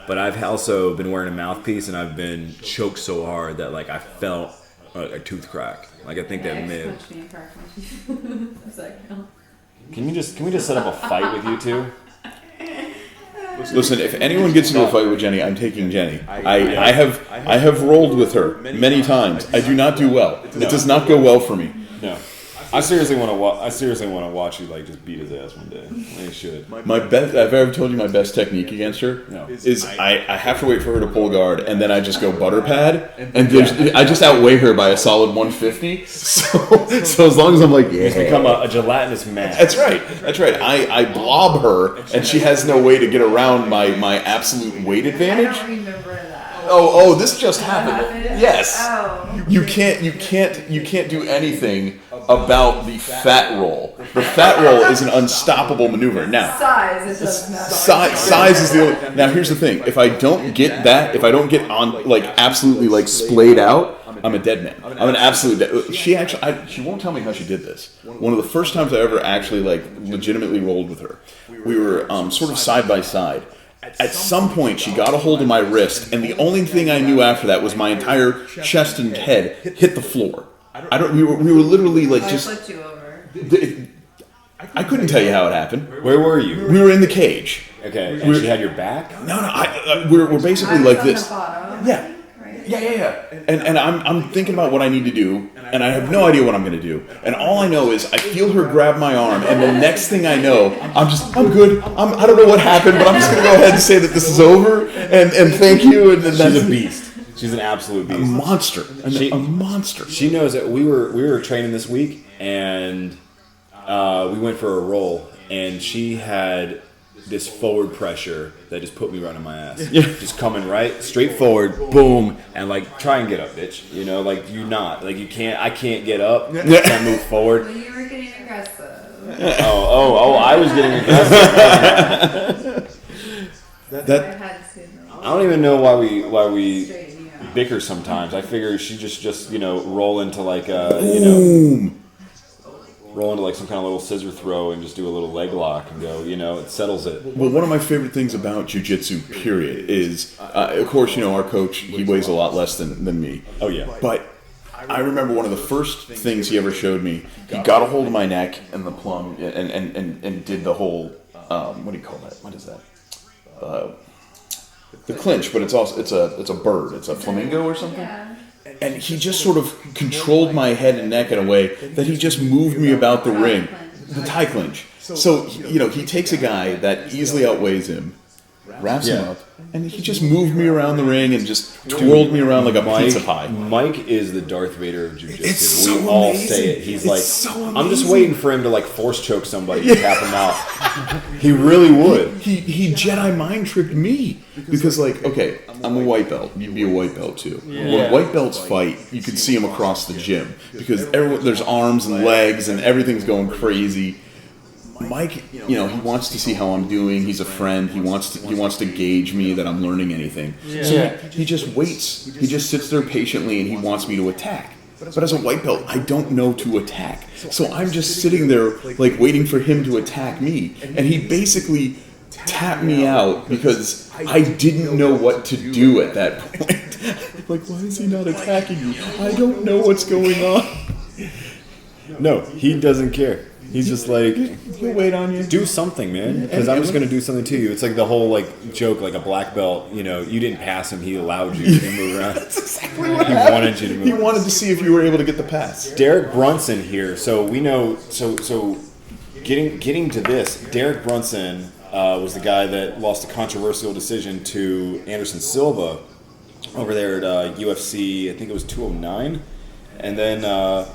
But I've also been wearing a mouthpiece, and I've been choked so hard that like I felt a tooth crack. Like I think that may have. Can we just set up a fight with you two? Listen, if anyone gets into a fight with Jenny, I'm taking Jenny. I have rolled with her many times. I do not do well. It does not go well for me. No. I seriously want to watch you like just beat his ass one day. I should. My best. I've ever told you my best technique against her. No. Is I have to wait for her to pull guard, and then I just go butter pad, and I just outweigh her by a solid 150. So as long as I'm like, yeah, It's become a gelatinous mass. that's right. That's right. I blob her, and she has no way to get around my absolute weight I advantage. don't remember that. Oh, this just happened. Yes. Oh. You can't do anything about the fat roll. The fat roll is an unstoppable maneuver. Now, Size, it doesn't matter. size is the only. Now, here's the thing: if I don't get that, if I don't get on like absolutely like splayed out, I'm a dead man. I'm an absolute dead. She won't tell me how she did this. One of the first times I ever actually like legitimately rolled with her, we were sort of side by side. At some point, she got a hold of my wrist, and the only thing I knew after that was my entire chest and head hit the floor. We were literally like I just. flipped you over. I couldn't tell you how it happened. Where were you? We were in the cage. Okay, and she had your back? No. We're basically I was like on this. the bottom, Yeah. right? Yeah. And I'm thinking about what I need to do, and I have no idea what I'm going to do. And all I know is I feel her grab my arm, and the next thing I know, I'm good. I don't know what happened, but I'm just going to go ahead and say that this is over, and thank you. And She's a beast. She's an absolute beast. A monster. A monster. She knows that we were training this week, and we went for a roll, and she had this forward pressure that just put me right on my ass. Yeah. Just coming right, straight forward, boom, and like, try and get up, bitch. You know, like, I can't get up, can't move forward. Well, you were getting aggressive. I was getting aggressive. I had to know. I don't even know why we Straighten you out. bicker sometimes. I figure she just roll into like Boom. roll into like some kind of little scissor throw and just do a little leg lock and go, it settles it. Well, one of my favorite things about jiu-jitsu, period, is, of course, our coach, he weighs a lot less than me. Oh, yeah. But I remember one of the first things he ever showed me, he got a hold of my neck and the plum and did the whole, what do you call that? What is that? The clinch, but it's a bird. It's a flamingo or something. Yeah. And he just sort of controlled my head and neck in a way that he just moved me about the ring. The tie clinch. So, he takes a guy that easily outweighs him, wraps him up, and he just moved me around the ring and just twirled me around like a pizza pie. Mike is the Darth Vader of jiu-jitsu. It's so we all amazing. say it. He's It's like, so I'm just amazing. waiting for him to like force choke somebody and tap him out. He really would. He Jedi mind tricked me because okay, I'm a white belt. You'd be a white belt too. When white belts fight, you can see them across the gym because there's arms and legs and everything's going crazy. Mike, he wants to see how I'm doing. He's a friend. He wants to gauge me that I'm learning anything. Yeah. So he just waits. He just sits there patiently, and he wants me to attack. But as a white belt, I don't know to attack. So I'm just sitting there, like, waiting for him to attack me. And he basically tapped me out because I didn't know what to do at that point. Like, why is he not attacking me? I don't know what's going on. No, he doesn't care. He's just like, He'll wait on you. do something, man, because I'm just going to do something to you. It's like the whole like joke, like a black belt. You didn't pass him; he allowed you to move around. That's exactly what He happened. wanted you to move. He wanted to see if you were able to get the pass. Derek Brunson here. So we know. So getting to this, Derek Brunson was the guy that lost a controversial decision to Anderson Silva over there at UFC. I think it was 209, and then.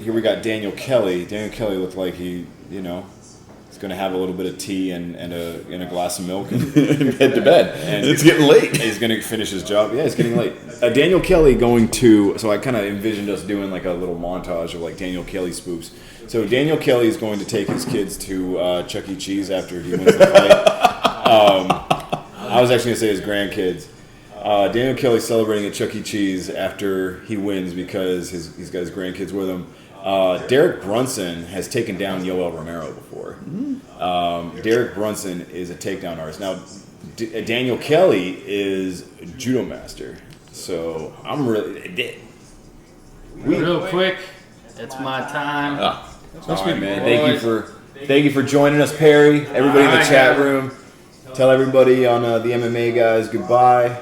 Here we got Daniel Kelly. Daniel Kelly looked like he's going to have a little bit of tea and a glass of milk and Head to bed. And it's getting late. He's going to finish his job. Yeah, it's getting late. Daniel Kelly going to. So I kind of envisioned us doing like a little montage of like Daniel Kelly spoofs. So Daniel Kelly is going to take his kids to Chuck E. Cheese after he wins the fight. I was actually going to say his grandkids. Daniel Kelly celebrating at Chuck E. Cheese after he wins because he's got his grandkids with him. Derek Brunson has taken down Yoel Romero before. Derek Brunson is a takedown artist. Now, Daniel Kelly is a judo master. So I'm really... Real quick, it's my time. All right, man. Thank you for joining us, Perry. Everybody in the chat room. Tell everybody on the MMA Guys goodbye.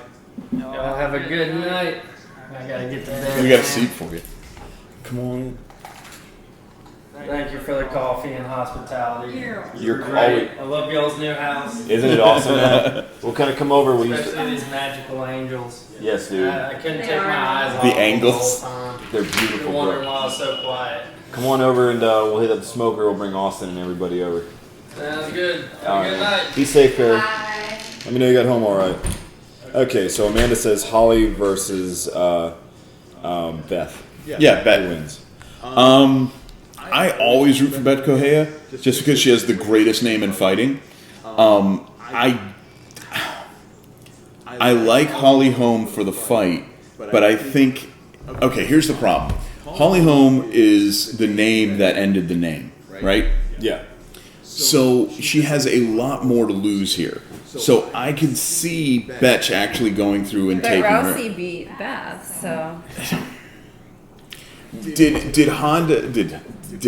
Y'all have a good night. I gotta get to bed. We got a seat for you. Come on. Thank you for the coffee and hospitality. You're Great. I love y'all's new house. Isn't it awesome, man? We'll kind of come over. Especially these magical angels. Yes, dude. I couldn't take my eyes off The them angles. the whole time. They're beautiful, Wondering bro. why I was so quiet. Come on over and we'll hit up the smoker. We'll bring Austin and everybody over. Sounds good. Have All a good right. night. Be safe, Perry. Bye. Let me know you got home all right. Okay, so Amanda says Holly versus Beth. Yeah, Who Bet. wins? I always root for Bet Kohea just because she has the greatest name in fighting. I like Holly Holm for the fight, but I think... Okay, here's the problem. Holly Holm is the name that ended the name, right? Yeah. So she has a lot more to lose here. So I could see Betch actually going through and But taking her. Rousey beat Beth, so Did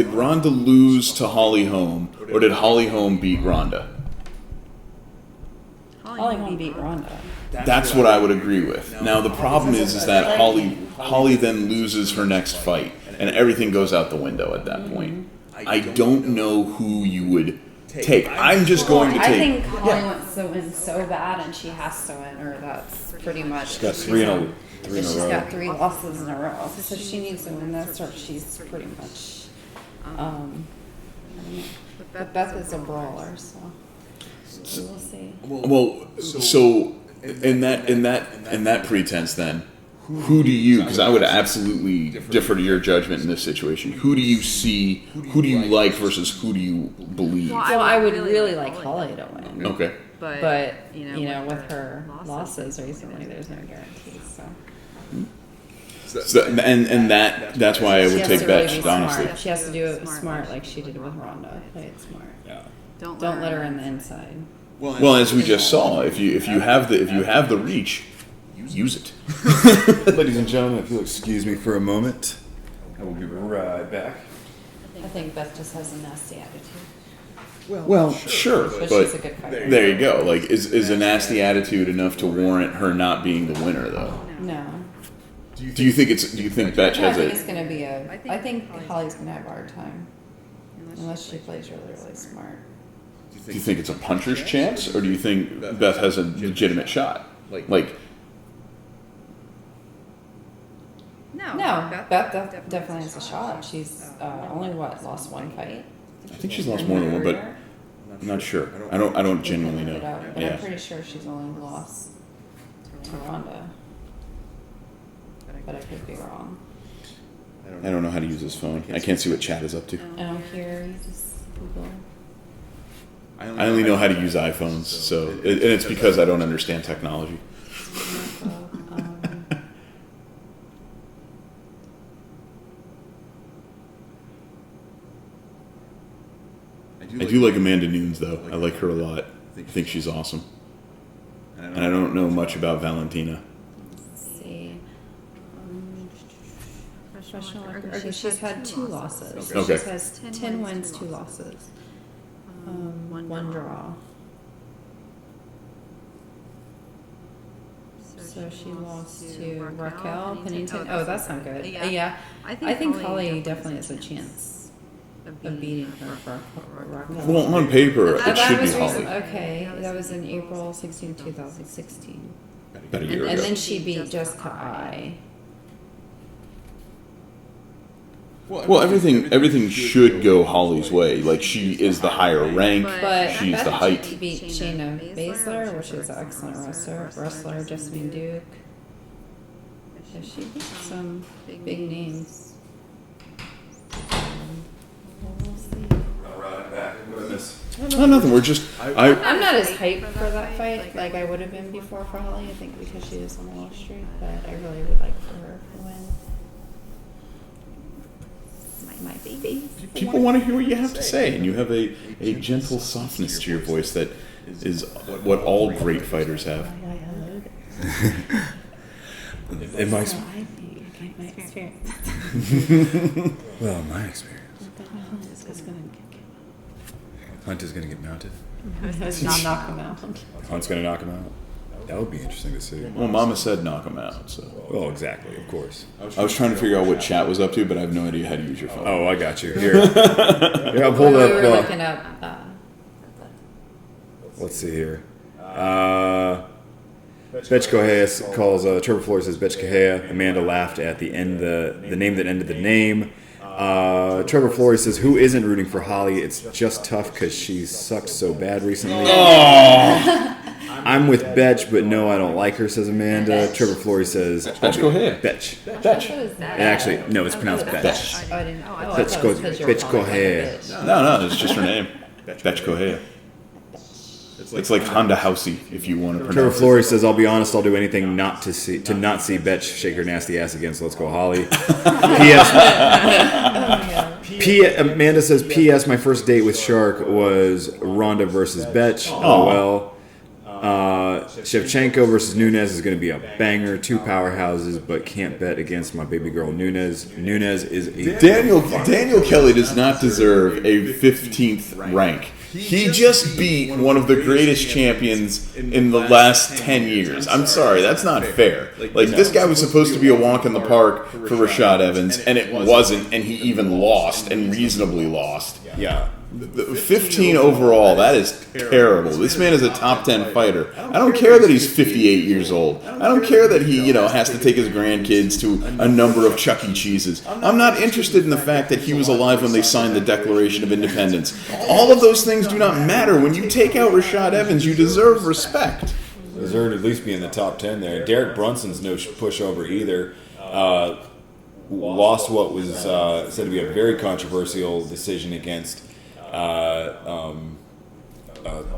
Ronda lose to Holly Holm, or did Holly Holm beat Ronda? Holly Holm beat Ronda. That's what I would agree with. Now the problem is that Holly then loses her next fight, and everything goes out the window at that point. I don't know who you would take. I'm just going to I take. think Holly wants to win so bad, and she has to win, or that's pretty much. She's got three in a She's row. got 3 losses in a row, so she needs to win this, or she's pretty much. I don't know. But Beth is a brawler, so we'll see. Well, so in that pretense, then, who do you? Because I would absolutely differ to your judgment in this situation. Who do you see? Who do you like versus who do you believe? Well, I would really like Holly to win. Okay. But with her losses recently, there's no guarantees. So, and that's why I She would has take to really Betch, be honestly. smart. She has to do it smart, like she did with Ronda. Play it smart. Yeah. Don't let her in the inside. Well, as we just saw, if you have the reach, use it. Ladies and gentlemen, if you'll excuse me for a moment, I will be right back. I think Beth just has a nasty attitude. Well, sure, But but she's a good fighter. there you go. Like, is a nasty attitude enough to warrant her not being the winner, though? No. Do you think Betch I has think it's a? gonna be I think Holly's gonna have a hard time. Unless she plays really, really smart. Do you think it's a puncher's chance, or do you think Beth has a legitimate shot? Like, No, Beth definitely has a shot. She's only lost 1 fight. I think she's lost more than one, but I'm not sure. I don't genuinely know. But Yeah. I'm pretty sure she's only lost to Ronda. But I could be wrong. I don't know how to use this phone. I can't see what chat is up to. Oh, here you just. Google. I only know how to use iPhones, so and it's because I don't understand technology. I do like Amanda Nunes, though. I like her a lot. I think she's awesome. And I don't know much about Valentina. Let's see. Professional record. Okay, she's had 2 losses. Okay. She has 10 wins, 2 losses. 1 draw. So she lost to Raquel Pennington. Oh, that's not good. Yeah. I think Holly definitely has a chance of beating her for Raquel. Well, on paper, it should be Holly. Okay, that was in April 16, 2016. About a year And ago. then she beat Jessica I. Well, everything should go Holly's way. Like, she is the higher rank. But She's Beth the height. beat Shayna Baszler, which is an excellent wrestler. Jessamine Duke. So she beat some big names. We'll see. No, nothing. We're just. I'm not as hyped for that fight like I would have been before for Holly. I think because she is on Wall Street, but I really would like for her to win. My baby. People want to hear what you have to say, and you have a gentle softness to your voice that is what all great fighters have. In my My experience. well, my experience. It's gonna Hunt is gonna get mounted. knock him out. Hunt's gonna knock him out. That would be interesting to see. Well, Mama said knock him out, so. Well, exactly, of course. I was trying to figure out what chat was up to, but I have no idea how to use your phone. Oh, I got you. Here. Here, I'll pull We up. were looking up. Let's see here. Betch Kohea calls Trevor Floyd says Betch Kohea. Amanda laughed at the end the name that ended the name. Trevor Floyd says, who isn't rooting for Holly? It's just tough because she sucked so bad recently. I'm with Betch, but no, I don't like her, says Amanda. Trevor Floyd says, Betch Kohea. Betch. Betch. Actually, no, it's pronounced Betch. Oh, I didn't know. Betch Kohea. No, it's just her name. Betch Kohea. It's like Honda Housey, if you want to Trevor pronounce it. Flory says, I'll be honest, I'll do anything not to see Betch shake her nasty ass again, so let's go Holly. Amanda says, P.S. My first date with Shark was Ronda versus Betch. Oh, well. Shevchenko versus Nunes is going to be a banger. 2 powerhouses, but can't bet against my baby girl Nunes. Nunes is a... Daniel Kelly does not deserve a 15th rank. He just beat one of the greatest champions in the last 10 years. I'm sorry, that's not fair. Like, this guy was supposed to be a walk in the park for Rashad Evans, and it wasn't, and he even lost, and reasonably lost. Yeah. 15 overall, that is terrible. This man is a top 10 fighter. I don't care that he's 58 years old. I don't care that he, has to take his grandkids to a number of Chuck E. Cheeses. I'm not interested in the fact that he was alive when they signed the Declaration of Independence. All of those things do not matter. When you take out Rashad Evans, you deserve respect. Deserved to at least be in the top 10 there. Derek Brunson's no pushover either. Lost what was said to be a very controversial decision against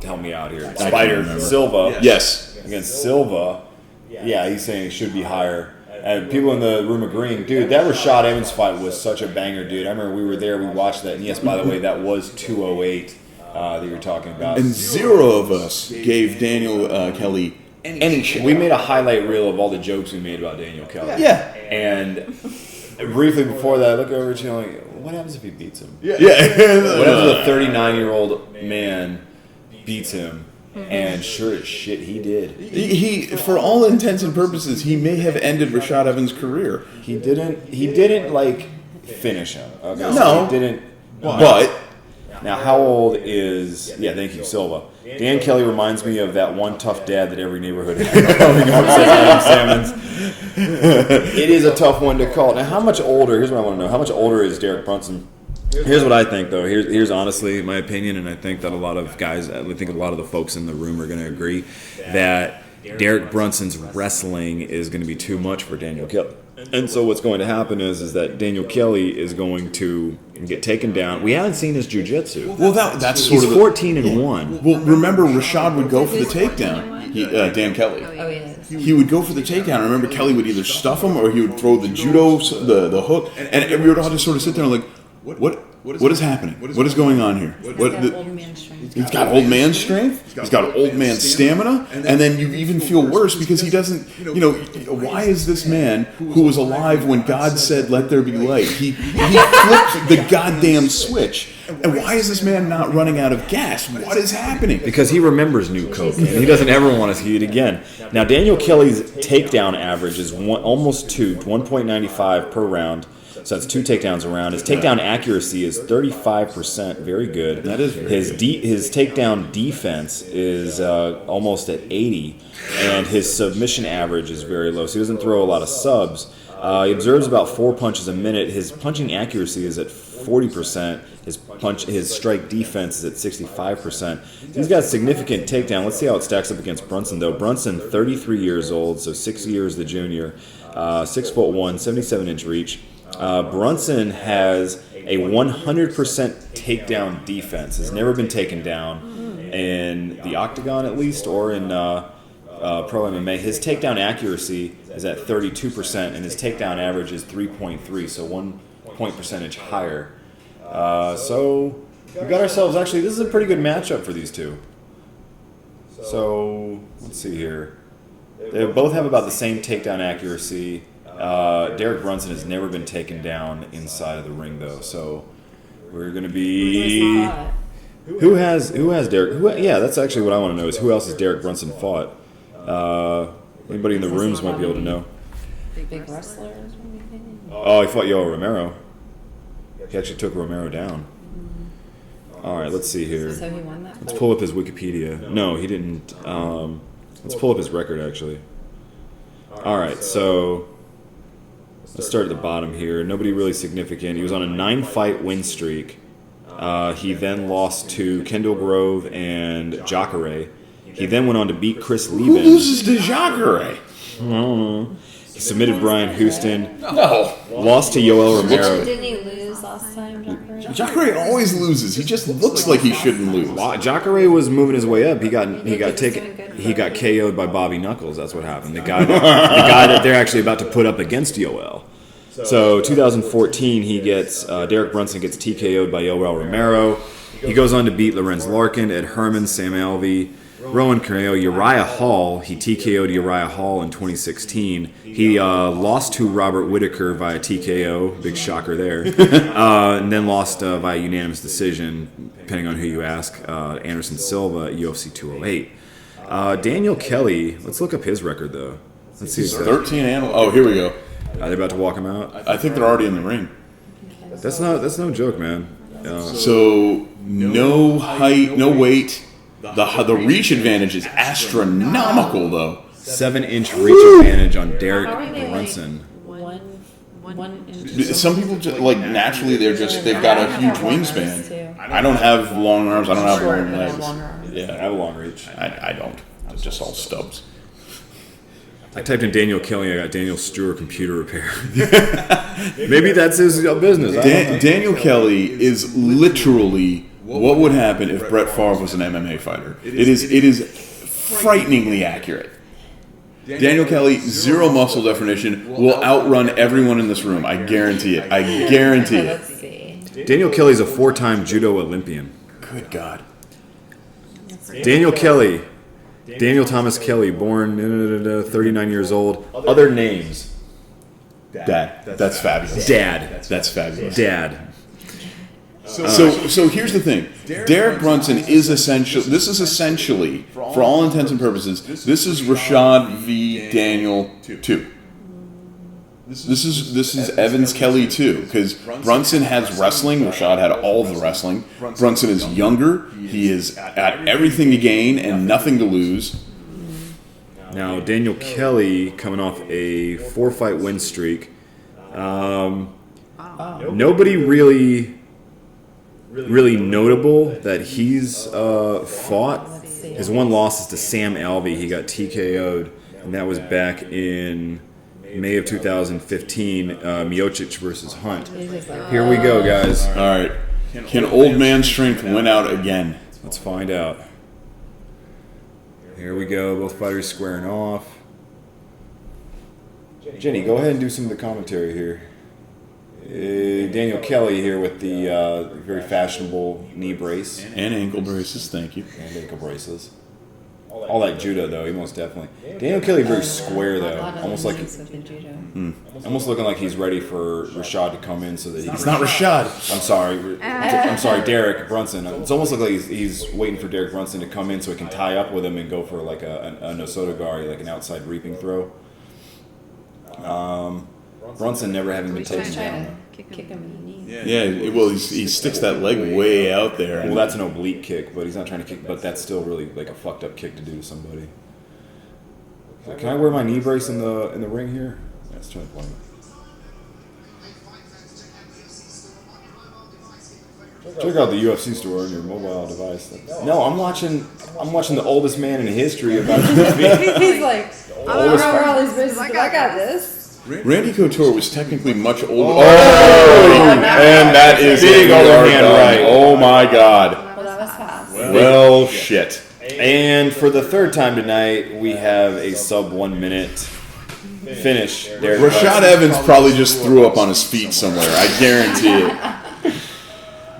help me out here. Spider Silva. Yes. Against Silva. Yeah, he's saying it should be higher. And people in the room agreeing, dude, that Rashad Evans fight was such a banger, dude. I remember we were there, we watched that. And yes, by the way, that was 208 that you were talking about. And 0 of us gave Daniel Kelly any shit. We made a highlight reel of all the jokes we made about Daniel Kelly. Yeah. And briefly before that, I look over at you and I'm like, what happens if he beats him? Yeah. What happens if a 39-year-old man beats him? And sure as shit, he did. He, for all intents and purposes, he may have ended Rashad Evans' career. He didn't like finish him. Okay? No. So he didn't. But Now, how old is... Yeah, thank you, Silva. Dan Kelly reminds me of that one tough dad that every neighborhood had growing up, says Adam Salmons. It is a tough one to call. Now, how much older... Here's what I want to know. How much older is Derek Brunson? Here's what I think, though. Here's honestly my opinion, and I think that a lot of guys... I think a lot of the folks in the room are going to agree that Derek Brunson's wrestling is going to be too much for Daniel Kelly. And so what's going to happen is that Daniel Kelly is going to get taken down. We haven't seen his jiu-jitsu. Well, that's sort He's of 14-1. Well, remember Rashad would go for the takedown. Dan Kelly. Oh, yes. He would go for the takedown. I remember Kelly would either stuff him or he would throw the judo, the hook, and we would all just sort of sit there and like, what is happening? What is going on here? He's got old man strength. He's got old man strength. He's got old man stamina, and then you even feel worse because he doesn't. Why is this man who was alive when God said, "Let there be light"? He flipped the goddamn switch, and why is this man not running out of gas? What is happening? Because he remembers New Coke, and he doesn't ever want to see it again. Now, Daniel Kelly's takedown average is almost 1.95 per round. So that's 2 takedowns around. His takedown accuracy is 35%, very good. That is very good. His takedown defense is almost at 80, and his submission average is very low. So he doesn't throw a lot of subs. He observes about 4 punches a minute. His punching accuracy is at 40%. His strike defense is at 65%. He's got significant takedown. Let's see how it stacks up against Brunson, though. Brunson, 33 years old, so 6 years the junior, 6'1", 77-inch reach. Brunson has a 100% takedown defense. Has never been taken down in the octagon, at least, or in pro MMA. His takedown accuracy is at 32%, and his takedown average is 3.3, so 1 point percentage higher. So we got ourselves, actually, this is a pretty good matchup for these two. So let's see here. They both have about the same takedown accuracy. Derek Brunson has never been taken down inside of the ring, though. So we're going to be... Who has Derek... yeah, that's actually what I want to know, is who else has Derek Brunson fought? Anybody in the rooms might be able to know. Big wrestlers? Oh, he fought Yoel Romero. He actually took Romero down. All right, let's see here. So he won that? Let's pull up his Wikipedia. No, he didn't. Let's pull up his record, actually. All right, so... let's start at the bottom here. Nobody really significant. He was on a 9-fight win streak. He then lost to Kendall Grove and Jacare. He then went on to beat Chris Lieben. Who loses to Jacare? I don't know. He submitted Brian Houston. No. Lost to Yoel Romero. Didn't he lose last time, Jacare? Jacare always loses. He just looks like he shouldn't lose. Jacare was moving his way up. He got KO'd by Bobby Knuckles. That's what happened. The guy that they're actually about to put up against Yoel. So 2014, Derek Brunson gets TKO'd by Yoel Romero. He goes on to beat Lorenz Larkin, Ed Herman, Sam Alvey, Rowan Carreo, Uriah Hall. He TKO'd Uriah Hall in 2016. He lost to Robert Whitaker via TKO, big shocker there, and then lost via unanimous decision, depending on who you ask, Anderson Silva at UFC 208. Daniel Kelly, let's look up his record, though. Let's see. 13 animals. Oh, here we go. Are they about to walk him out? I think they're already in the ring. That's no joke, man. So no height, no weight. The reach advantage is astronomical, though. 7-inch reach advantage on Derek Brunson. One inch. Some people just, naturally they've got a huge wingspan. I don't have long arms. I don't have long legs. Yeah, I have a long reach. I don't. It's just all stubs. I typed in Daniel Kelly. I got Daniel Stewart computer repair. Maybe that's his business. Daniel Kelly is literally what would happen if Brett Favre was an MMA fighter. It is frighteningly accurate. Daniel Kelly, zero muscle definition, will outrun everyone in this room. I guarantee it. I guarantee it. Let's see. Daniel Kelly's a 4-time judo Olympian. Good God. Daniel Kelly. Daniel Thomas Kelly, born 39 years old. Other names. Dad. That's fabulous. Dad. That's fabulous. Dad. So here's the thing. Derek Brunson is essentially, for all intents and purposes, this is Rashad v. Daniel 2. This is Evans Kelly 2, because Brunson has wrestling. Rashad had all the wrestling. Brunson is younger. He is at everything to gain and nothing to lose. Now, Daniel Kelly coming off a 4-fight win streak. Nobody really notable that he's fought. His one loss is to Sam Alvey. He got TKO'd, and that was back in May of 2015, Miocic versus Hunt. Here we go, guys. All right. Can old man strength win out again? Let's find out. Here we go. Both fighters squaring off. Jenny, go ahead and do some of the commentary here. Daniel Kelly here with the very fashionable knee brace. And ankle braces, thank you. And ankle braces. All that judo, though, he most definitely. Daniel Kelly very square, though. Almost like, almost looking like he's ready for Rashad to come in so that he can... It's not Rashad. I'm sorry, Derek Brunson. It's almost like he's waiting for Derek Brunson to come in so he can tie up with him and go for like a Nosotogari, like an outside reaping throw. Brunson never having been taken down. Kick him in the knee. Yeah, well, he sticks that leg way out there. Well, that's an oblique kick, but he's not trying to kick. But that's still really like a fucked up kick to do to somebody. So can I wear my knee brace in the ring here? Let's try to play it. Check out the UFC store on your mobile device. No, I'm watching the oldest man in history about UFC. He's like, I don't know where all these braces, but I got this. Randy Couture was technically much older. And that is big overhand right. Oh my God. Well, that was fast. Well, shit. And for the third time tonight, we have a sub 1 minute finish. Rashad Evans probably just threw up on his feet somewhere. I guarantee it.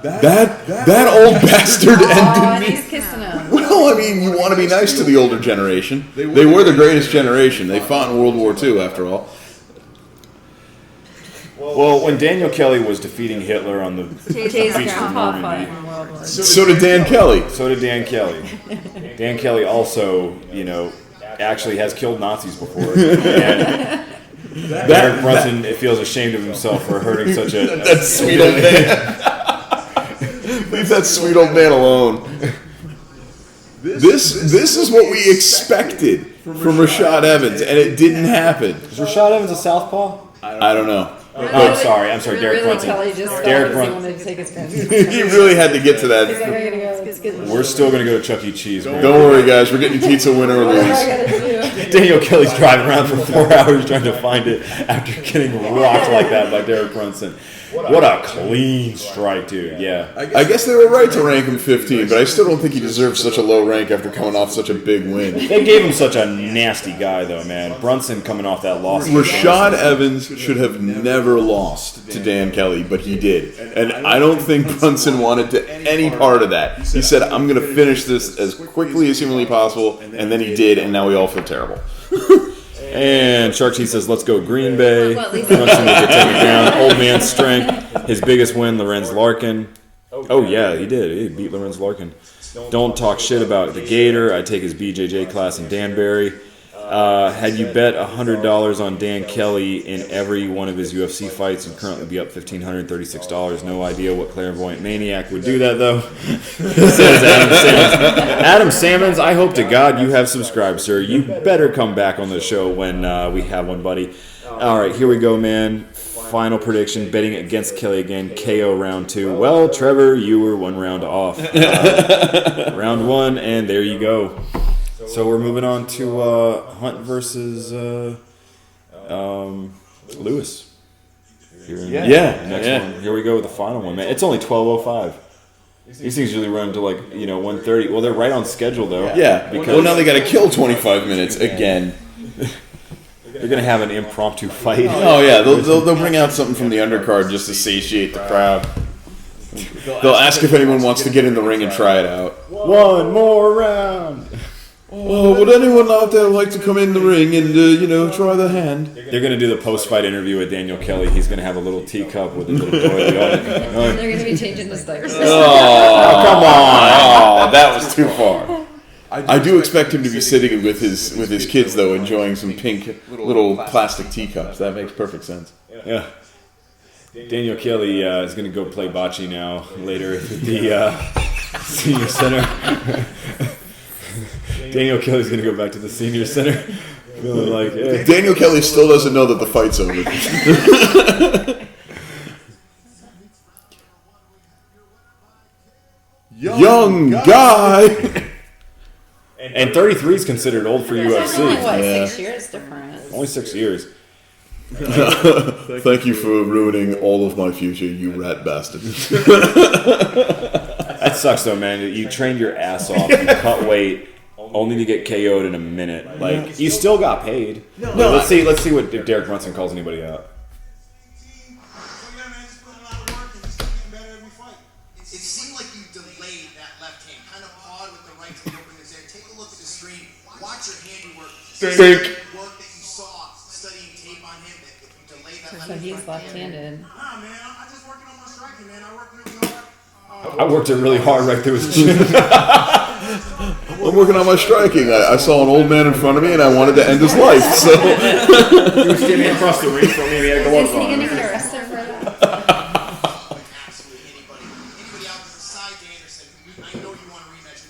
That old bastard Oh, and ended me. he's kissing him. Well, I mean, you want to be nice to the older generation. They were the greatest generation. They fought in World War II, after all. Well, when Daniel Kelly was defeating Hitler on the beach of Normandy, So did Dan Kelly. so did Dan Kelly. Dan Kelly also, actually has killed Nazis before. And Derek Brunson feels ashamed of himself for hurting such a... That sweet old man. Leave that sweet old man alone. This is what we expected from Rashad Evans, and it didn't happen. Is Rashad Evans a southpaw? I don't know. I'm sorry, Derek Brunson. Kelly just Derek Brunson Brunson. wanted to take his pants. He really had to get to He's like, that. I gotta go. We're still going to go to Chuck E. Cheese, man. Don't worry, guys. We're getting pizza, win or What do I lose. gotta do? Daniel Kelly's driving around for 4 hours trying to find it after getting rocked like that by Derek Brunson. What a clean strike, dude. Yeah. I guess they were right to rank him 15, but I still don't think he deserves such a low rank after coming off such a big win. They gave him such a nasty guy, though, man. Brunson coming off that loss. Rashad Evans should have never lost to Dan Kelly, but he did. And I don't think Brunson wanted to any part of that. He said, I'm going to finish this as quickly as humanly possible, and then he did, and now we all feel terrible. And Shark Cheese says, let's go Green Bay. Brunson will get taken down. Old man strength. His biggest win, Lorenz Larkin. Oh, yeah, he did. He beat Lorenz Larkin. Don't talk shit about the Gator. I take his BJJ class in Danbury. Had you bet $100 on Dan Kelly in every one of his UFC fights, you'd currently be up $1,536. No idea what clairvoyant maniac would do that, though. Says Adam Sammons. Adam Sammons, I hope to God you have subscribed, sir. You better come back on the show when we have one, buddy. All right, here we go, man. Final prediction, betting against Kelly again, KO round 2. Well, Trevor, you were 1 round off. Round 1, and there you go. So we're moving on to Hunt versus Lewis. Next one. Here we go with the final one, man. It's only 12:05. These things usually run to 1:30. Well, they're right on schedule though. Yeah. Well, now they got to kill 25 minutes again. They're gonna have an impromptu fight. Oh yeah, they'll bring out something from the undercard just to satiate the crowd. They'll ask if anyone wants to get in the ring and try it out. One more round. Oh, would anyone out there like to come in the ring and, try the hand? They're going to do the post-fight interview with Daniel Kelly. He's going to have a little teacup with a little doily on it. They're going to be changing the diapers. Oh, come on. Oh, that was too far. I do expect him to be sitting with his kids, though, enjoying some pink little plastic teacups. That makes perfect sense. Yeah. Daniel Kelly is going to go play bocce now later at the senior center. Daniel Kelly's going to go back to the senior center. Feeling like, hey. Daniel Kelly still doesn't know that the fight's over. Young guy. And 33 is considered old for UFC. Only 6 years difference. Only 6 years. Thank you for ruining all of my future, you rat bastard. That sucks though, man. You trained your ass off. You cut weight only to get KO'd in a minute. Like you still got paid. No, let's see what if Derek Brunson calls anybody out. It seemed like you delayed that left hand, kind of pawed with the right to open his there. Take a look at the screen. Watch your handiwork. Think. Work that you saw studying tape on him. That if you delayed that So he's left-handed. Nah, man, I'm just working on my striking, man. I worked really hard. I worked it really hard right through his chin. I'm working on my striking. I saw an old man in front of me and I wanted to end his life. So He was standing across the ring from me. And he had to go Is up he on going to him. get arrested for that? Absolutely anybody. Anybody out there besides Anderson, I know you want to rematch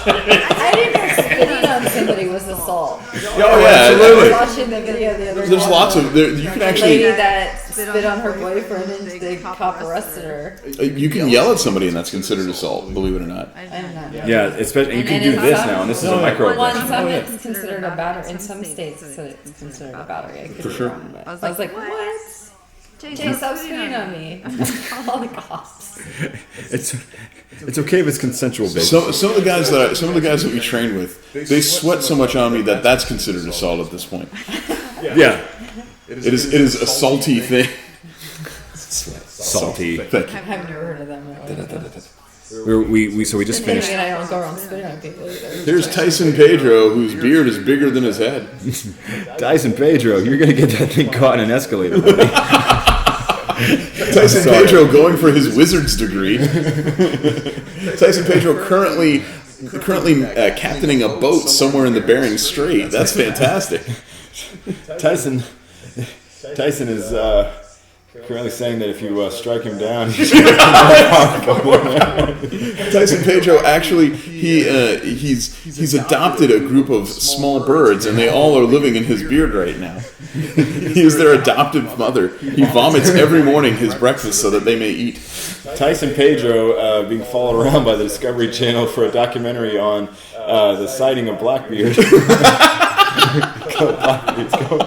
I didn't know spitting on somebody was assault. oh yeah, absolutely. Watching the video the other day. There's lots of you can lady actually that spit on her boyfriend and the cop arrested her. you can yell at somebody and that's considered assault. Believe it or not. I'm not. Yeah, especially you can And do in this some- now, and this is a micro. Well, in some it's considered a battery. In some states, it's considered a battery. I could For be sure. wrong, but I was like, what? Jay, stop spitting on me. Call the cops. It's okay if it's consensual, baby. Some of the guys that we train with, they sweat so much on me that that's considered assault at this point. Yeah, It is a salty thing. salty. Thank you. I've never heard of them really. So we just Then finished. again, I don't go around spitting on people either. Here's Tyson Pedro, whose beard is bigger than his head. Tyson Pedro, you're gonna get that thing caught in an escalator, buddy. Tyson Pedro going for his wizard's degree. Tyson Pedro currently captaining a boat somewhere in the Bering Strait. That's fantastic. Tyson is currently saying that if you strike him down, he's gonna Tyson Pedro actually he's adopted a group of small birds and they all are living in his beard right now. He is their adoptive mother. He vomits every morning his breakfast so that they may eat. Tyson Pedro being followed around by the Discovery Channel for a documentary on the sighting of Blackbeard. Go Blackbeards, go.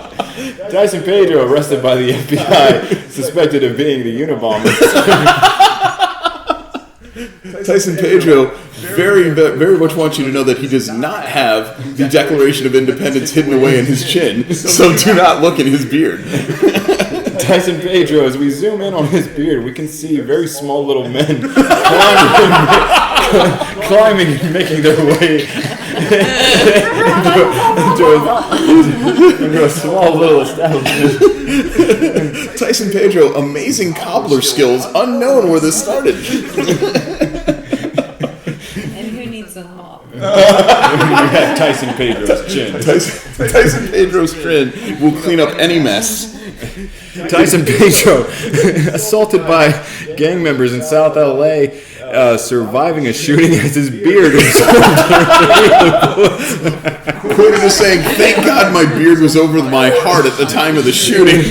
Tyson Pedro arrested by the FBI, suspected of being the Unabomber. Tyson Pedro very much wants you to know that he does not have the Declaration of Independence hidden away in his chin, so do not look in his beard. Tyson Pedro, as we zoom in on his beard, we can see very small little men climbing and making their way into a small little establishment. Tyson Pedro, amazing cobbler skills, unknown where this started. And who needs a mop? Yeah, Tyson Pedro's chin. Tyson Pedro's chin will clean up any mess. Tyson Pedro, assaulted by gang members in South LA, surviving a shooting as his beard was Quoted as saying, "Thank God my beard was over my heart at the time of the shooting."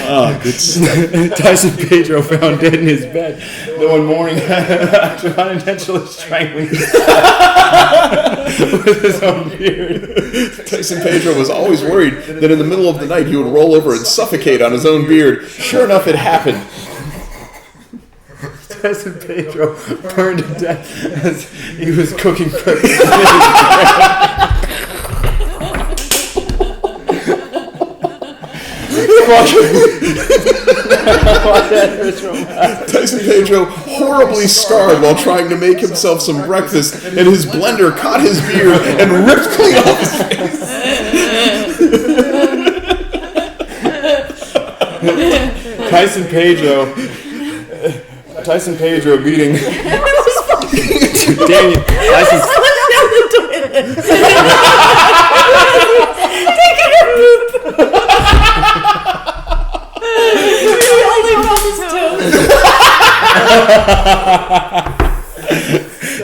Oh, good stuff. Tyson Pedro found dead in his bed the one morning after unintentionally strangling with his own beard. Tyson Pedro was always worried that in the middle of the night he would roll over and suffocate on his own beard. Sure enough, it happened. Tyson Pedro burned to death as he was cooking breakfast. Tyson Pedro horribly scarred while trying to make himself some breakfast, and his blender caught his beard and ripped clean off his face. Tyson Pedro beating Daniel.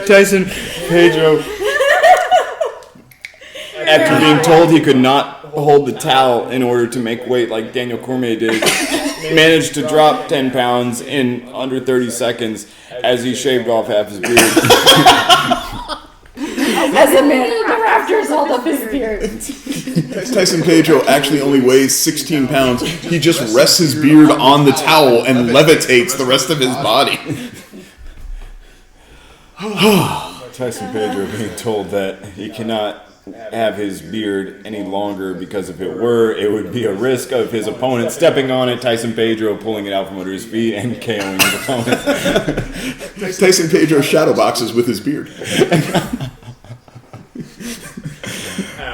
Tyson Pedro, after being told he could not hold the towel in order to make weight like Daniel Cormier did, managed to drop 10 pounds in under 30 seconds as he shaved off half his beard. as a man in the rafters hold up his beard. Tyson Pedro actually only weighs 16 pounds. He just rests his beard on the towel and levitates the rest of his body. Tyson Pedro being told that he cannot have his beard any longer because if it were, it would be a risk of his opponent stepping on it, Tyson Pedro pulling it out from under his feet and KOing his opponent. Tyson Pedro shadow boxes with his beard.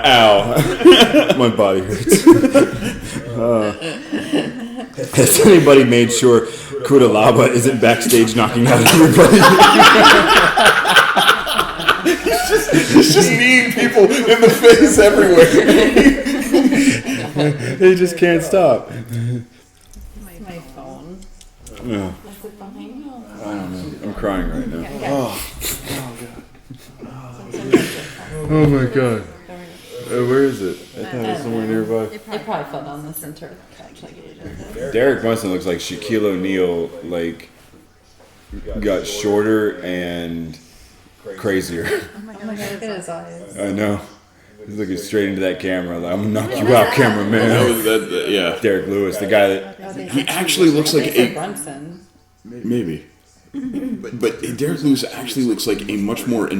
Ow. My body hurts. Has anybody made sure Kudalaba isn't backstage knocking out everybody? He's just kneeing people in the face everywhere. They just can't stop. My phone. Yeah. Is it behind you? I don't know. I'm crying right now. Oh my god. Where is it? I thought it was somewhere nearby. It probably fell down the center. Derek Brunson looks like Shaquille O'Neal, like, got shorter and crazier. Oh my god, look at his eyes. I know. He's looking straight into that camera, like, I'm gonna knock you out, cameraman. Yeah. Derek Lewis, the guy that. He actually looks like a... Brunson. Maybe. But Derek Lewis actually looks like a much more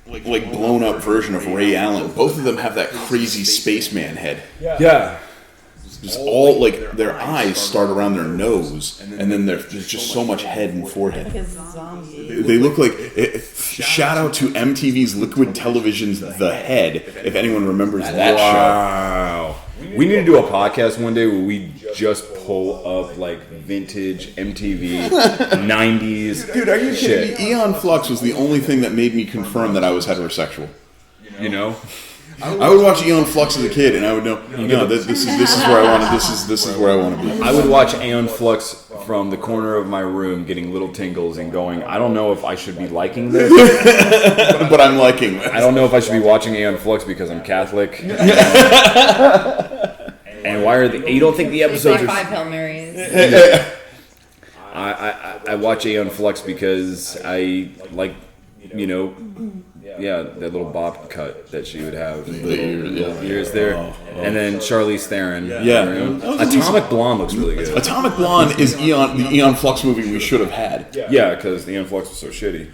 like blown up version of Ray Allen. Both of them have that crazy spaceman head. Yeah. Just all like their eyes start around their nose, and then there's just so much head and forehead. Like a zombie. They look like shout out to MTV's Liquid Television's The Head, if anyone remembers that show. Wow. We need to do a podcast one day where we just pull up like vintage MTV 90s. Dude, are you shit. kidding me? Eon Flux was the only thing that made me confirm that I was heterosexual. You know? I would watch Eon Flux as a kid, and I would know. No, this is where I want to. This is where I want to be. I would watch Aeon Flux from the corner of my room, getting little tingles and going, I don't know if I should be liking this, But I'm liking this. I don't know if I should be watching Aeon Flux because I'm Catholic. And why are you don't think the episodes Like are? 5 Hail Marys. I watch Aeon Flux because I like, you know. Yeah, that little bob cut that she would have, little ears there, and then Charlize Theron. Yeah. Atomic Blonde looks really good. Atomic Blonde is the Eon Flux movie we should have had. Yeah, because the Aeon Flux was so shitty.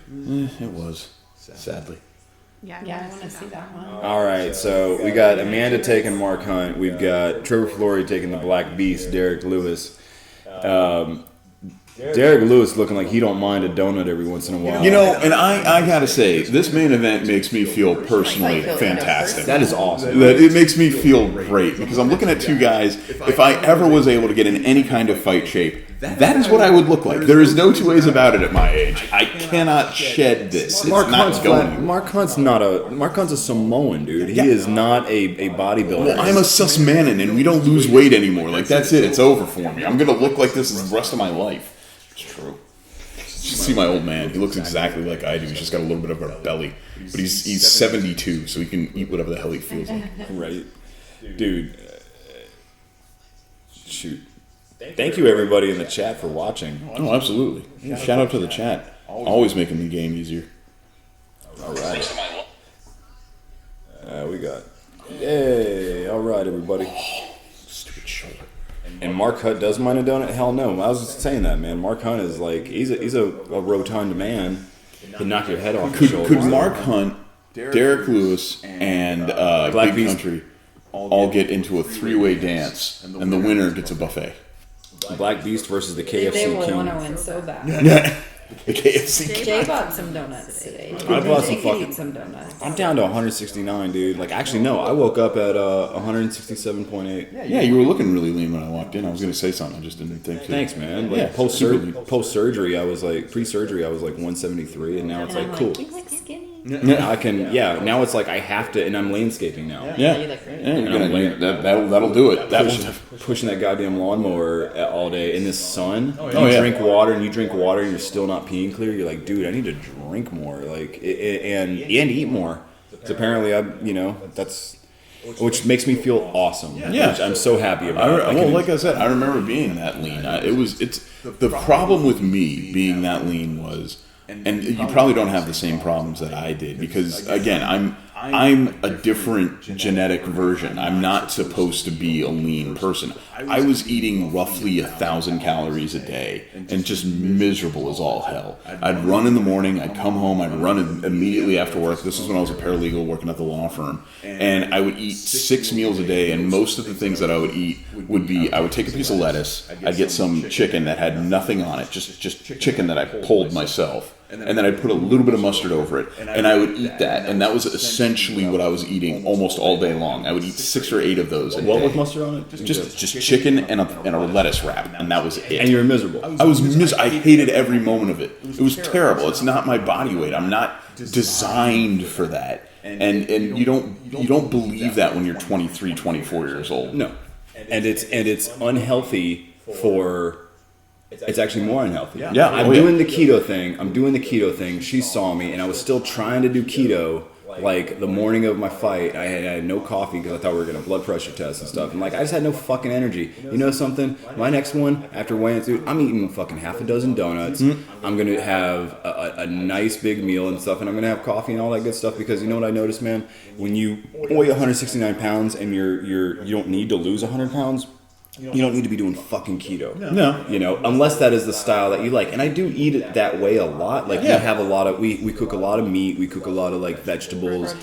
It was, sadly. Yeah, I want to see that one. All right, so we got Amanda taking Mark Hunt. We've got Trevor Flory taking the Black Beast, Derek Lewis. Derek Lewis looking like he don't mind a donut every once in a while. You know, and I gotta say, this main event makes me feel personally fantastic. That is awesome. That it makes me feel great because I'm looking at two guys. If I ever was able to get in any kind of fight shape, that is what I would look like. There is no two ways about it at my age. I cannot shed this. It's Mark not Hunt's going. Mark Hunt's a Samoan dude. He is not a bodybuilder. Well, I'm a sus-manon and we don't lose weight anymore. Like, that's it. It's over for me. I'm going to look like this the rest of my life. It's true. You should see my old man. He looks exactly like I do. He's just got a little bit of a belly. But he's 72, so he can eat whatever the hell he feels like. Right. Dude. Shoot. Thank you, everybody in the chat, for watching. Oh, absolutely. Shout out to the chat. Always making the game easier. All right. We got. Yay. All right, everybody. Stupid shoulder. And Mark Hunt does mind a donut? Hell no. I was just saying that, man. Mark Hunt is like, he's a rotund man. He'd knock your head off your shoulders. Could Mark Hunt, Derek Lewis, and Black Big Beast Country all get into a three-way dance, and the winner gets a buffet? Black Beast versus the KFC They would want to King. win so bad. The KFC. Jay bought some donuts today. I bought some Jay could fucking- eat some donuts. I'm down to 169, dude. Like, actually, no. I woke up at 167.8. Yeah, you were looking really lean when I walked in. I was going to say something. I just didn't think to. Thanks, man. Like, Yeah, post-surgery, I was like, pre-surgery, I was like 173, and now it's And like, I'm cool. like, you look skinny. I can, now it's like I have to, and I'm lanescaping now. Yeah, You look great. yeah, you're gonna, that'll do it. Pushing that goddamn lawnmower all day in this sun. Oh, You yeah. drink water and you're still not peeing clear. You're like, dude, I need to drink more, like, and eat more. So apparently, that's, which makes me feel awesome. Yeah. Which I'm so happy about. Like I said, I remember being that lean. It's the problem with me being that lean was, and you probably don't have the same problems that I did because again, I'm a different genetic version. I'm not supposed to be a lean person. I was eating roughly 1,000 calories a day and just miserable as all hell. I'd run in the morning, I'd come home, I'd run immediately after work. This was when I was a paralegal working at the law firm. And I would eat 6 meals a day, and most of the things that I would eat would be, I would take a piece of lettuce, I'd get some chicken that had nothing on it, just chicken that I pulled myself. And then I'd put a little bit of mustard over it, and I would eat that. And that was essentially what I was eating almost all day long. I would eat 6 or 8 of those a day. What with mustard on it? Just chicken and a lettuce wrap, and that was it. And you were miserable. I hated every moment of it. It was terrible. It's not my body weight. I'm not designed for that. And you don't believe that when you're 23, 24 years old. No. And it's unhealthy for... It's actually more unhealthy. Yeah. I'm doing the keto thing. She saw me, and I was still trying to do keto. Like the morning of my fight, I had no coffee because I thought we were getting a blood pressure test and stuff. And like, I just had no fucking energy. You know something? My next one, after weighing, dude, I'm eating fucking half a dozen donuts. I'm gonna have a nice big meal and stuff, and I'm gonna have coffee and all that good stuff. Because you know what I noticed, man? When you weigh 169 pounds and you don't need to lose 100 pounds. You don't need to be doing fucking keto. No. You know, unless that is the style that you like. And I do eat it that way a lot. Like, we have a lot of, we cook a lot of meat. We cook a lot of, like, vegetables,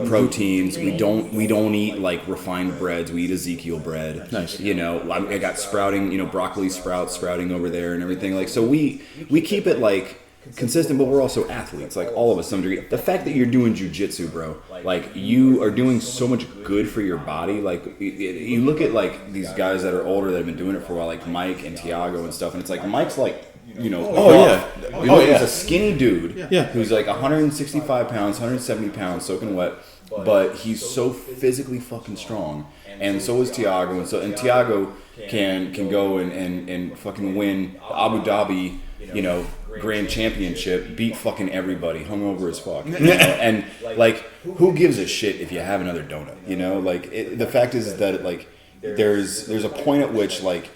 proteins. We don't eat, like, refined breads. We eat Ezekiel bread. Nice. You know, I got sprouting, broccoli sprouting over there and everything. Like, so we keep it, like, consistent, but we're also athletes, like all of us, some degree. The fact that you're doing jujitsu, bro, like you are doing so much good for your body. Like you look at like these guys that are older that have been doing it for a while, like Mike and Tiago and stuff, and it's like Mike's like, he's a skinny dude, who's like 165 pounds, 170 pounds, soaking wet, but he's so physically fucking strong, and so is Tiago, and Tiago can go and fucking win the Abu Dhabi, grand championship, beat fucking everybody, hungover as fuck, and like, who gives a shit if you have another donut, like the fact is that like there's a point at which like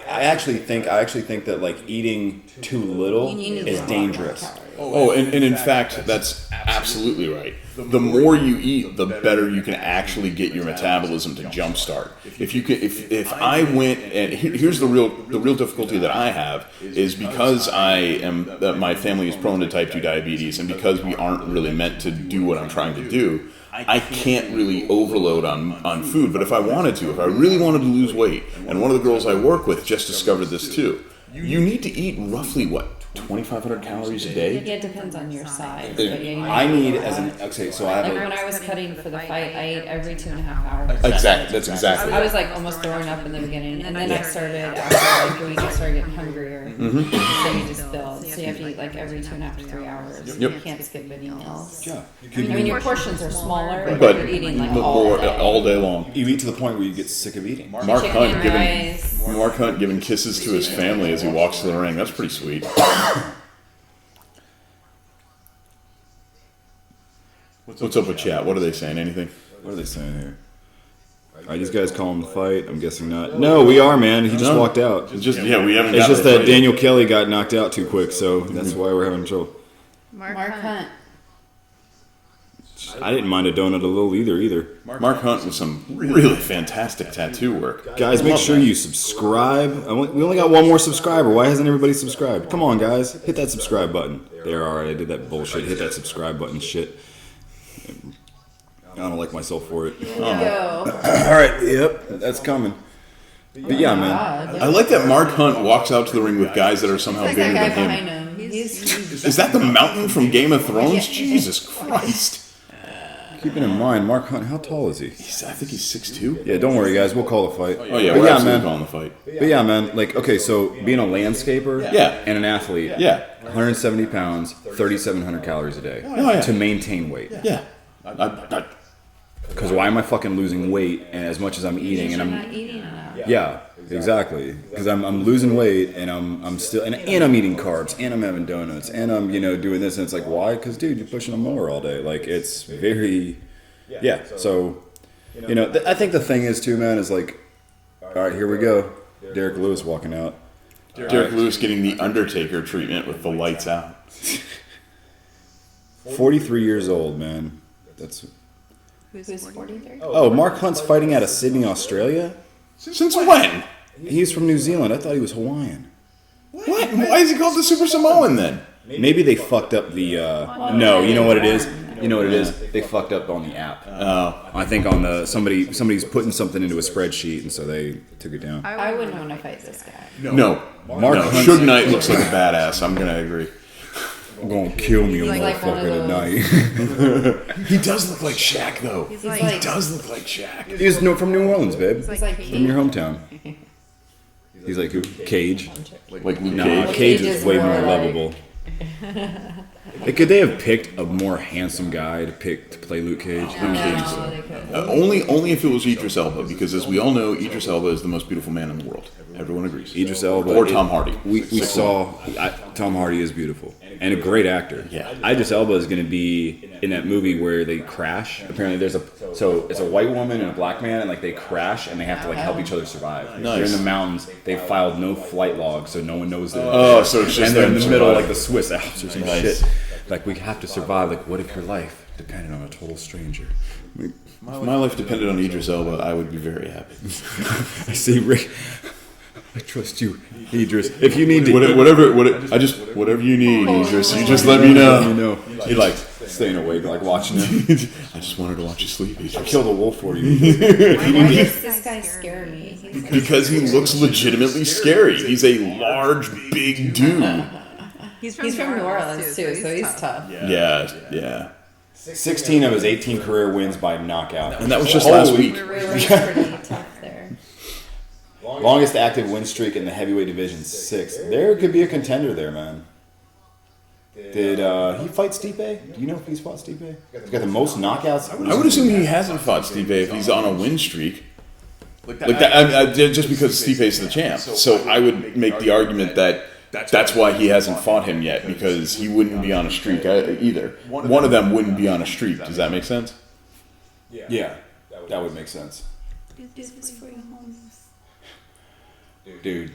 I actually think that like eating too little is dangerous. And in fact, that's absolutely right. The more you eat, the better you can actually get your metabolism to jumpstart. If I went, and here's the real difficulty that I have is because my family is prone to type 2 diabetes, and because we aren't really meant to do what I'm trying to do, I can't really overload on food. But if I really wanted to lose weight, and one of the girls I work with just discovered this too, you need to eat roughly 2,500 calories a day? It depends on your size. I need so I have when I was cutting for the fight, I ate every 2.5 hours. Exactly. That's exactly. I was like almost throwing up in the beginning, and then I started getting hungrier. So you just build. So you have to eat like every 2.5 to 3 hours. Yep. You can't skip any meals. Yeah. I mean, your portions are smaller, but you're eating like all day long. You eat to the point where you get sick of eating. Mark Hunt giving kisses to his family as he walks to the ring. That's pretty sweet. What's up with chat? What are they saying? Anything? What are they saying here? Are these guys calling the fight? I'm guessing not. No, we are, man. He just walked out. We haven't. It's just that Daniel Kelly got knocked out too quick, so that's why we're having trouble. Mark Hunt. I didn't mind a donut a little either. Mark Hunt with some really fantastic tattoo work. Guys, make sure you subscribe. We only got one more subscriber. Why hasn't everybody subscribed? Come on, guys. Hit that subscribe button. There, all right. I did that bullshit. Hit that subscribe button shit. I don't like myself for it. Go. All right. Yep. That's coming. But yeah, man. I like that Mark Hunt walks out to the ring with guys that are somehow Like bigger that guy than him. behind him. Is that the mountain from Game of Thrones? Jesus Christ. Keeping in mind, Mark Hunt, how tall is he? I think he's 6'2". Yeah, don't worry, guys. We'll call the fight. Oh yeah, but we're yeah, absolutely man. calling the fight. But yeah, man. Like, okay, so being a landscaper and an athlete, 170 pounds, 3,700 calories a day to maintain weight. Yeah. Because why am I fucking losing weight and as much as I'm eating and I'm not eating enough. Yeah, exactly. Because I'm losing weight and I'm still and I'm eating carbs and I'm having donuts and I'm doing this and it's like, why? Because dude, you're pushing a mower all day. Like, it's very So I think the thing is too, man, is like, all right, here we go. Derek Lewis walking out. Derek Lewis getting the Undertaker treatment with the lights out. 43 years old, man. That's Who's 43? Oh, Mark Hunt's fighting out of Sydney, Australia? Since when? He's from New Zealand. I thought he was Hawaiian. What? Why is he called the Super Samoan then? Maybe they fucked up the. No, you know what it is. You know what it is. They fucked up on the app. Oh, I think on the somebody's putting something into a spreadsheet, and so they took it down. I wouldn't want to fight this guy. no. Mark No, Hunt's- Suge Knight looks like a badass. I'm gonna agree. I'm gonna kill me, a like one of motherfucker those- tonight. He does look like Shaq, though. He's He like, does look like Shaq. He's from New Orleans, babe. he's like From your hometown. He's like who? Cage. Like Luke Nah, Cage. Cage Cage is is way more more like- lovable. Could they have picked a more handsome guy to play Luke Cage? no, they couldn't. Only if it was Idris Elba, because as we all know, Idris Elba is the most beautiful man in the world. Everyone agrees. Idris Elba Or Tom Hardy. We saw Tom Hardy is beautiful and a great actor. Yeah. Idris Elba is going to be in that movie where they crash. Apparently, it's a white woman and a black man, and like they crash and they have to like help each other survive. Nice. They're in the mountains. They filed no flight log, so no one knows that. Oh, so it's just and they're in them the middle surviving. like the Swiss Alps or some Nice. shit. Like we have to survive. Like what if your life depended on a total stranger? If my life depended on Idris Elba, I would be very happy. I see, Rick. I trust you, Idris. If you need to, Whatever you need, Idris. You just let me know. He like staying awake, like watching him. I just wanted to watch you sleep, Idris. Kill the wolf for you. Why does this guy scare me? He's like, Because he looks legitimately scary. He's a large, big dude. he's from New Orleans too, so he's tough. Yeah. 16 of his 18 career wins by knockout. And that was just last week. Really pretty tough there. Longest active win streak in the heavyweight division, 6. There could be a contender there, man. Did he fight Stipe? Do you know if he's fought Stipe? He's got the most knockouts. I would assume he hasn't fought Stipe if he's on a win streak. Like that, just because Stipe's the champ. So I would make the argument that that's why he hasn't fought him yet, because he wouldn't be on a streak either. One of them wouldn't be on a streak. Does that make sense? Yeah, that would make sense. Dude.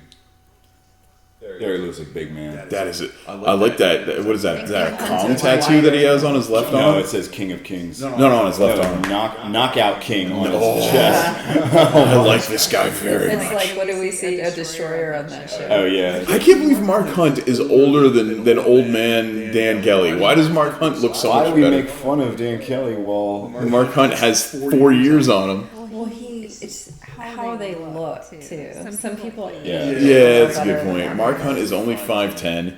There he looks like big man. That is it. I like that. What is that? Is that a Kong tattoo that he has on his left No, arm? it says King of Kings. No, on his left arm. Knockout King on his chest. I like this guy very It's much. like, what do we see? A destroyer on that show. Oh yeah. I can't believe Mark Hunt is older than old man Dan Kelly. Why does Mark Hunt look so Why much do we better? make fun of Dan Kelly while Mark Hunt has 4 years on him. Well, it's how they look too. Some people. Yeah. Yeah, that's a good point. Mark Hunt is only 5'10".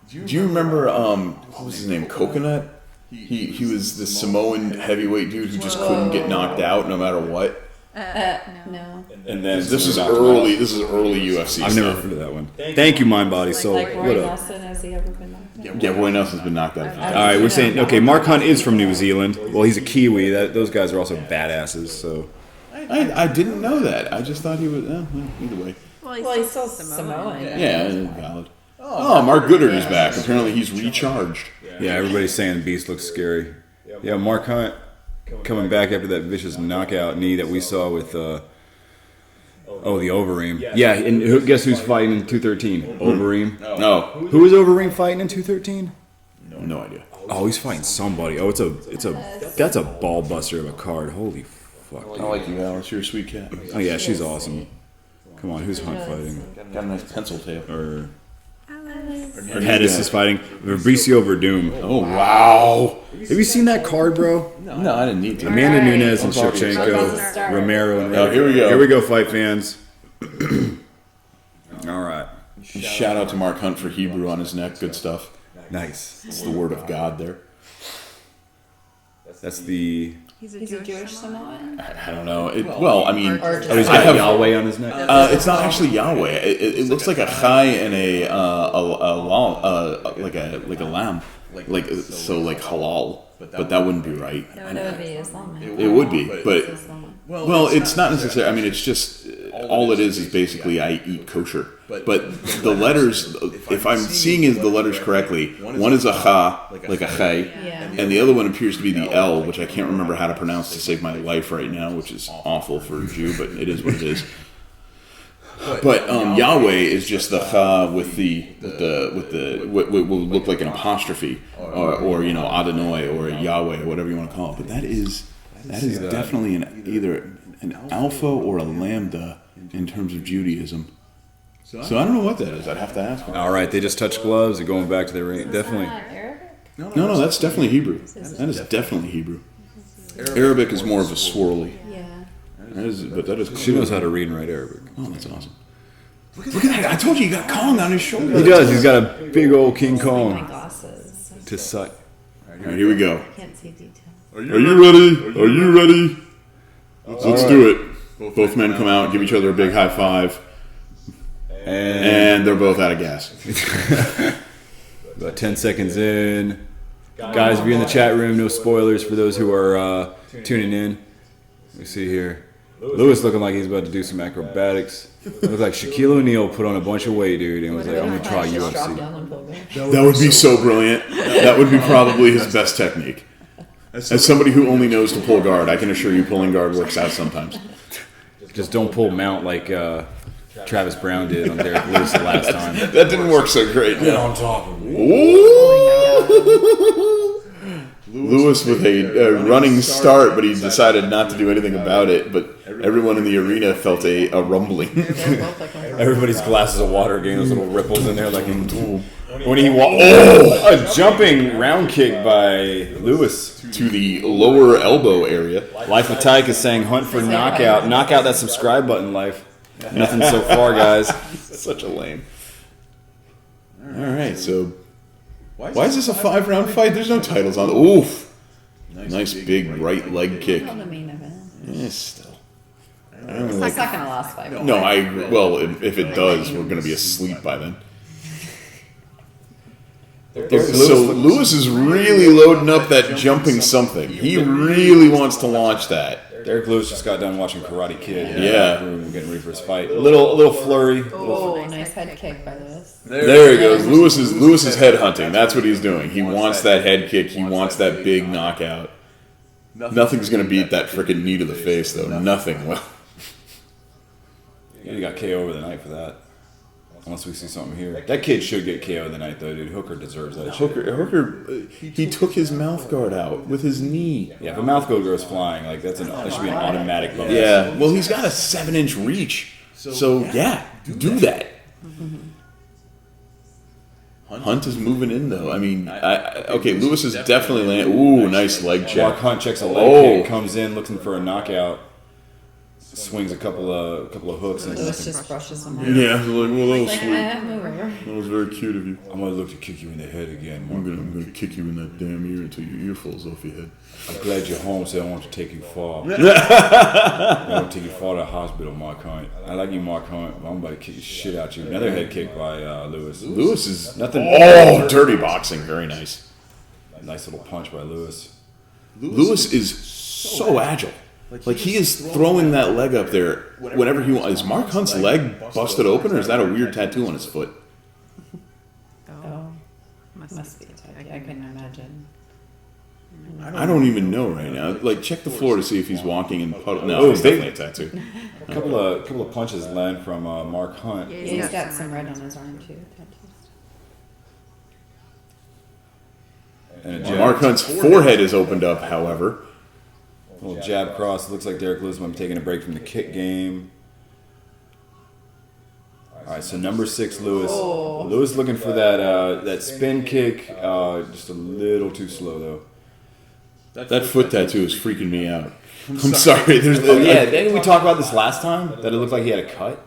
Do you remember what was his name? Coconut? He was the Samoan heavyweight dude who just couldn't get knocked out no matter what. No. and then This is knocked him early. out. This is early UFC I've never stuff. heard of that one. Thank you, Mind Body Soul. Like Roy What up? Nelson, has he ever been knocked out? Yeah, Roy Nelson's been knocked out a few times. All right, we're saying okay. Mark Hunt is from New Zealand. Well, he's a Kiwi. Those guys are also badasses. So I didn't know that. I just thought he was. Well, either way. Well, he's still Samoan. Yeah, valid. Oh, Mark Goodard is back. Apparently he's recharged. yeah, everybody's saying Beast looks scary. Yeah, Mark Hunt coming back after that vicious knockout knee that we saw with the Overeem. Yeah, and guess who's fighting in 213? Overeem. No, Who is Overeem fighting in 213? no idea. Oh, he's fighting somebody. Oh, that's a ball buster of a card. Holy fuck. I like you, Alice. You're a sweet cat. Oh yeah, she's awesome. Come on, who's Hunt fighting? Got a nice pencil tail. Or Hedis is fighting Fabricio Verdum. Oh wow! Have you seen that card, bro? No, I didn't need to. Amanda Alright. Nunes and I'm already Shevchenko, excited. Romero and Oh, here we go. Here we go, fight fans. All right, Shout out to Mark Hunt for Hebrew on his neck. Good stuff. nice. It's the word of God there. That's the. He's a Jewish Samoan? I don't know. Well, I mean, Or just Oh, he's I got have- Yahweh on his neck. it's not actually Yahweh. It looks like a chai and a lamb, like halal, but that wouldn't be right. That would be Islamic. It would be, but Islamic. well, it's not necessarily. I mean, it's just all it is basically I eat kosher. But the letters, if I'm seeing the letters correctly, one is a cha, like a chay, Yeah. and the other one appears to be the L, which I can't remember how to pronounce to save my life right now, which is awful for a Jew, but it is what it is. But Yahweh is just the cha with what will look like an apostrophe, or Adonai, or Yahweh, or whatever you want to call it. But that is That is definitely either an alpha or a lambda in terms of Judaism. So I don't know what that is. I'd have to ask him. All right, they just touched gloves. They're going back to their ring. Definitely. Arabic? No, that's definitely Hebrew. That is definitely Hebrew. Arabic is more of a swirly. Yeah. That is. She knows how to read and write Arabic. Oh, that's awesome. Look at that! I told you he got Kong on his shoulder. He does. He's got a big old King My Kong glasses. to sight. All right, here we go. I can't see details. Are you ready? Are you ready? Let's do it. Both men come out, give each other a big high five, and they're both out of gas. About 10 seconds in. Guys, if you're in the chat room, no spoilers for those who are tuning in. We see here. Lewis looking like he's about to do some acrobatics. Looks like Shaquille O'Neal put on a bunch of weight, dude, and was like, I'm going to try UFC. That would be so brilliant. That would be probably his best technique. As somebody who only knows to pull guard, I can assure you pulling guard works out sometimes. Just don't pull mount like Travis Brown did on Derek Lewis the last time. That didn't work so great. Get on top of me. Ooh! Lewis with a running start, but he decided not to do anything about it. But everyone in the arena felt a rumbling. Everybody's glasses of water getting those little ripples in there, like when he walked. Oh, a jumping round kick by Lewis To the lower elbow area. Life of Tyke is saying hunt for knockout. Knock out that subscribe button, Life. Nothing so far, guys. Such a lame. All right, so why is this a 5-round fight? There's no titles on. Oof. Nice big right leg kick. On the main event. Yeah, still. I don't It's really not gonna last 5 minutes. No, well, if it does, we're going to be asleep by then. So Lewis is really loading up that jumping something. He really wants to launch that. Derek Lewis just got done watching Karate Kid. Yeah. Getting ready for his fight. A little flurry. Oh, nice head kick by Lewis. There he goes. Lewis is head hunting. That's what he's doing. He wants that head kick. He wants that big knockout. Nothing's going to beat that freaking knee to the face, though. Nothing will. He got KO over the night for that. Unless we see something here. That kid should get KO of the night, though, dude. Hooker deserves that shit. Hooker, he took his mouth guard out with his knee. Yeah, if a mouth guard goes flying, like that should be an automatic bonus. Yeah, well, he's got a 7-inch reach. So, yeah, do that. Hunt is moving in, though. I mean, okay, Lewis is definitely landing. Ooh, nice leg check. Mark Hunt checks a leg kick, comes in looking for a knockout. Swings a couple of hooks. And Lewis just brushes him off. Yeah, like, well, Move over. that was very cute of you. I'm gonna look to kick you in the head again, Mark. I'm gonna kick you in that damn ear until your ear falls off your head. I'm glad you're home, so I don't want to take you far. I want to take you far to the hospital, Mark Hunt. I like you, Mark Hunt. I'm about to kick the shit out you. Another head kick by Lewis. Lewis is Nothing. Oh, dirty boxing, very nice. Nice little punch by Lewis. Lewis is so agile. Like he is throwing that leg up there whenever he wants. Is Mark Hunt's leg busted open, or is that a weird tattoo on his foot? Oh, must be a tattoo. I couldn't imagine. I don't even know right now. Like, check the floor to see if he's walking in puddle. No, it's definitely a tattoo. A couple of punches land from Mark Hunt. Yeah, he's got some red on his arm too. And a jab. Mark Hunt's forehead is opened up, however. Little jab cross. Looks like Derek Lewis might be taking a break from the kick game. All right, so number 6, Lewis. Oh. Lewis looking for that spin kick. Just a little too slow though. That foot tattoo is freaking me out. I'm sorry. Didn't we talk about this last time? That it looked like he had a cut,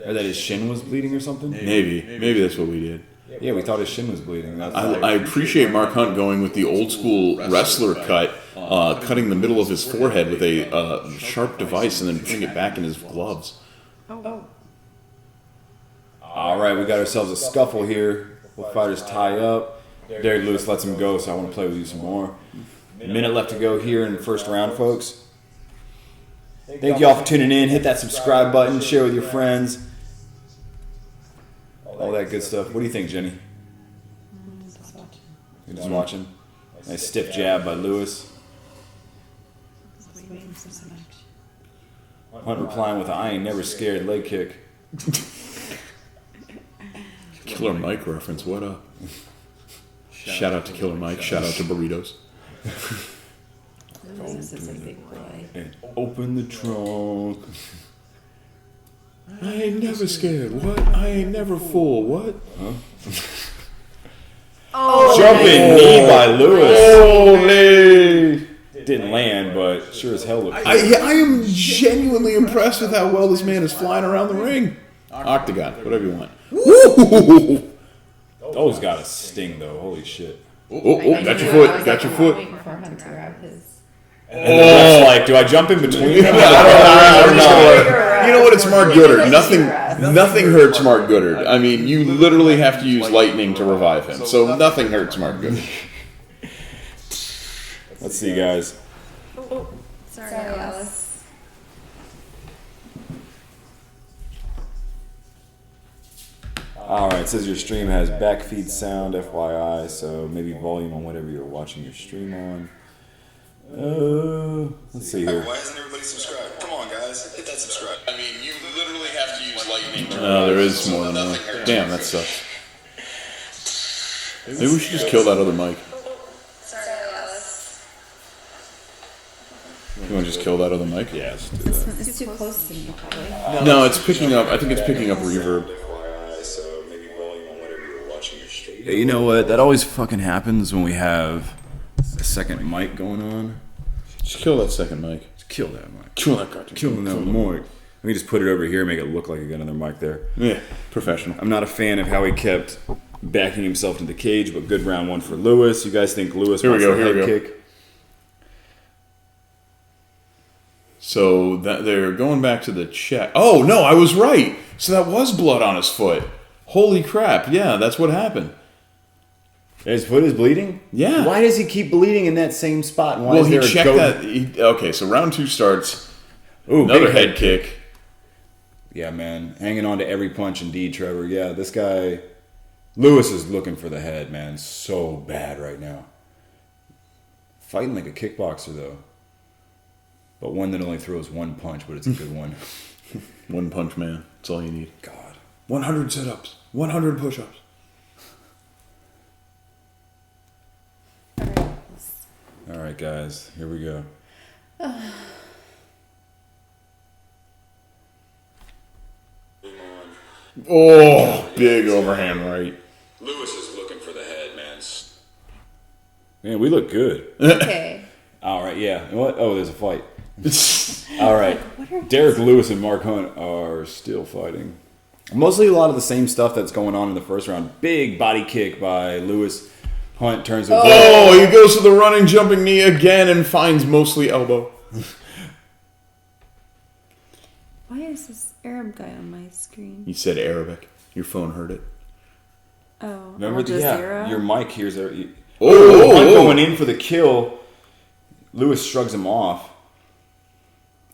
or that his shin was bleeding or something. Maybe that's what we did. Yeah, we thought his shin was bleeding. I appreciate Mark Hunt going with the old school wrestler cut, cutting the middle of his forehead with a sharp device and then putting it back in his gloves. All right, we got ourselves a scuffle here. Both fighters tie up. Derek Lewis lets him go, so I want to play with you some more. Minute left to go here in the first round, folks. Thank you all for tuning in. Hit that subscribe button. Share with your friends. All that good stuff. What do you think, Jenny? Just watching. You're just watching? Nice stiff jab by Lewis. Just waiting for some action. Hunt replying with a I ain't never scared leg kick. Killer Mike reference. What up? Shout out to Killer Mike. Shout out to Burritos. This is a big boy. And open the trunk. I ain't never scared. What? I ain't never full. What? Huh? Oh, Jumping knee by Lewis. Holy! Didn't land, but sure as hell looked. I am genuinely impressed with how well this man is flying around the ring. Octagon, whatever you want. Woo! Those got a sting though. Holy shit. Oh, got your foot. Got your foot. Waiting for him to grab his. And the ref's like, do I jump in between them? You know what? It's Mark Goodard. Nothing hurts Mark Goodard. I mean, you literally have to use lightning to revive him. So nothing hurts Mark Goodard. Let's see, guys. Sorry, Alice. All right, it says your stream has backfeed sound, FYI, so maybe volume on whatever you're watching your stream on. Let's see here. Why isn't everybody subscribed? Come on, guys, hit that subscribe. I mean, you literally have to use lightning. No, there is more than one. Damn, that sucks. Maybe we should just kill that other mic. Sorry, Alice. You want to just kill that other mic? Yeah, let's do This that. one is too close to me, probably. No, it's picking up. I think it's picking up reverb. FYI, so maybe volume on whatever you're watching your stream. Yeah, you know what? That always fucking happens when we have a second mic going on. Just kill that second mic. Just kill that mic. Kill that cartoon. Killing that mic. Let me just put it over here and make it look like I got another mic there. Yeah, professional. I'm not a fan of how he kept backing himself into the cage, but good round one for Lewis. You guys think Lewis Here we wants go, the here we head go. kick? So that they're going back to the check. Oh no, I was right. So that was blood on his foot. Holy crap! Yeah, that's what happened. His foot is bleeding? Yeah. Why does he keep bleeding in that same spot? And why Well, is he there a checked goat? that. Okay, so round 2 starts. Ooh, Another big head kick. Yeah, man. Hanging on to every punch indeed, Trevor. Yeah, this guy... Lewis is looking for the head, man. So bad right now. Fighting like a kickboxer, though. But one that only throws one punch, but it's a good one. One punch man. That's all you need. God. 100 sit-ups. 100 push-ups. All right, guys. Here we go. Oh, big overhand right. Lewis is looking for the head, man. Man, we look good. Okay. All right, yeah. You know what? Oh, there's a fight. All right. Derek Lewis and Mark Hunt are still fighting. Mostly a lot of the same stuff that's going on in the first round. Big body kick by Lewis. Hunt turns with Oh, he goes to the running jumping knee again and finds mostly elbow. Why is this Arab guy on my screen? He said Arabic. Your phone heard it. Oh, Remember Al yeah, your mic hears it. Hunt Oh, going in for the kill. Lewis shrugs him off.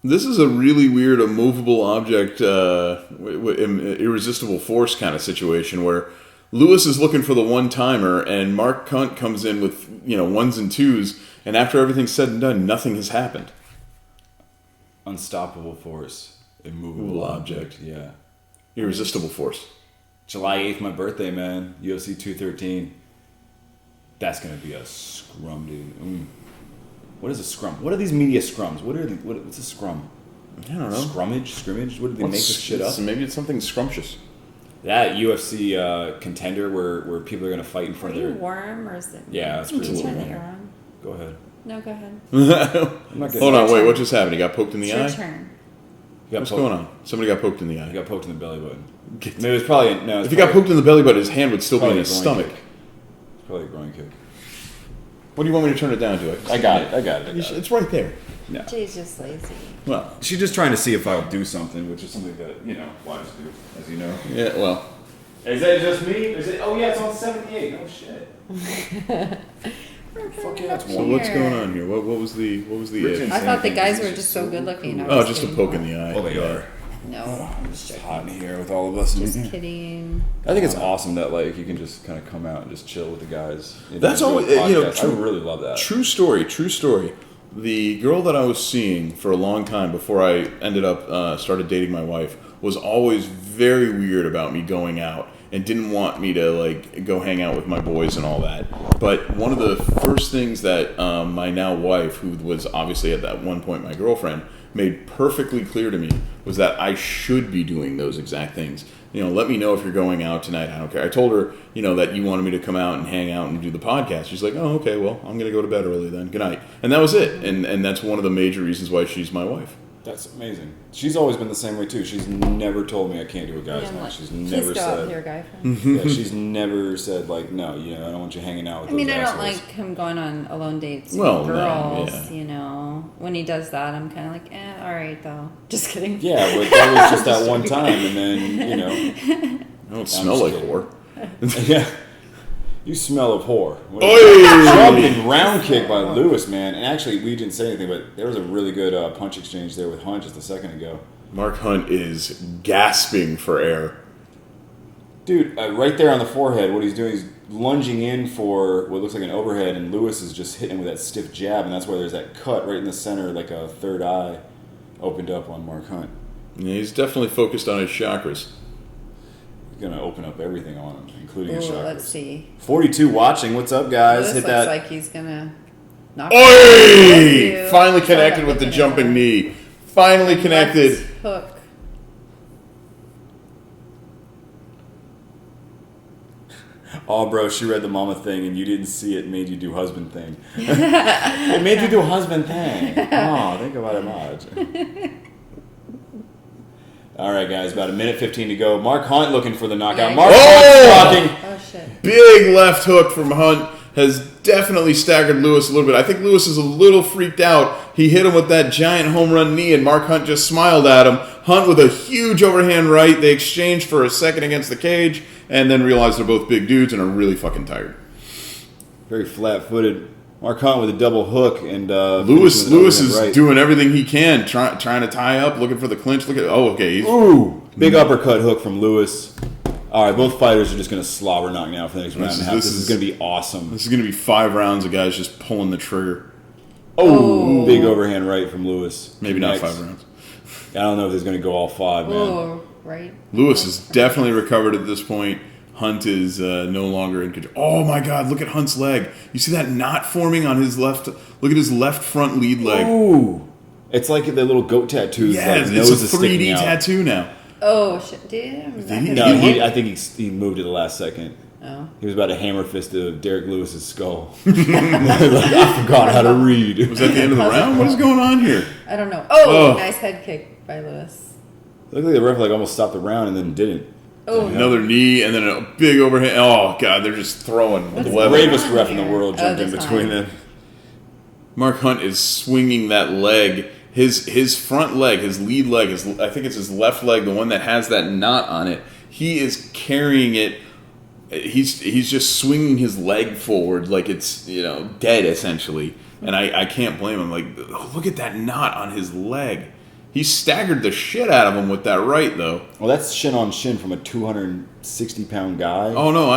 This is a really weird immovable object, irresistible force kind of situation where Lewis is looking for the one-timer and Mark Hunt comes in with, ones and twos, and after everything's said and done, nothing has happened. Unstoppable force. Immovable object. Yeah. Irresistible force. July 8th, my birthday, man. UFC 213. That's going to be a scrum, dude. What is a scrum? What are these media scrums? What's a scrum? I don't know. Scrimmage? What did they make this shit up? Maybe it's something scrumptious. That UFC contender where people are going to fight in front Are of you their... warm or is it? Yeah, that's pretty Pretend warm. that you're on. Go ahead. No, go ahead. I'm not getting... Hold on, wait, what just happened? He got poked in the It's your eye? turn. What's going on? Somebody got poked in the He eye. got poked in the belly button. Maybe it was probably... No, If he got poked in the belly button, his hand would still be in probably his a groin stomach. kick. It's probably a groin kick. What do you want me to turn it down to? I got it. It's right there. No. Jay's just lazy. Well, She's just trying to see if I'll do something, which is something that, wives do, as you know. yeah, well. Is that just me? Is it? Oh, yeah, it's on 78. Oh, shit. Fuck yeah, that's So one. what's going on here? What was the it? I thought the guys were just so good looking. I Oh, was just a kidding. poke in the eye. Oh, they are. No, I'm just It's joking. hot in here with all of us. Just kidding. I think it's awesome that, you can just kind of come out and just chill with the guys. That's do a always- podcast. true- I really love that. True story. The girl that I was seeing for a long time before I ended up started dating my wife was always very weird about me going out and didn't want me to like go hang out with my boys and all that. But one of the first things that my now wife, who was obviously at that one point my girlfriend, made perfectly clear to me was that I should be doing those exact things. Let me know if you're going out tonight. I don't care. I told her, that you wanted me to come out and hang out and do the podcast. She's like, oh, okay, well, I'm going to go to bed early then. Good night. And that was it. And that's one of the major reasons why she's my wife. That's amazing. She's always been the same way too. She's never told me I can't do a guy's night. She's never said. Your guy friend. Yeah, she's never said like, no, I don't want you hanging out with. I mean, those I don't assholes. like him going on alone dates with Well, girls. no, yeah. When he does that, I'm kind of like, all right though. Just kidding. Yeah, but that was just that one time, and then I don't smell like whore. Yeah. You smell of whore. Oy! Jumping round kick by Lewis, man. And actually, we didn't say anything, but there was a really good punch exchange there with Hunt just a second ago. Mark Hunt is gasping for air. Dude, right there on the forehead, what he's doing is lunging in for what looks like an overhead, and Lewis is just hitting with that stiff jab, and that's why there's that cut right in the center, like a third eye opened up on Mark Hunt. Yeah, he's definitely focused on his chakras. He's going to open up everything on him, including his chakras. Let's see. 42 watching. What's up, guys? This Hit looks that. like he's gonna knock. Oi! Finally connected with the jumping knee. Finally connected. Hook. Oh, bro, she read the mama thing and you didn't see it made you do husband thing. It made you do husband thing. Oh, think about it much. All right, guys, about a minute 15 to go. Mark Hunt looking for the knockout. Yeah, Mark Hunt talking. Oh, shit. Big left hook from Hunt has definitely staggered Lewis a little bit. I think Lewis is a little freaked out. He hit him with that giant home run knee, and Mark Hunt just smiled at him. Hunt with a huge overhand right. They exchanged for a second against the cage, and then realized they're both big dudes and are really fucking tired. Very flat-footed. Mark Hunt with a double hook, and Lewis is doing everything he can, trying to tie up, looking for the clinch. Look at Ooh, big uppercut hook from Lewis. All right, both fighters are just going to slobber knock now for the next round and a half. This is going to be awesome. This is going to be 5 rounds of guys just pulling the trigger. Oh, big overhand right from Lewis. Maybe not 5 rounds. I don't know if he's going to go all 5, man. Oh, right. Lewis is definitely recovered at this point. Hunt is no longer in control. Oh my God! Look at Hunt's leg. You see that knot forming on his left? Look at his left front lead leg. Ooh, it's like the little goat tattoos. Yeah, like it's a 3D tattoo now. Oh shit! Did he? No, I think he moved at the last second. Oh. He was about to hammer fist of Derek Lewis's skull. Like, I forgot how to read. Was that the end of the round? What is going on here? I don't know. Oh, nice head kick by Lewis. Looked like the ref almost stopped the round and then didn't. Oh, another knee and then a big overhand. Oh God, they're just throwing. The bravest ref in the world jumped in between them. Mark Hunt is swinging that leg. His front leg, his lead leg, I think it's his left leg, the one that has that knot on it. He is carrying it. He's just swinging his leg forward like it's dead essentially. And I can't blame him. Like, look at that knot on his leg. He staggered the shit out of him with that right, though. Well, that's shin on shin from a 260-pound guy. Oh, no,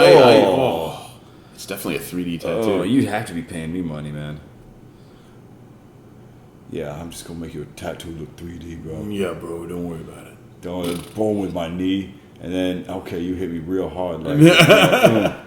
it's definitely a 3D tattoo. Oh, you have to be paying me money, man. Yeah, I'm just going to make you a tattoo look 3D, bro. Yeah, bro, don't worry about it. Don't boom with my knee, and then, okay, you hit me real hard. Like, I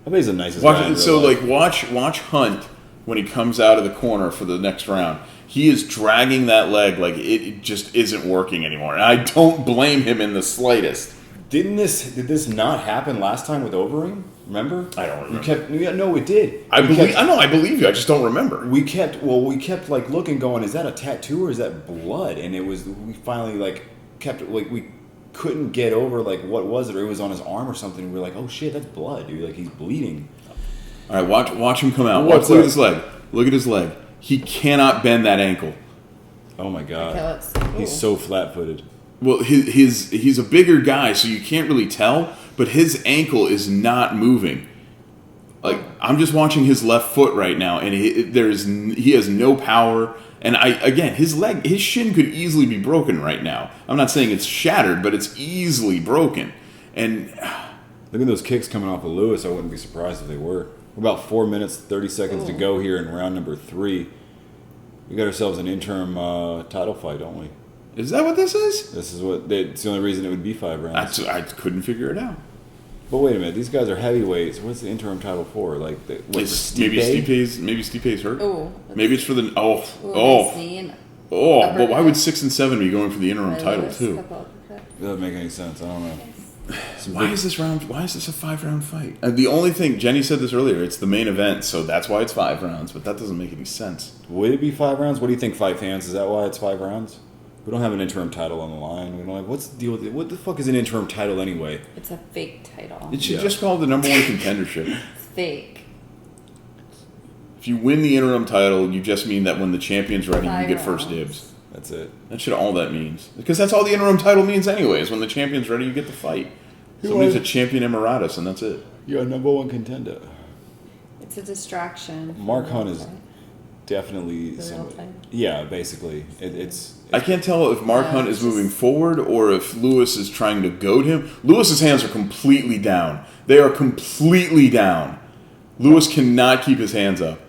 bet he's the nicest guy. So, like, watch Hunt when he comes out of the corner for the next round. He is dragging that leg like it just isn't working anymore. And I don't blame him in the slightest. Did this not happen last time with Overeem? Remember? I don't remember. No, it did. I believe you. I just don't remember. We kept like looking, going, is that a tattoo or is that blood? And we finally like kept like we couldn't get over like what was it, or it was on his arm or something. We were like, oh shit, that's blood, dude. Like he's bleeding. All right, watch him come out. Look at his leg. Look at his leg. He cannot bend that ankle. Oh my God. Okay, he's so flat-footed. Well, he's a bigger guy, so you can't really tell, but his ankle is not moving. Like, I'm just watching his left foot right now, and he has no power. And his shin could easily be broken right now. I'm not saying it's shattered, but it's easily broken. And look at those kicks coming off of Lewis. I wouldn't be surprised if they were. About 4 minutes, 30 seconds to go here in round number 3. We got ourselves an interim title fight, don't we? Is that what this is? This is it's the only reason it would be 5 rounds. I couldn't figure it out. But wait a minute, these guys are heavyweights. What's the interim title for? Like, maybe Stipe's hurt. Oh. Maybe it's for the but why would 6 and 7 be going for the interim title too? That doesn't make any sense. I don't know. Why is this a 5-round fight? And the only thing, Jenny said this earlier, it's the main event, so that's why it's 5 rounds. But that doesn't make any sense. Would it be 5 rounds? What do you think, fight fans? Is that why it's 5 rounds? We don't have an interim title on the line. We don't like. What's the deal with it? What the fuck is an interim title anyway? It's a fake title. It should just call it the number 1 contendership. It's fake. If you win the interim title, you just mean that when the champion's ready, 5 you get first rounds. dibs. That's it. That should all that means. Because that's all the interim title means anyways. When the champion's ready, you get the fight. Somebody's a champion emeritus, and that's it. You're a number 1 contender. It's a distraction. Mark Hunt is definitely The real title. Yeah, basically. It's I can't tell if Mark Hunt is moving forward or if Lewis is trying to goad him. Lewis's hands are completely down. They are completely down. Lewis cannot keep his hands up.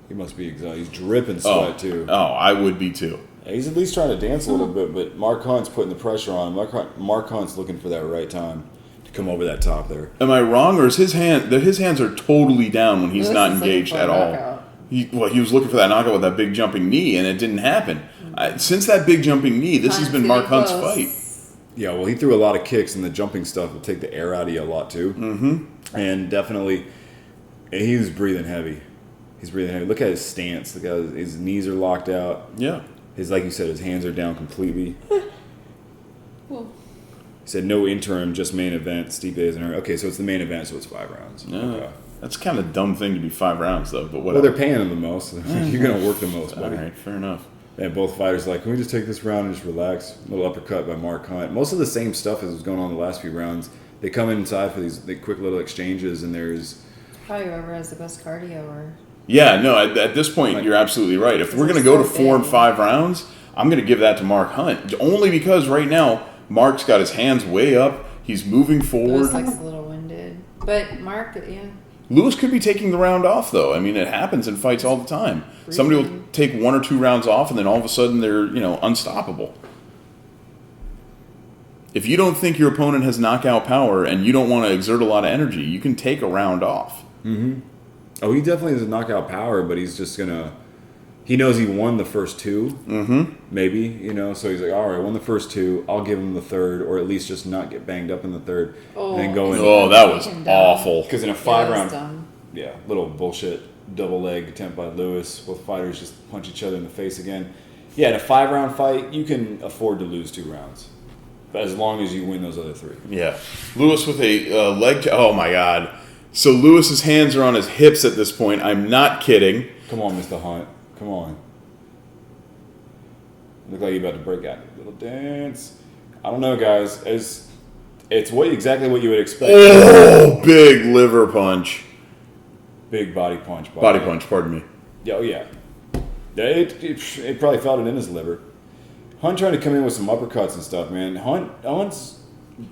He must be exhausted. He's dripping sweat too. Oh, I would be too. He's at least trying to dance a little bit, but Mark Hunt's putting the pressure on him. Mark Hunt's looking for that right time to come over that top there. Am I wrong, or is his hands are totally down when he's Lewis not is looking engaged for a at all? knockout. He was looking for that knockout with that big jumping knee, and it didn't happen. Since that big jumping knee, this has been Mark Hunt's fight. Yeah, well, he threw a lot of kicks, and the jumping stuff will take the air out of you a lot too. Mm-hmm. And definitely, he was breathing heavy. He's breathing heavy. Look at his stance. Look at his knees are locked out. Yeah. Like you said, his hands are down completely. Cool. He said no interim, just main event. Stipe isn't hurt. Okay, so it's the main event, so it's 5 rounds. Yeah. Okay. That's kind of a dumb thing to be 5 rounds, though. But Well, whatever. they're paying him the most. You're going to work the most, All buddy. right, fair enough. And both fighters are like, can we just take this round and just relax? A little uppercut by Mark Hunt. Most of the same stuff as was going on the last few rounds. They come inside for these quick little exchanges, and there's... Probably whoever has the best cardio or... Yeah, no, at this point, you're absolutely right. If we're going to go to 4 and 5 rounds, I'm going to give that to Mark Hunt. Only because right now, Mark's got his hands way up. He's moving forward. Lewis looks a little winded. But Mark, yeah. Lewis could be taking the round off, though. I mean, it happens in fights all the time. Somebody will take 1 or 2 rounds off, and then all of a sudden they're, unstoppable. If you don't think your opponent has knockout power and you don't want to exert a lot of energy, you can take a round off. Mm-hmm. Oh, he definitely has a knockout power, but he's just going to... He knows he won the first 2, maybe, so he's like, all right, I won the first 2, I'll give him the third, or at least just not get banged up in the third, and then go in. Oh, that was awful. Because in a 5-round, little bullshit double leg attempt by Lewis, both fighters just punch each other in the face again. Yeah, in a 5-round fight, you can afford to lose 2 rounds, but as long as you win those other 3. Yeah. Lewis with a leg... Oh, my God. So Lewis's hands are on his hips at this point. I'm not kidding. Come on, Mr. Hunt. Come on. Look like you're about to break out a little dance. I don't know, guys. It's exactly what you would expect. Oh, big liver punch. Big body punch. Body punch, pardon me. Yeah, oh, yeah. It probably felt it in his liver. Hunt trying to come in with some uppercuts and stuff, man. Hunt's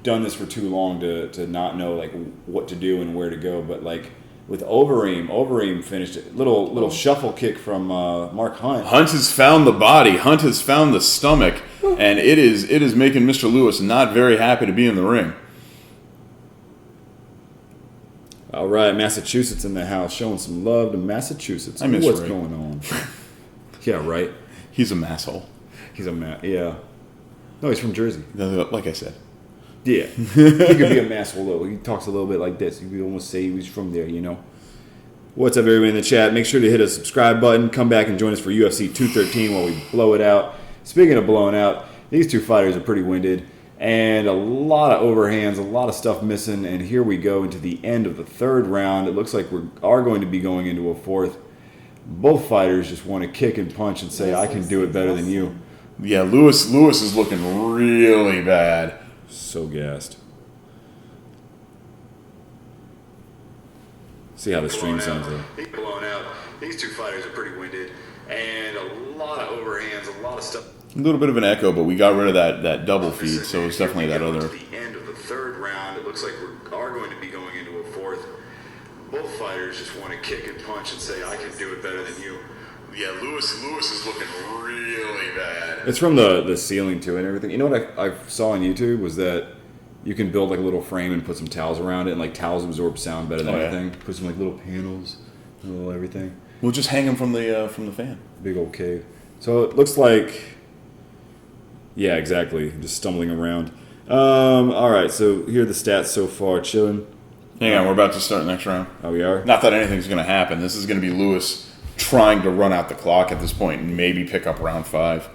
done this for too long to not know like what to do and where to go, but like with Overeem finished it. Little shuffle kick from Mark Hunt. Hunt has found the body. Hunt has found the stomach, and it is making Mr. Lewis not very happy to be in the ring. All right, Massachusetts in the house, showing some love to Massachusetts. I miss what's Ray. going on. Yeah, right. He's a masshole. He's yeah. No, he's from Jersey. Like I said. Yeah, he could be a masshole though. He talks a little bit like this. You could almost say he's from there, What's up, everybody in the chat? Make sure to hit a subscribe button. Come back and join us for UFC 213 while we blow it out. Speaking of blowing out, these 2 fighters are pretty winded. And a lot of overhands, a lot of stuff missing. And here we go into the end of the 3rd round. It looks like we are going to be going into a 4th. Both fighters just want to kick and punch and say, I can do it better than you. Yeah, Lewis is looking really bad. So gassed. See how the stream sounds there. He's blown out. These 2 fighters are pretty winded. And a lot of overhands, a lot of stuff. A little bit of an echo, but we got rid of that double feed, so it's definitely that other. At the end of the 3rd round, it looks like we are going to be going into a 4th. Both fighters just want to kick and punch and say, I can do it better than you. Yeah, Lewis is looking really bad. It's from the ceiling too and everything. You know what I saw on YouTube was that You can build like a little frame and put some towels around it, and like towels absorb sound better than anything. Put some like little panels, little everything. We'll just hang them from the fan. Big old cave. So it looks like, yeah, exactly. Just stumbling around. All right, so here are the stats so far. Chilling. Hang on, we're about to start the next round. Oh, we are? Not that anything's going to happen. This is going to be Lewis trying to run out the clock at this point and maybe pick up round 5.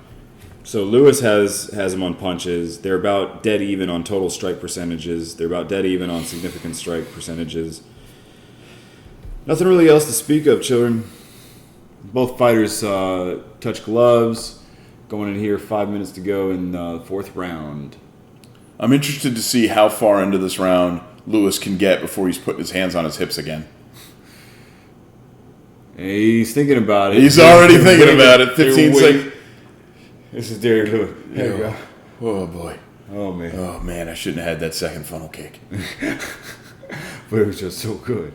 So Lewis has him on punches. They're about dead even on total strike percentages. They're about dead even on significant strike percentages. Nothing really else to speak of, children. Both fighters touch gloves. Going in here, 5 minutes to go in the 4th round. I'm interested to see how far into this round Lewis can get before he's putting his hands on his hips again. He's thinking about it. He's already thinking about it. 15 seconds. This is Derek Lewis. There you go. Oh, boy. Oh, man. Oh, man, I shouldn't have had that second funnel kick. But it was just so good.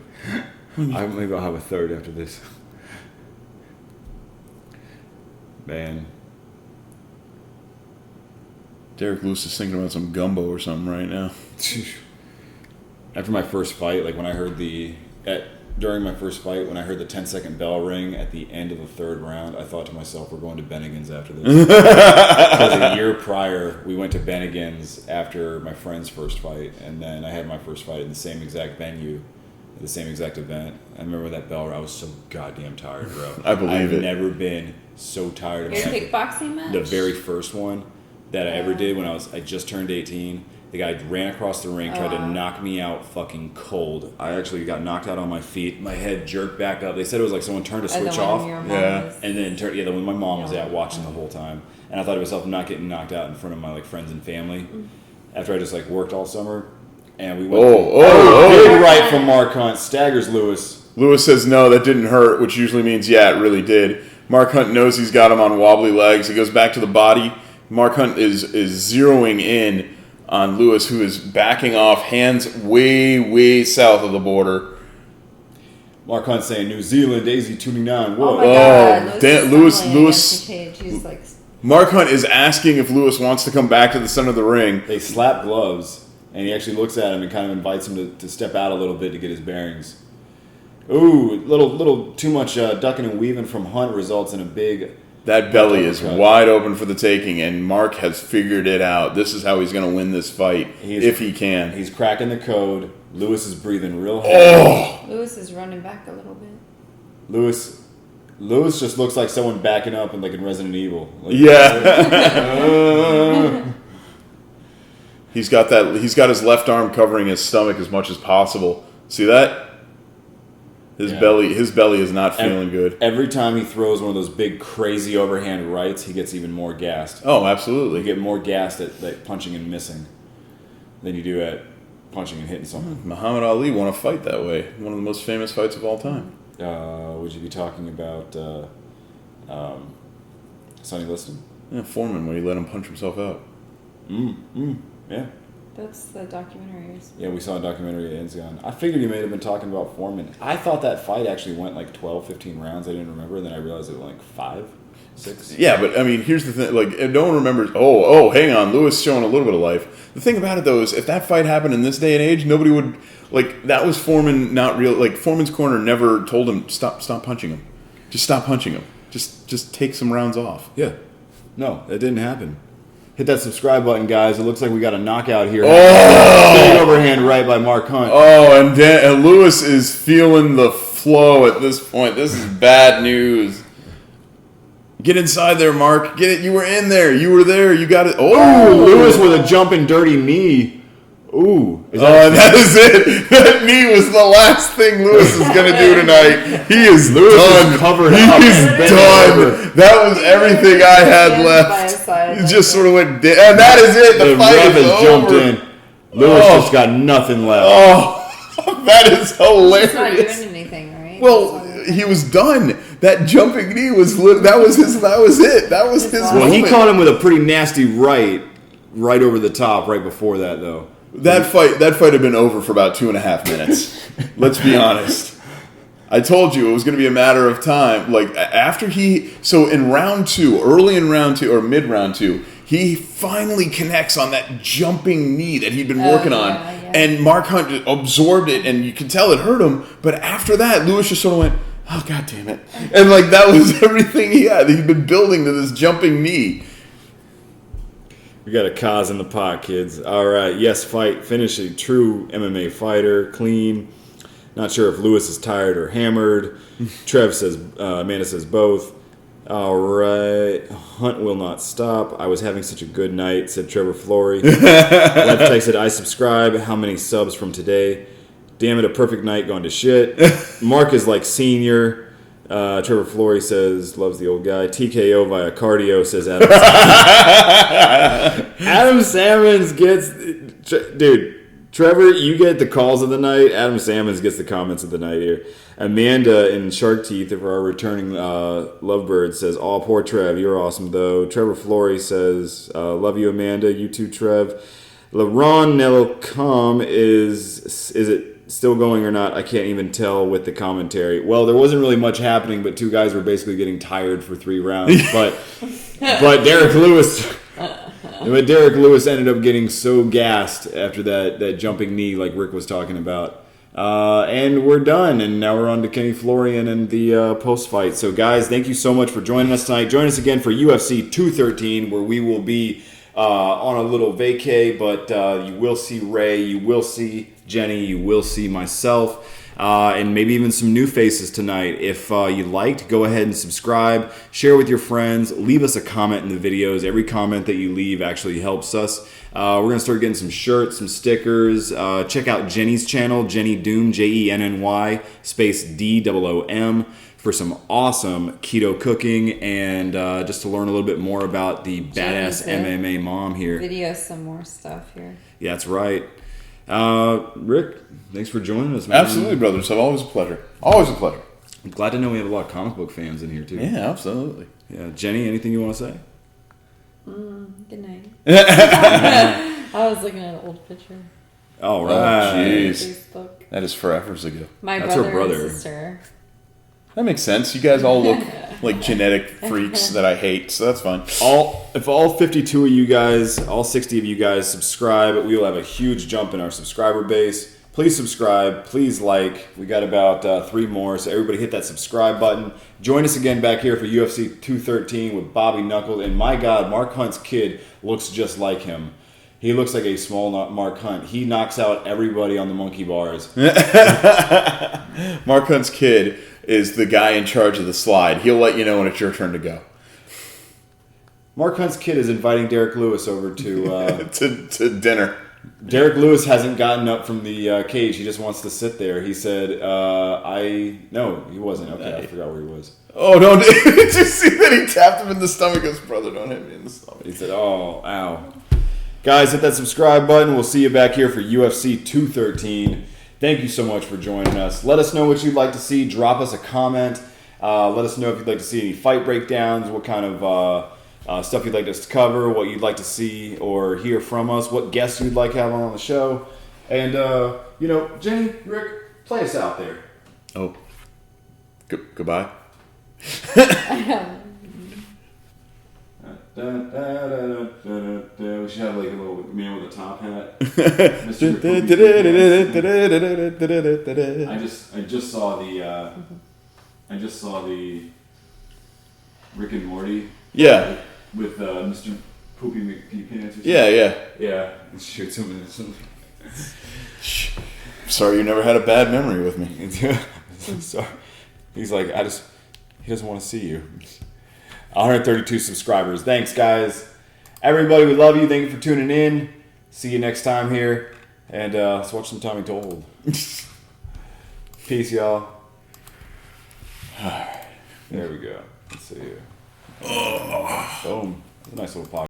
Maybe I'll have a third after this. Man. Derek Lewis is thinking about some gumbo or something right now. After my first fight, like when I heard during my first fight, when I heard the 10-second bell ring at the end of the 3rd round, I thought to myself, we're going to Bennigan's after this. Because a year prior, we went to Bennigan's after my friend's first fight, and then I had my first fight in the same exact venue, at the same exact event. I remember that bell ring. I was so goddamn tired, bro. I believe I've it. never been so tired of Your my kickboxing match? The very first one that I ever did when I just turned 18. The guy ran across the ring, tried to knock me out fucking cold. I actually got knocked out on my feet. My head jerked back up. They said it was like someone turned a switch off. And then turned, the one my mom was at watching the whole time. And I thought to myself, I'm not getting knocked out in front of my like friends and family. After I just like worked all summer. And we went big right from Mark Hunt. Staggers Lewis. Lewis says, no, that didn't hurt, which usually means, yeah, it really did. Mark Hunt knows he's got him on wobbly legs. He goes back to the body. Mark Hunt is zeroing in on Lewis, who is backing off, hands way, way south of the border. Mark Hunt saying New Zealand, AZ-29. Oh my God. Lewis. He's like, Mark Hunt is asking if Lewis wants to come back to the center of the ring. They slap gloves, and he actually looks at him and kind of invites him to step out a little bit to get his bearings. Ooh, little too much ducking and weaving from Hunt results in a big... That belly is wide open for the taking, and Mark has figured it out. This is how he's going to win this fight, if he can. He's cracking the code. Lewis is breathing real heavy. Lewis is running back a little bit. Lewis just looks like someone backing up in Resident Evil. He's got his left arm covering his stomach as much as possible. See that? His belly is not feeling good. Every time he throws one of those big, crazy overhand rights, he gets even more gassed. Oh, absolutely. You get more gassed at punching and missing than you do at punching and hitting someone. Muhammad Ali won a fight that way. One of the most famous fights of all time. Would you be talking about Sonny Liston? Yeah, Foreman, when he let him punch himself out. Yeah. That's the documentary. Yeah, we saw a documentary at Enzion. I figured you may have been talking about Foreman. I thought that fight actually went like 12, 15 rounds. I didn't remember. Then I realized it went like 5, 6. Yeah, but I mean, here's the thing. Like, no one remembers. Oh, hang on. Lewis showing a little bit of life. The thing about it, though, is if that fight happened in this day and age, nobody would... Like, that was Foreman not real... Like, Foreman's corner never told him, stop punching him. Just stop punching him. Just take some rounds off. Yeah. No, that didn't happen. Hit that subscribe button, guys. It looks like we got a knockout here. Big overhand right by Mark Hunt. Oh, and Lewis is feeling the flow at this point. This is bad news. Get inside there, Mark. Get it. You were in there. You were there. You got it. Oh, Lewis with a jumping dirty knee. Ooh. That is it. That knee was the last thing Lewis is going to do tonight. He is done. He is done. That was everything I had left. He just sort of went dead. And that is it. The fight is over. Jumped in. Lewis just got nothing left. Oh, that is hilarious. He's not doing anything, right? Well, he was done. That jumping knee was it. That was his Well, moment. he caught him with a pretty nasty right over the top right before that, though. That fight had been over for about 2.5 minutes. Let's be honest. I told you it was going to be a matter of time. Like, after in round 2, early in round 2, or mid round 2, he finally connects on that jumping knee that he'd been working on. Yeah. And Mark Hunt just absorbed it, and you could tell it hurt him. But after that, Lewis just sort of went, oh, God damn it. And, like, that was everything he had. He'd been building to this jumping knee. We got a cause in the pot, kids. All right. Yes, fight. Finish a true MMA fighter. Clean. Not sure if Lewis is tired or hammered. Trev says, Amanda says both. All right. Hunt will not stop. I was having such a good night, said Trevor Flory. Left texted, I subscribe. How many subs from today? Damn it, a perfect night gone to shit. Mark is like senior. Trevor Flory says, loves the old guy. TKO via cardio, says Adam Salmons. Adam Salmons gets... Dude, Trevor, you get the calls of the night. Adam Salmons gets the comments of the night here. Amanda in Shark Teeth, if our returning lovebird, says, oh, poor Trev, you're awesome, though. Trevor Flory says, love you, Amanda. You too, Trev. LeRon Nelcom is it still going or not? I can't even tell with the commentary. Well, there wasn't really much happening, but two guys were basically getting tired for 3 rounds. But Derek Lewis ended up getting so gassed after that jumping knee like Rick was talking about. And we're done, and now we're on to Kenny Florian and the post-fight. So, guys, thank you so much for joining us tonight. Join us again for UFC 213, where we will be on a little vacay, but you will see Ray, you will see Jenny, you will see myself, and maybe even some new faces tonight. If you liked, go ahead and subscribe, share with your friends, leave us a comment in the videos. Every comment that you leave actually helps us. We're going to start getting some shirts, some stickers. Check out Jenny's channel, Jenny Doom, Jenny space DOOM, for some awesome keto cooking and just to learn a little bit more about the badass MMA mom here. Video some more stuff here. Yeah, that's right. Rick, thanks for joining us, man. Absolutely, brothers. It's always a pleasure. Always a pleasure. I'm glad to know we have a lot of comic book fans in here, too. Yeah, absolutely. Yeah, Jenny, anything you want to say? Good night. I was looking at an old picture. All right. Oh, jeez. Facebook. That is forever ago. My That's her brother brother. and sister. That makes sense. You guys all look like genetic freaks that I hate, so that's fine. If all 52 of you guys, all 60 of you guys subscribe, we will have a huge jump in our subscriber base. Please subscribe. Please like. We got about 3 more, so everybody hit that subscribe button. Join us again back here for UFC 213 with Bobby Knuckles. And my God, Mark Hunt's kid looks just like him. He looks like a small Mark Hunt. He knocks out everybody on the monkey bars. Mark Hunt's kid is the guy in charge of the slide. He'll let you know when it's your turn to go. Mark Hunt's kid is inviting Derek Lewis over to... to dinner. Derek Lewis hasn't gotten up from the cage. He just wants to sit there. He said, No, he wasn't. Okay, I forgot where he was. Oh, no. Did you see that he tapped him in the stomach? He goes, brother, don't hit me in the stomach. He said, oh, ow. Guys, hit that subscribe button. We'll see you back here for UFC 213. Thank you so much for joining us. Let us know what you'd like to see. Drop us a comment. Let us know if you'd like to see any fight breakdowns, what kind of stuff you'd like us to cover, what you'd like to see or hear from us, what guests you'd like to have on the show. And, Jenny, Rick, play us out there. Oh. Goodbye. We should have like a little man with a top hat. I just saw the Rick and Morty. Yeah. With Mr. Poopy McPee Pants. Yeah. Yeah. Shoot something. Sorry you never had a bad memory with me. Sorry. He's like, he doesn't want to see you. 132 subscribers. Thanks, guys. Everybody, we love you. Thank you for tuning in. See you next time here. And let's watch some Tommy Told. Peace, y'all. There we go. Let's see here. Boom. Nice little podcast.